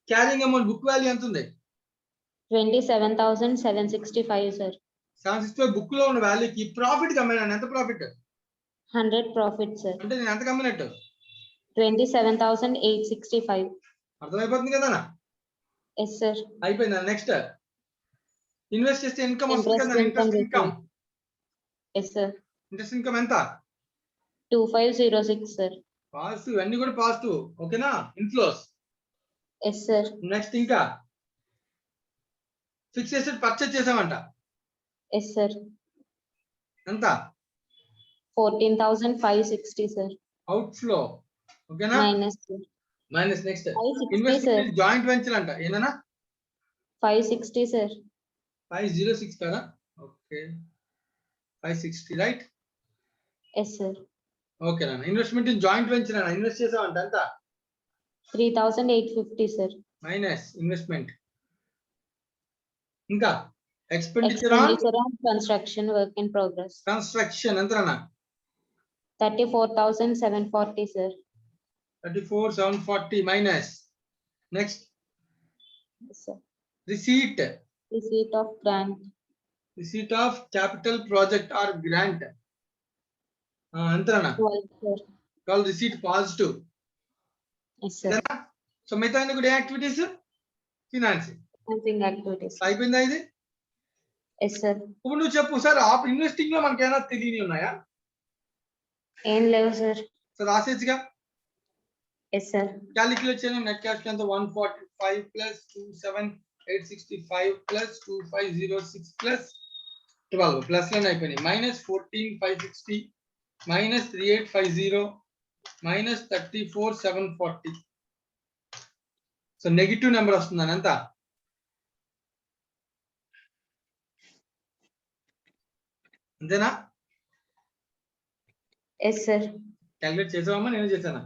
క్యారింగ్ అమౌంట్ బుక్ వాల్యూ ఎంత ఉంది? 27,765, sir. 765 బుక్ లో ఉన్న వాల్యూకి ప్రాఫిట్ కమ్మినాను. ఎంత ప్రాఫిట్ 100 profit, sir. అంటే నేను ఎంత కమ్మినట్టు 27,865. అర్థమైపోతుంది కదా? Yes, sir. అయిపోయిందా? నెక్స్ట్ ఇన్వెస్ట్ చేస్తే ఇన్కమ్ వస్తుంది Interest కదా, income interest income. Yes, sir. Interest income ఎంత? 2506, sir. పాజిటివ్, అన్ని కూడా పాజిటివ్. ఓకేనా? ఇన్ఫ్లోస్. Yes, sir. నెక్స్ట్ ఇంకా ఫిక్స్ అసెట్ పర్చేస్ చేసామంట. Yes, sir. ఎంత? 14,560, sir. Out flow. ఓకేనా? Minus, sir. Minus. Next 560, investment sir. Joint venture అంట. ఏనా? 560, sir. 506 కదా? Okay, 560 right. Yes, sir. Okay నాన్న. ఇన్వెస్ట్మెంట్ ఇన్ జాయింట్ వెంచర్ అన్న. ఇన్వెస్ట్ చేసామంట ఎంత? 3,850, sir. Minus investment. ఇంకా expenditure on Expenditure on construction work in progress. Construction ఎంత అన్న? 34,740, sir. 34,740 minus. Next Yes, sir. Receipt. Receipt of grant. Receipt of capital project are grant ఎంత అన్న? 12, sir. Call receipt positive. Yes, sir. So మిగతా కూడా యాక్టివిటీస్ ఫినాన్సింగ్ Financing activities. అయిపోయిందా ఇది? Yes, sir. ఇప్పుడు నువ్వు చెప్పు సార్, ఇన్వెస్టింగ్ లో మనకి ఏమైనా తెలియని ఉన్నాయా? ఏం లేవు, sir. సార్ రాసేచ్చుగా. Yes, sir. క్యాలిక్యులేట్ చేయండి. నెట్ క్యాష్ ఎంత? 145 ప్లస్ 27,865 ప్లస్ 2506 ప్లస్ 12 ప్లస్ లోనే అయిపోయినాయి. Minus 14,560 minus 3850 minus 34,740. So negative number వస్తుందని ఎంత? అంతేనా? Yes, sir. క్యాలిక్యులేట్ చేసావమ్మా? నేను చేశానా?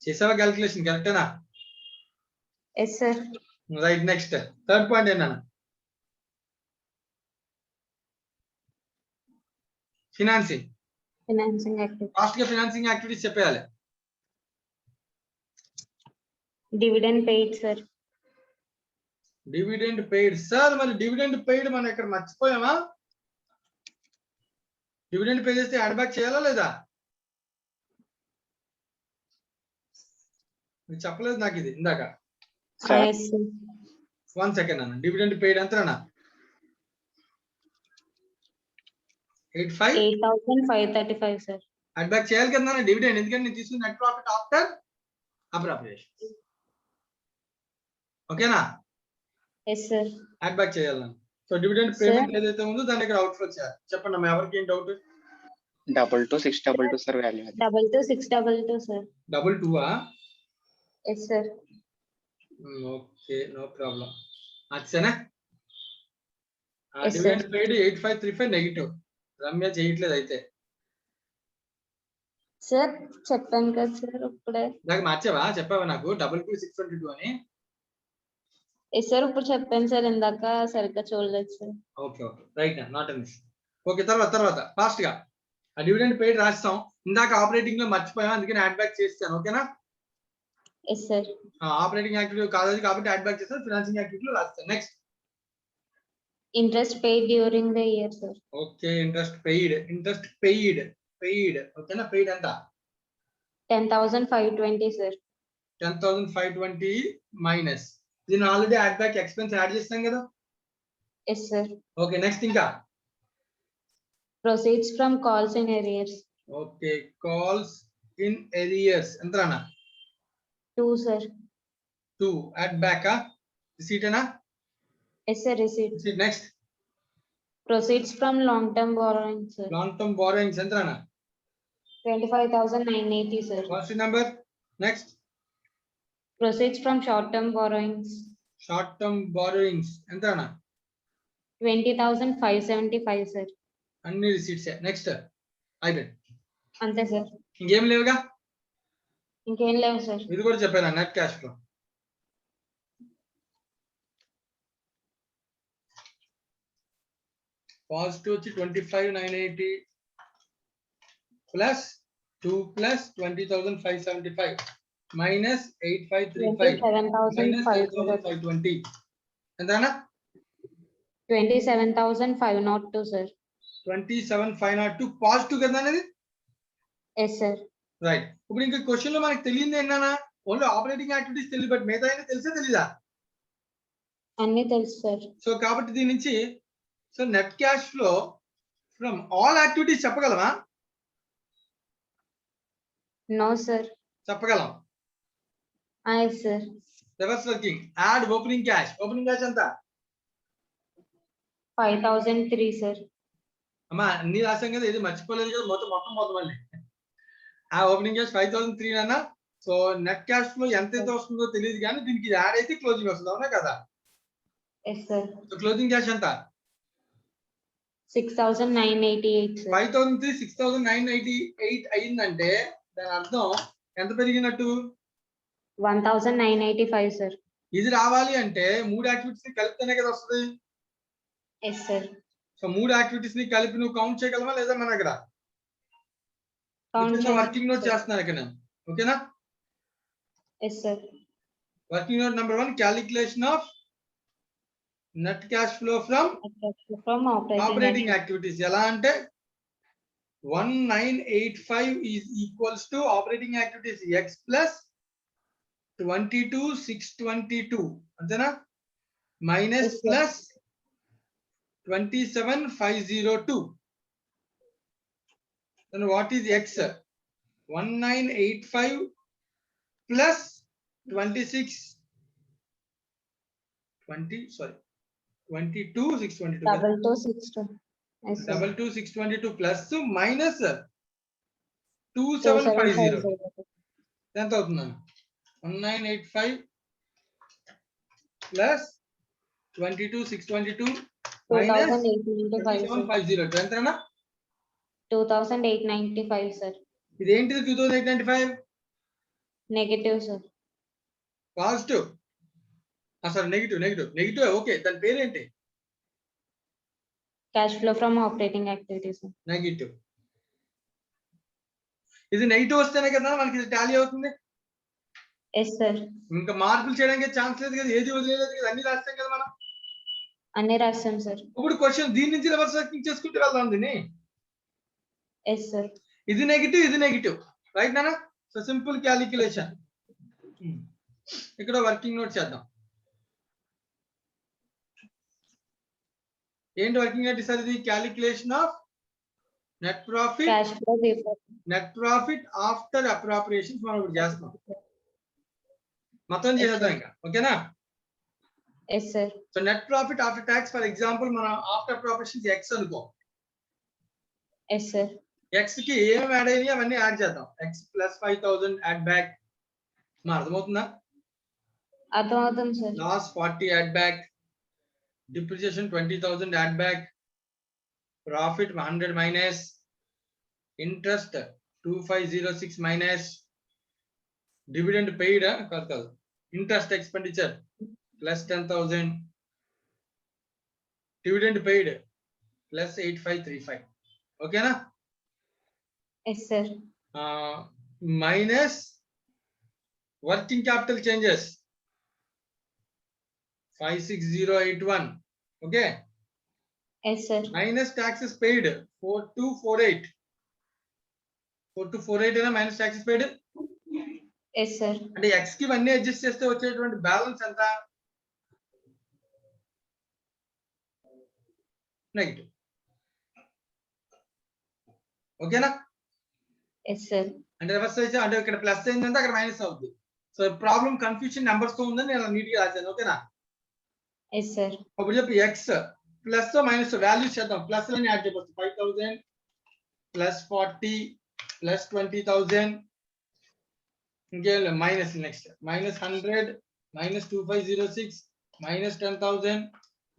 చేసావా క్యాలిక్యులేషన్? కరెక్టేనా? Yes, sir. Right. Next third point ఏంటన్నా? ఫినాన్సింగ్. Financing activities. ఫాస్ట్ గా ఫినాన్సింగ్ యాక్టివిటీస్ చెప్పేయాలి. Dividend paid, sir. Dividend paid. Sir మరి డివిడెండ్ పెయిడ్ మనం ఇక్కడ మర్చిపోయామా? డివిడెండ్ పే చేస్తే యాడ్ బ్యాక్ చేయాలా లేదా? మీరు చెప్పలేదు నాకు ఇది ఇందాక. Sir. Yes, sir. 1 సెకండ్ అన్న. డివిడెండ్ పెయిడ్ ఎంత అన్న? 85 8,535, sir. యాడ్ బ్యాక్ చేయాలి కదా అన్న డివిడెండ్, ఎందుకంటే నేను తీసుకున్న నెట్ ప్రాఫిట్ ఆఫ్టర్ అప్రాప్రియేషన్. ఓకేనా? Yes, sir. యాడ్ బ్యాక్ చేయాలన్న. సో డివిడెండ్ పేమెంట్ ఏదైతే ఉందో దాని దగ్గర అవుట్ ఫ్లో చేయాలి. చెప్పండి అమ్మా, ఎవరికి ఏం డౌట్? 22,622 సార్ వాల్యూ అది. 22,622, sir. 22 Yes, sir. Okay, no problem. అచ్చనా? Yes, sir. Dividend paid 8535 negative. Ramya చేయట్లేదు అయితే. సార్ చెప్పాను కదా సార్ ఇప్పుడే. నాకు మార్చావా? చెప్పావా నాకు 22,622 అని? ఎస్ సార్, ఇప్పుడు చెప్పాను సార్, ఇందాక సరిగ్గా చూడలేదు sir. Okay okay right, not an issue. Okay, తర్వాత ఫాస్ట్ గా ఆ డివిడెండ్ పెయిడ్ రాస్తాం. ఇందాక ఆపరేటింగ్ లో మర్చిపోయాం, అందుకని యాడ్ బ్యాక్ చేస్తాను. ఓకేనా? Yes sir. ఆపరేటింగ్ యాక్టివిటీ కాదు కాబట్టి యాడ్ బ్యాక్ చేస్తాను. ఫినాన్సింగ్ యాక్టివిటీలో రాస్తాను. Next interest paid during the year sir. Okay, interest paid. ఓకేనా? పెయిడ్ ఎంత? 10,520 సార్. 10,520 మైనస్. దీని already add back expense add చేస్తాం కదా. Yes sir. ఓకే, నెక్స్ట్ ఇంకా proceeds from calls in arrears. Okay, calls in arrears ఎంత అన్న? 2 సార్. 2 యాడ్ బ్యాక్ రిసీట్ అనా? Yes sir, receipt. Next proceeds from long term borrowings sir. Long term borrowings ఎంత అన్న? 25,980 sir. First number. Next proceeds from short term borrowings. Short term borrowings ఎంత అన్న? 20,575 సార్. అన్ని రిసీట్స్. నెక్స్ట్ అయిపోయింది. అంతే సార్. ఇంకేం లేవుగా? ఇంకేం లేవు సార్. ఇది కూడా చెప్పాను, నెట్ క్యాష్ ఫ్లో. పాజిటివ్ వచ్చి 25,980 ప్లస్ 2 ప్లస్ 20,575 మైనస్ 8,535 మైనస్ 10,520 ఎంతనా 27,502 సార్. 27,502 పాజిటివ్ కదా అనేది ఎస్ సార్. రైట్. ఇప్పుడు ఇంకా క్వశ్చన్ లో మనకి తెలియదు ఏంటన్నా, ఓన్లీ ఆపరేటింగ్ యాక్టివిటీస్ తెలియదు, బట్ మిగతా తెలిసే తెలీదా? అన్ని తెలుసు సార్. సో కాబట్టి దీని నుంచి so net cash flow from all activities చెప్పగలమా? No sir. చెప్పగలం. Yes sir. Reverse working add opening cash. Opening cash ఎంత? 5,003 సార్. అమ్మా అన్ని రాసాం కదా, ఇది మర్చిపోలేదు కదా, మొత్తం మళ్ళీ ఆ ఓపెనింగ్ క్యాష్ 5,003 అన్న. సో నెట్ క్యాష్ ఫ్లో ఎంతైతే వస్తుందో తెలియదు కానీ దీనికి యాడ్ అయితే క్లోజింగ్ వస్తుంది, అవునా కదా? Yes sir. So closing cash ఎంత? 6,988 సార్. 5,003 6,988 అయిందంటే దాని అర్థం ఎంత పెరిగినట్టు? 1,985 సార్. ఇది రావాలి అంటే 3 యాక్టివిటీస్ ని కలిపితేనే కదా వస్తుంది. Yes sir. సో 3 యాక్టివిటీస్ ని కలిపి నువ్వు కౌంట్ చేయగలవా లేదా మన దగ్గర? వర్కింగ్ నోట్ చేస్తున్నాను ఇక్కడ నేను, ఓకేనా? Yes sir. Working note number 1 calculation of net cash flow from operating activities. ఎలా అంటే 1985 is equals to operating activities X plus 22,622 అంతేనా, minus plus 27,502. then what is x? 1985 plus 22,622 22,622 plus minus 27,502 ఎంత అవుతుందండి? 1985 plus 22,622 minus 27,502 ఎంతనా? 2,895 సార్. ఇదేంటిది 2,895? Negative sir. Positive sorry negative okay. దాని పేరేంటి? Cash flow from operating activities. Negative. ఇది నెగిటివ్ వస్తేనే కదా మనకి ఇది టాలీ అవుతుంది. Yes sir. ఇంకా మార్పులు చేయడానికి ఛాన్స్ లేదు కదా, ఏది వదిలేదు కదా, అన్ని రాస్తాం కదా మనం. అన్ని రాస్తాం సార్. ఇప్పుడు క్వశ్చన్ దీని నుంచి రివర్స్ వర్కింగ్ చేసుకుంటూ వెళ్దాం దీన్ని. Yes sir. ఇది నెగిటివ్ రైట్ నానా? So simple calculation. ఇక్కడ వర్కింగ్ నోట్ చేద్దాం. ఏంటి వర్కింగ్ నోట్ సార్? ఇది calculation of net profit after appropriations మనం ఇప్పుడు చేస్తాం. మొత్తం చేద్దాం ఇంకా, ఓకేనా? Yes sir. So net profit after tax for example మనం ఆఫ్టర్ అప్రాప్రియేషన్స్ ఎక్స్ అనుకో. Yes sir. ఎక్స్ కి ఏమేమి యాడ్ అయినాయి అవన్నీ యాడ్ చేద్దాం. X plus 5,000 add back. మా అర్థమవుతుందా? అర్థమవుతుంది sir. Loss 40 add back, depreciation 20,000 add back, profit 100 minus, interest 2506 minus, dividend paid కాదు interest expenditure plus 10,000, dividend paid plus 8,535. ఓకేనా? Yes sir. Minus working capital changes 56081. Okay. Yes sir. Minus taxes paid 4248. 4248 అయినా minus taxes paid. Yes sir. అంటే x కి ఇవన్నీ అడ్జస్ట్ చేస్తే వచ్చేటువంటి బ్యాలెన్స్ ఎంత? నెగిటివ్. ఓకేనా? Yes sir. అంటే రివర్స్ అయితే అంటే ఇక్కడ ప్లస్ అయిందంటే అక్కడ మైనస్ అవుతుంది. సో ప్రాబ్లం కన్ఫ్యూషన్ నెంబర్స్ తో ఉందని నేను నీట్ గా రాశాను, ఓకేనా? Yes sir. అప్పుడు చెప్పి ఎక్స్ ప్లస్ మైనస్ వాల్యూస్ చేద్దాం. ప్లస్ లని యాడ్ చేయవచ్చు. 5,000 ప్లస్ 40 ప్లస్ 20,000 ఇంకేం లేదు minus. Next minus 100 minus 2506 minus 10,000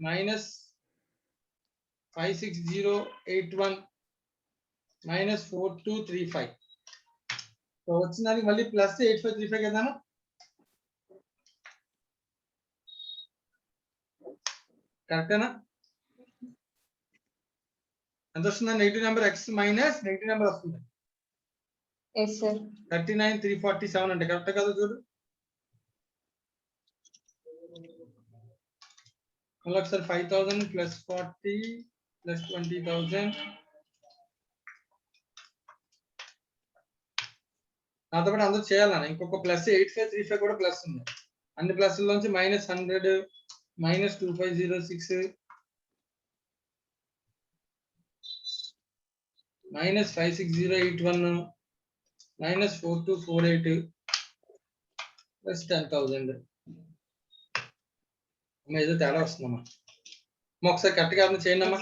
minus 56081 minus 4235. So వచ్చిన దానికి మళ్ళీ ప్లస్ 8535 కదా. కరెక్టేనా? ఎంత వస్తుంది? Negative number x minus negative number వస్తుంది. Yes sir. 39,347 అంటే కరెక్ట్ కదా చూడు. మళ్ళీ ఒకసారి 5,000 ప్లస్ 40 ప్లస్ 20,000 నాతో పాటు అందరూ చేయాలన్నా. ఇంకొక ప్లస్ 8535 కూడా ప్లస్ ఉంది. అన్ని ప్లస్లోంచి -100 -2506 -56081 -4248 ప్లస్ 10,000. అమ్మా ఏదో తేడా వస్తుందమ్మా. అమ్మా ఒకసారి కరెక్ట్గా అర్థం చేయండి అమ్మా.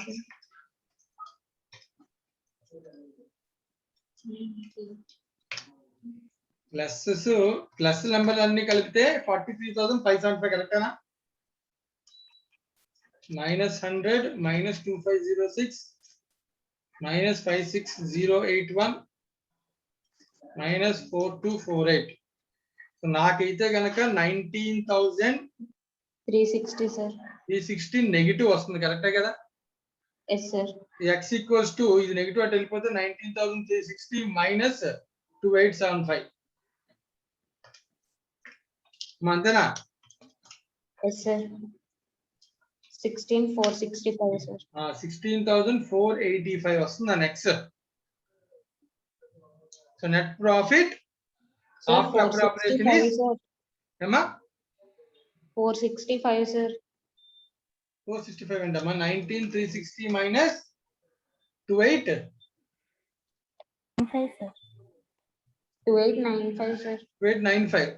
ప్లస్ నెంబర్లు అన్ని కలిపితే 43,575 కరెక్టేనా? -100 -2506 -56081 -4248. నాకైతే కనుక 360 సార్. 19,360 నెగిటివ్ వస్తుంది. కరెక్టే కదా? Yes sir. x equals to ఇది నెగిటివ్ అటు వెళ్ళిపోతే 19,360 మైనస్ 2875 అంతేనా? Yes sir. 16,465 సార్. 16,485 వస్తుంది next. So net profit after appropriation is ఏమా 465 సార్. 465 ఏంటమ్మా? 19,360 మైనస్ 2895 సార్. 2895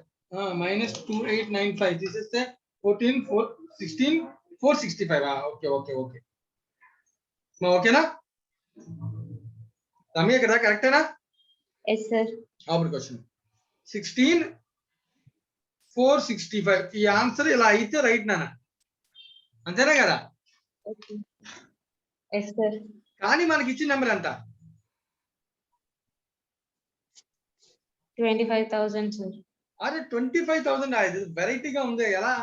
మైనస్ 2895 తీసేస్తే 16,465. ఓకే ఓకే ఓకే ఓకేనా రమ్య కదా? కరెక్టేనా? Yes sir. అప్పుడు క్వశ్చన్ 16,465 ఈ ఆన్సర్ ఇలా అయితే రైట్ నాన్న, అంతేనా కదా? Yes sir. కానీ మనకి ఇచ్చిన నెంబర్ ఎంత? 25,000 సార్. అరే 25,000 ఇది వెరైటీగా ఉంది ఎలా?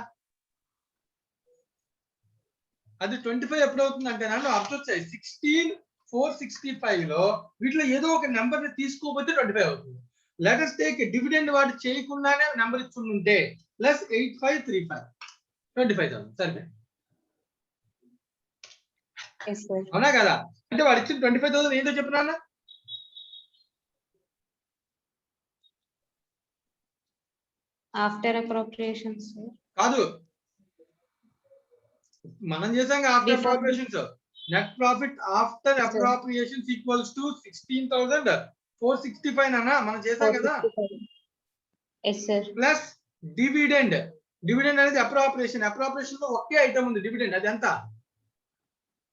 అది 25 ఎప్పుడు అవుతుంది అంటే నన్ను అబ్జర్వ్ చేయి. 16,465 లో వీటిలో ఏదో ఒక నెంబర్ ని తీసుకోకపోతే 25 అవుతుంది. లెట్ us టేక్ డివిడెండ్ వాడు చేయకుండానే నెంబర్ ఇచ్చుంటే ప్లస్ 8535 25,000 సరే ఎస్ సార్. అవునా కదా? అంటే వాడు ఇచ్చిన 25,000 ఏంటో చెప్పినా ఆఫ్టర్ అప్రోప్రియేషన్స్ సార్. కాదు, మనం చేసాం after appropriations. Net profit after appropriations equals to 16,465 అన్నా మనం చేసాం కదా. Yes sir. Plus dividend. Dividend అనేది అప్రోప్రియేషన్. అప్రోప్రియేషన్ లో ఒకే ఐటమ్ ఉంది డివిడెండ్. అది ఎంత?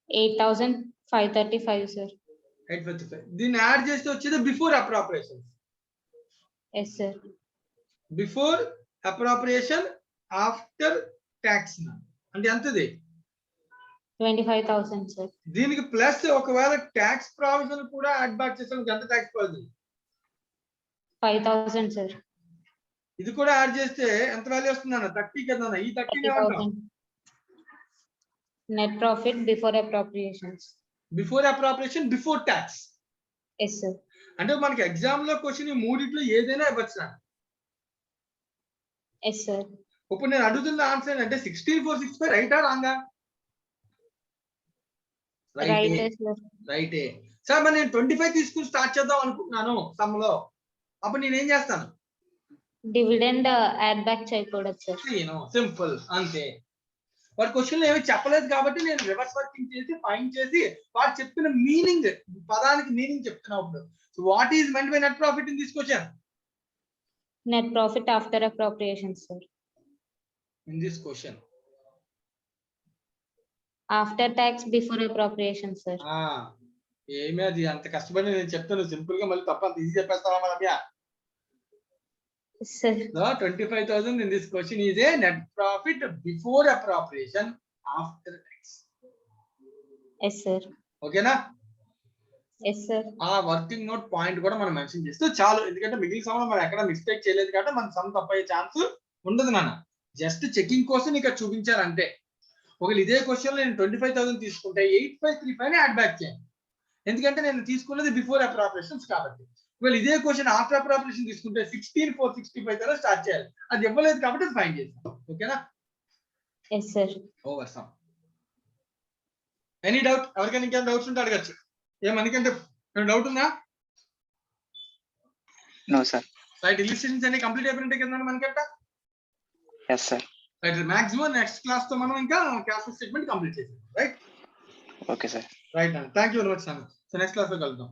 8,535 సార్. 855. దీన్ని యాడ్ చేస్తే వచ్చేది before appropriation. Yes sir. Before appropriation after tax అంటే ఎంతది? 25,000 సార్. దీనికి ప్లస్ ఒకవేళ ట్యాక్స్ ప్రావిజన్ కూడా యాడ్ బ్యాక్ చేసాం. ఎంత ట్యాక్స్ ప్రావిజన్? 5,000 సార్. ఇది కూడా యాడ్ చేస్తే ఎంత వాల్యూ వస్తుంది అన్న? 30 కదా? ఈ 30 net profit before appropriations. Before appropriation before tax. Yes sir. అంటే మనకి ఎగ్జామ్ లో క్వశ్చన్ ఈ మూడిట్లో ఏదైనా ఇవ్వచ్చు. Yes sir. ఇప్పుడు నేను అడుగుతున్న ఆన్సర్ అంటే 16,465 రైటా రాంగా? రైటే సార్. మరి నేను 25 తీసుకుని స్టార్ట్ చేద్దాం అనుకుంటున్నాను సమ్ లో. అప్పుడు నేనేం చేస్తాను? డివిడెండ్ యాడ్ బ్యాక్ చేయకూడదు సార్. సింపుల్ అంతే. వాడు క్వశ్చన్ ఏమి చెప్పలేదు కాబట్టి నేను రివర్స్ వర్కింగ్ చేసి ఫైండ్ చేసి వాడు చెప్పిన మీనింగ్, పదానికి మీనింగ్ చెప్తున్నప్పుడు what is meant by net profit ని తీసుకొచ్చాను. Net profit after appropriations sir. In this question after tax before appropriations sir. ఏమి అది అంత కష్టపడి నేను చెప్తాను సింపుల్ గా, మళ్ళీ తప్ప అంత easy చెప్పేస్తావా Ramya? Sir. So 25,000 in this question is a net profit before appropriation after tax. Yes sir. Okay na? Yes sir. Working note point కూడా మనం మెన్షన్ చేస్తే చాలు. ఎందుకంటే మిగిలిన సమయంలో మనం ఎక్కడ మిస్టేక్ చేయలేదు కాబట్టి మన సమ్ తప్పయ్యే ఛాన్స్ ఉండదు నాన్న. జస్ట్ చెకింగ్ కోసం ఇక్కడ చూపించారంటే. ఒకవేళ ఇదే క్వశ్చన్ నేను 25,000 తీసుకుంటే 8,535 యాడ్ బ్యాక్ చేయండి. ఎందుకంటే నేను తీసుకున్నది బిఫోర్ ఆఫ్టర్ ఆపరేషన్స్ కాబట్టి. ఒకవేళ ఇదే క్వశ్చన్ ఆఫ్టర్ ఆఫ్టర్ ఆపరేషన్ తీసుకుంటే 16,465 తో స్టార్ట్ చేయాలి. అది ఇవ్వలేదు కాబట్టి అది ఫైండ్ చేస్తాం. ఓకేనా? Yes sir. Awesome. Any doubt? ఎవరికైనా ఇంకేం డౌట్స్ ఉంటే అడగచ్చు. మనకంటే డౌట్ ఉందా? No sir. రైట్, ఇలిస్ట్రేషన్స్ అన్ని కంప్లీట్ అయిపోయినట్టే కదా మనకంట. Yes sir. Right, maximum next class తో మనం ఇంకా క్యాష్ ఫ్లో స్టేట్మెంట్ కంప్లీట్ చేసాం. రైట్. Okay sir. రైట్ అండి, thank you very much sir. So next class లో కలుద్దాం.